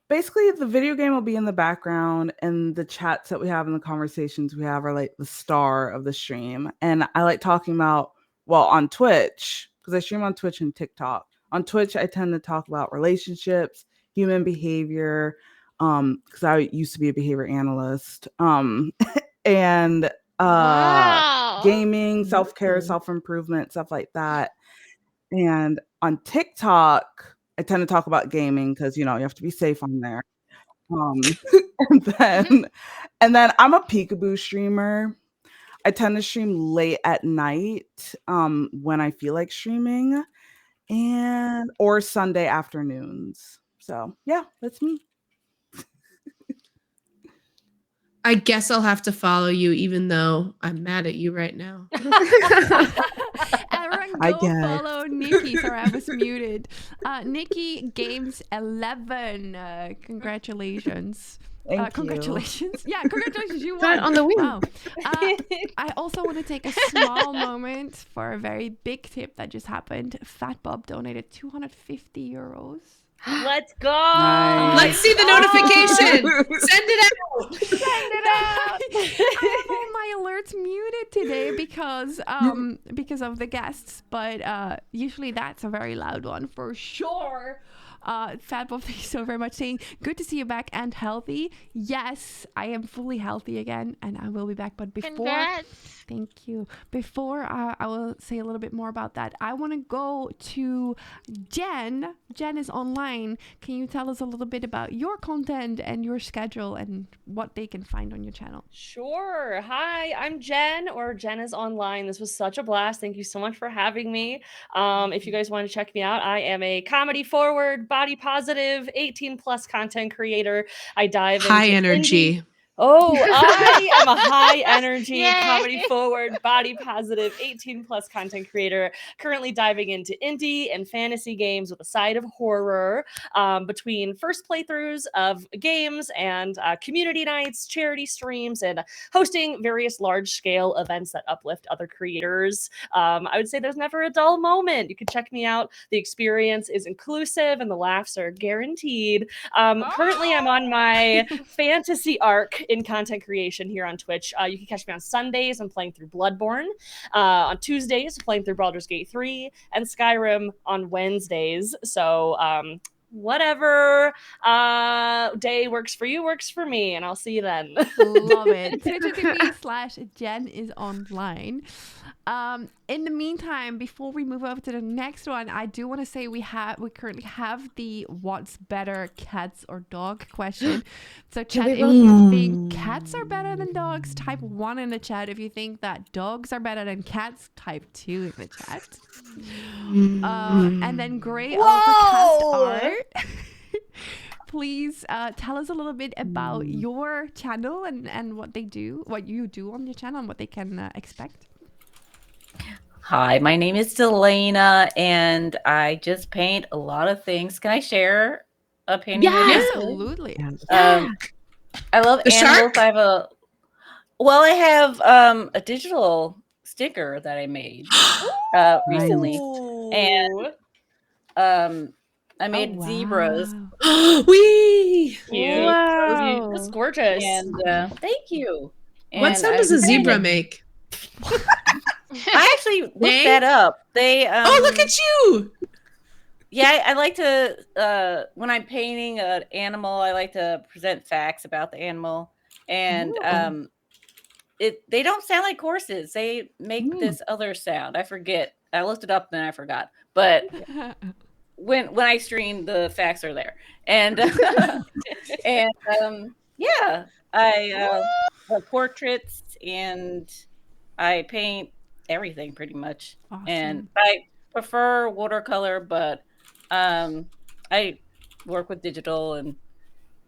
Basically, the video game will be in the background, and the chats that we have and the conversations we have are like the star of the stream. And I like talking about, well, on Twitch, because I stream on Twitch and TikTok. On Twitch, I tend to talk about relationships, human behavior, because I used to be a behavior analyst, and Wow. gaming, self-care, self-improvement, stuff like that. And on TikTok, I tend to talk about gaming because, you know, you have to be safe on there. And then I'm a peekaboo streamer. I tend to stream late at night when I feel like streaming or Sunday afternoons. So yeah, that's me. I guess I'll have to follow you even though I'm mad at you right now. Everyone I go guess. follow Nikki. Sorry, I was muted. Nikki Games 11. Congratulations. Thank you. Congratulations. Yeah, congratulations. You Third won. on the win. Wow. I also want to take a small moment for a very big tip that just happened. Fat Bob donated 250 euros. Let's go. Nice. Let's see the notification. Send it out. I have all my alerts muted today because of the guests, but usually that's a very loud one for sure. Fatbomb, thank you so very much. Saying, good to see you back and healthy. Yes, I am fully healthy again, and I will be back. But before, Congrats. thank you. Before I will say a little bit more about that, I want to go to Jen. Jen is online. Can you tell us a little bit about your content and your schedule and what they can find on your channel? Sure. Hi, I'm Jen, or Jen is online. This was such a blast. Thank you so much for having me. If you guys want to check me out, I am a comedy forward, body positive, 18 plus content creator. I dive High into energy. indie. Oh, I am a high energy, Yay. comedy forward, body positive, 18 plus content creator, currently diving into indie and fantasy games with a side of horror, between first playthroughs of games and community nights, charity streams, and hosting various large scale events that uplift other creators. I would say there's never a dull moment. You can check me out. The experience is inclusive and the laughs are guaranteed. Currently, I'm on my fantasy arc in content creation here on Twitch. You can catch me on Sundays. I'm playing through Bloodborne. On Tuesdays, playing through Baldur's Gate 3 and Skyrim on Wednesdays. So whatever day works for you works for me, and I'll see you then. Love it. Twitch.tv/Jen is online. In the meantime, before we move over to the next one, I do want to say we currently have the what's better, cats or dog question. So chat, if you think cats are better than dogs, type 1 in the chat. If you think that dogs are better than cats, type 2 in the chat. And then Gray Overcast Art. Please tell us a little bit about your channel and what you do on your channel and what they can expect. Hi, my name is Delana, and I just paint a lot of things. Can I share a painting? Yeah. Absolutely. I love The animals. shark? I have a digital sticker that I made recently, and I made zebras. Wow. Wee! Cute. Wow. That's gorgeous. And thank you. What And sound I does a zebra painted- make? I actually looked Nay? that up. They Oh, look at you! Yeah, I like to when I'm painting an animal, I like to present facts about the animal, and they don't sound like horses. They make this other sound. I forget. I looked it up and then I forgot. But when I stream, the facts are there, and yeah, I have portraits and I paint everything pretty much, and Awesome. I prefer watercolor, but I work with digital and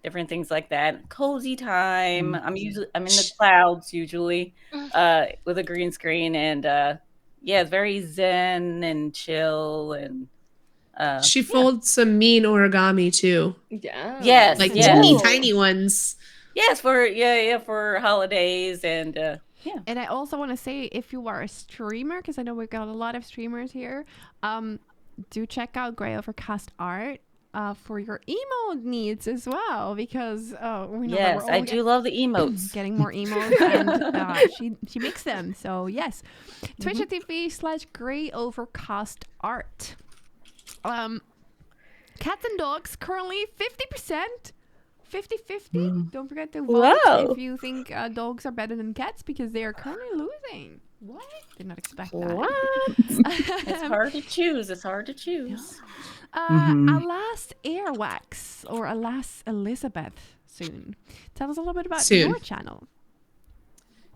different things like that. Cozy time. I'm in the clouds usually, with a green screen, and yeah, it's very zen and chill, and She folds some mean origami too. Yeah. yes, Like yes, teeny tiny ones. yes, for holidays, and yeah. And I also want to say, if you are a streamer, because I know we've got a lot of streamers here, do check out Gray Overcast Art for your emote needs as well, because we know that Yes, we're I all do love the emotes. getting more emotes, and she makes them. So yes, Twitch.tv/Gray Overcast Art. Cats and dogs currently 50%. 50-50. Don't forget to vote Wow. if you think dogs are better than cats, because they are currently losing. What? Did not expect that. What? It's hard to choose. It's hard to choose. Alas Airwax, or Alas Elizabeth soon. Tell us a little bit about your channel.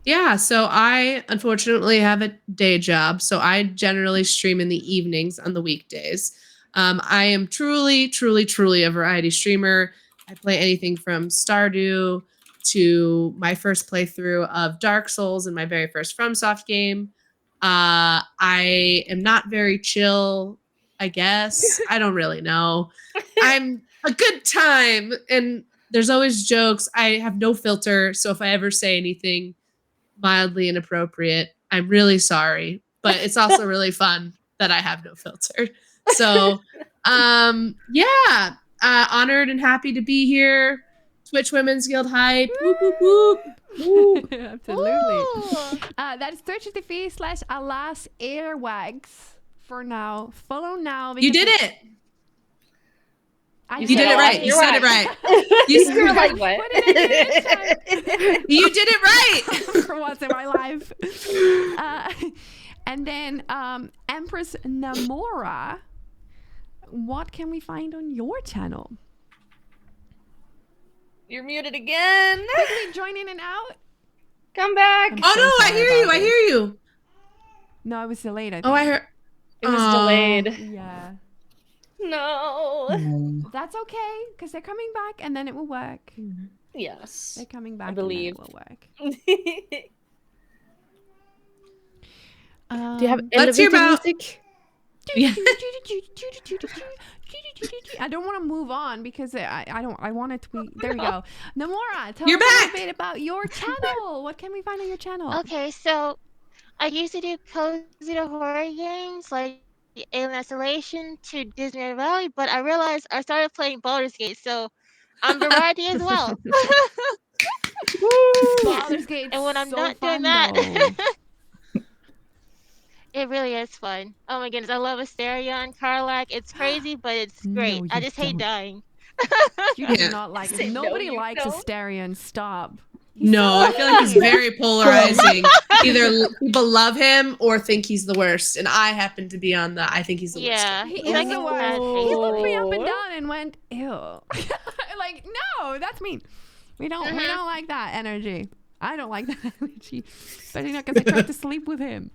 Yeah, so I unfortunately have a day job, so I generally stream in the evenings on the weekdays. I am truly, truly, truly a variety streamer. I play anything from Stardew to my first playthrough of Dark Souls and my very first FromSoft game. I am not very chill, I guess. I don't really know. I'm a good time, and there's always jokes. I have no filter, so if I ever say anything mildly inappropriate, I'm really sorry. But it's also really fun that I have no filter. So, yeah. Honored and happy to be here. Twitch Women's Guild hype. Whoop, whoop, whoop. Woo. Absolutely. Ooh. That is Twitch.tv/Alas Airwax for now. Follow now. You because did it. I You You said did it all right. You you're said it right. right. You were like, what? Put it in there this time. You did it right. For once in my life. And then Empress Namora, what can we find on your channel? You're muted again. Quickly join in and out. Come back. I'm Oh so no, I sorry hear you. about I this. hear you. No, I was delayed. I think. Oh, I heard. It was Oh. delayed. Yeah. No. That's okay, because they're coming back and then it will work. Yes. They're coming back believe. and then it will work. Do you have Let's hear elevator about- music? Yeah. I don't want to move on because I want it to be. There we go. Namora, tell You're us a back! little bit about your channel. What can we find on your channel? Okay, so I used to do cozy to horror games like Alien Isolation to Disney Valley, but I realized I started playing Baldur's Gate, so I'm variety as well. Baldur's Gate. And when I'm so not fun, doing that, though. it really is fun. Oh my goodness, I love Asterion, Karlak. It's crazy, but it's great. No, I you just hate don't. dying. You do Yeah. not like Say it. no, Nobody you likes don't. Asterion. Stop. He's No, so I feel like he's mean. very polarizing. Either people love him or think he's the worst, and I happen to be on the I think he's the Yeah, He he's is like the a worst. bad He face. looked me up and Oh. down and went, ew. Like, no, that's mean. We don't like that energy. I don't like that energy. Especially not because I tried to sleep with him.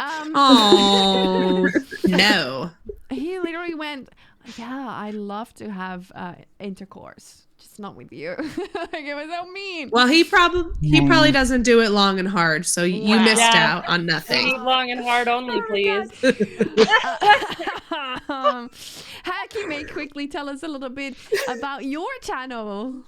Oh no. He literally went, yeah, I love to have intercourse, just not with you. Like, it was so mean. Well, he probably doesn't do it long and hard, so you Wow. missed Yeah. out on We nothing. need long and hard only, Oh, please. Haki, may quickly tell us a little bit about your channel.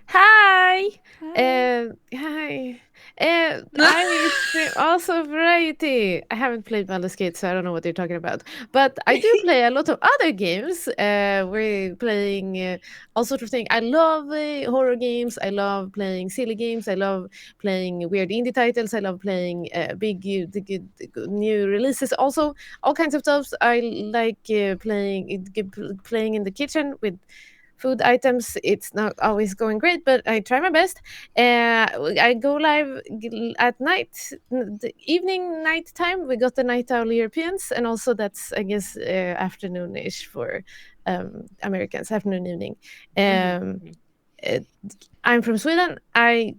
Hi. Hi. Hi. I stream also variety. I haven't played Baldur's Gate, so I don't know what you're talking about. But I do play a lot of other games. We're playing all sorts of things. I love horror games. I love playing silly games. I love playing weird indie titles. I love playing big new releases. Also, all kinds of stuff. I like playing in the kitchen with food items. It's not always going great, but I try my best. I go live at night, the evening, night time. We got the night owl Europeans, and also that's, I guess, afternoonish for Americans, afternoon, evening. I'm from Sweden. Hi.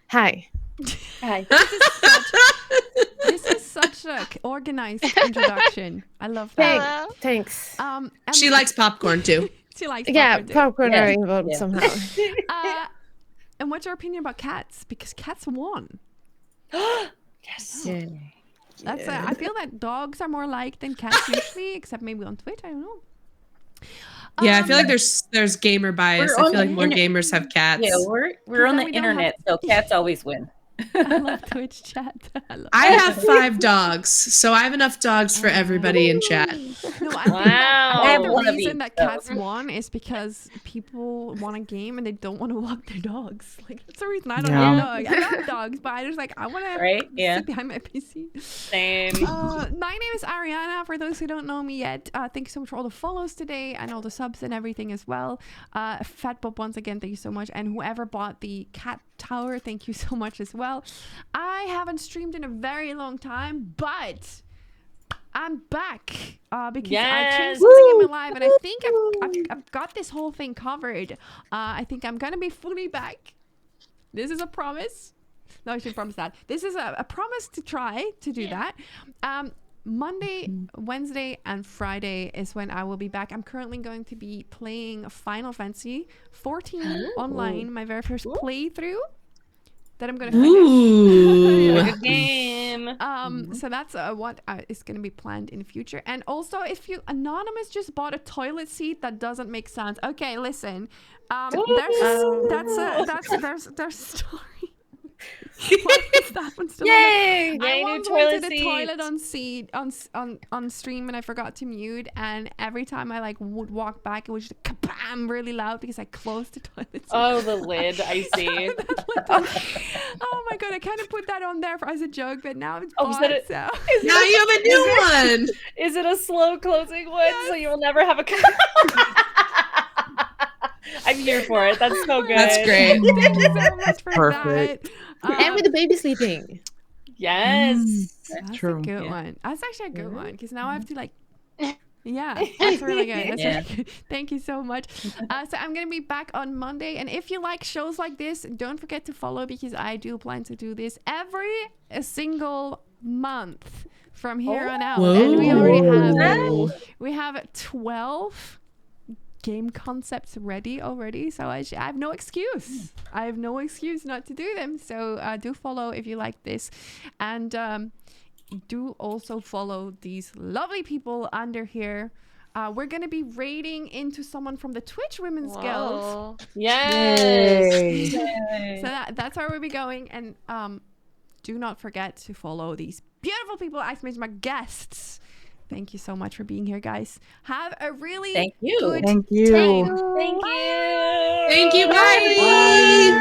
Hi. This is such a organized introduction. I love that. Hello. Thanks. And She likes popcorn too. She likes Yeah, popcorn too. popcorn Yeah. are involved Yeah. somehow. And what's your opinion about cats? Because cats won. Yes. Yeah. That's I feel that dogs are more liked than cats usually, except maybe on Twitch. I don't know. Yeah, I feel like there's gamer bias. We're I on feel like the more gamers have cats. Yeah, we're on then the we don't have- internet, so cats always win. I love Twitch chat. I have 5 dogs, so I have enough dogs for everybody in chat. No, I Wow. think I have the one of reason each, that so. cats won is because people want a game and they don't want to walk their dogs. Like, that's the reason I don't Yeah. have dogs. I love dogs, but I just like, I want to Right? Yeah. sit behind my PC. Same. My name is Ariana. For those who don't know me yet, thank you so much for all the follows today and all the subs and everything as well. Fat Bob, once again, thank you so much. And whoever bought the cat tower, thank you so much as well. I haven't streamed in a very long time, but I'm back because I changed Yes. something in my life, and I think I've got this whole thing covered. I think I'm gonna be fully back. This is a promise. No, I shouldn't promise that. This is a promise to try to do that. Monday, Wednesday, and Friday is when I will be back. I'm currently going to be playing Final Fantasy 14 online, my very first playthrough that I'm going to finish. Ooh. Good game. So that's what is going to be planned in the future. And also, if you anonymous just bought a toilet seat, that doesn't make sense. Okay, listen. There's a story. What is that one still? Yay! I Yay, new once toilet went to the seats. toilet on stream and I forgot to mute, and every time I would walk back, it was just kabam really loud because I closed the toilet seat. Oh, the lid. I see. Oh my god, I kind of put that on there as a joke, but now it's Oh, is bought, that it? so. Now you have a new one. Is it a slow closing one so you will never have a I'm here for it. That's so good. That's great. Thank you so much for Perfect. that. And with the baby sleeping. Yes. That's True. a good Yeah. one. That's actually a good Mhm. one because now I have to like. Yeah, that's really good. That's Yeah. really good. Thank you so much. So I'm gonna be back on Monday, and if you like shows like this, don't forget to follow because I do plan to do this every a single month from here on out. And we already Whoa. have 12 game concepts ready already, so I have no excuse. I have no excuse not to do them. So do follow if you like this, and do also follow these lovely people under here. We're gonna be raiding into someone from the Twitch Women's Guild. Whoa. Yes. Yay. So that's where we'll be going. And do not forget to follow these beautiful people. I made my guests. Thank you so much for being here, guys. Have a really Thank you. good Thank you. time. Thank you. Thank you. Bye. Bye.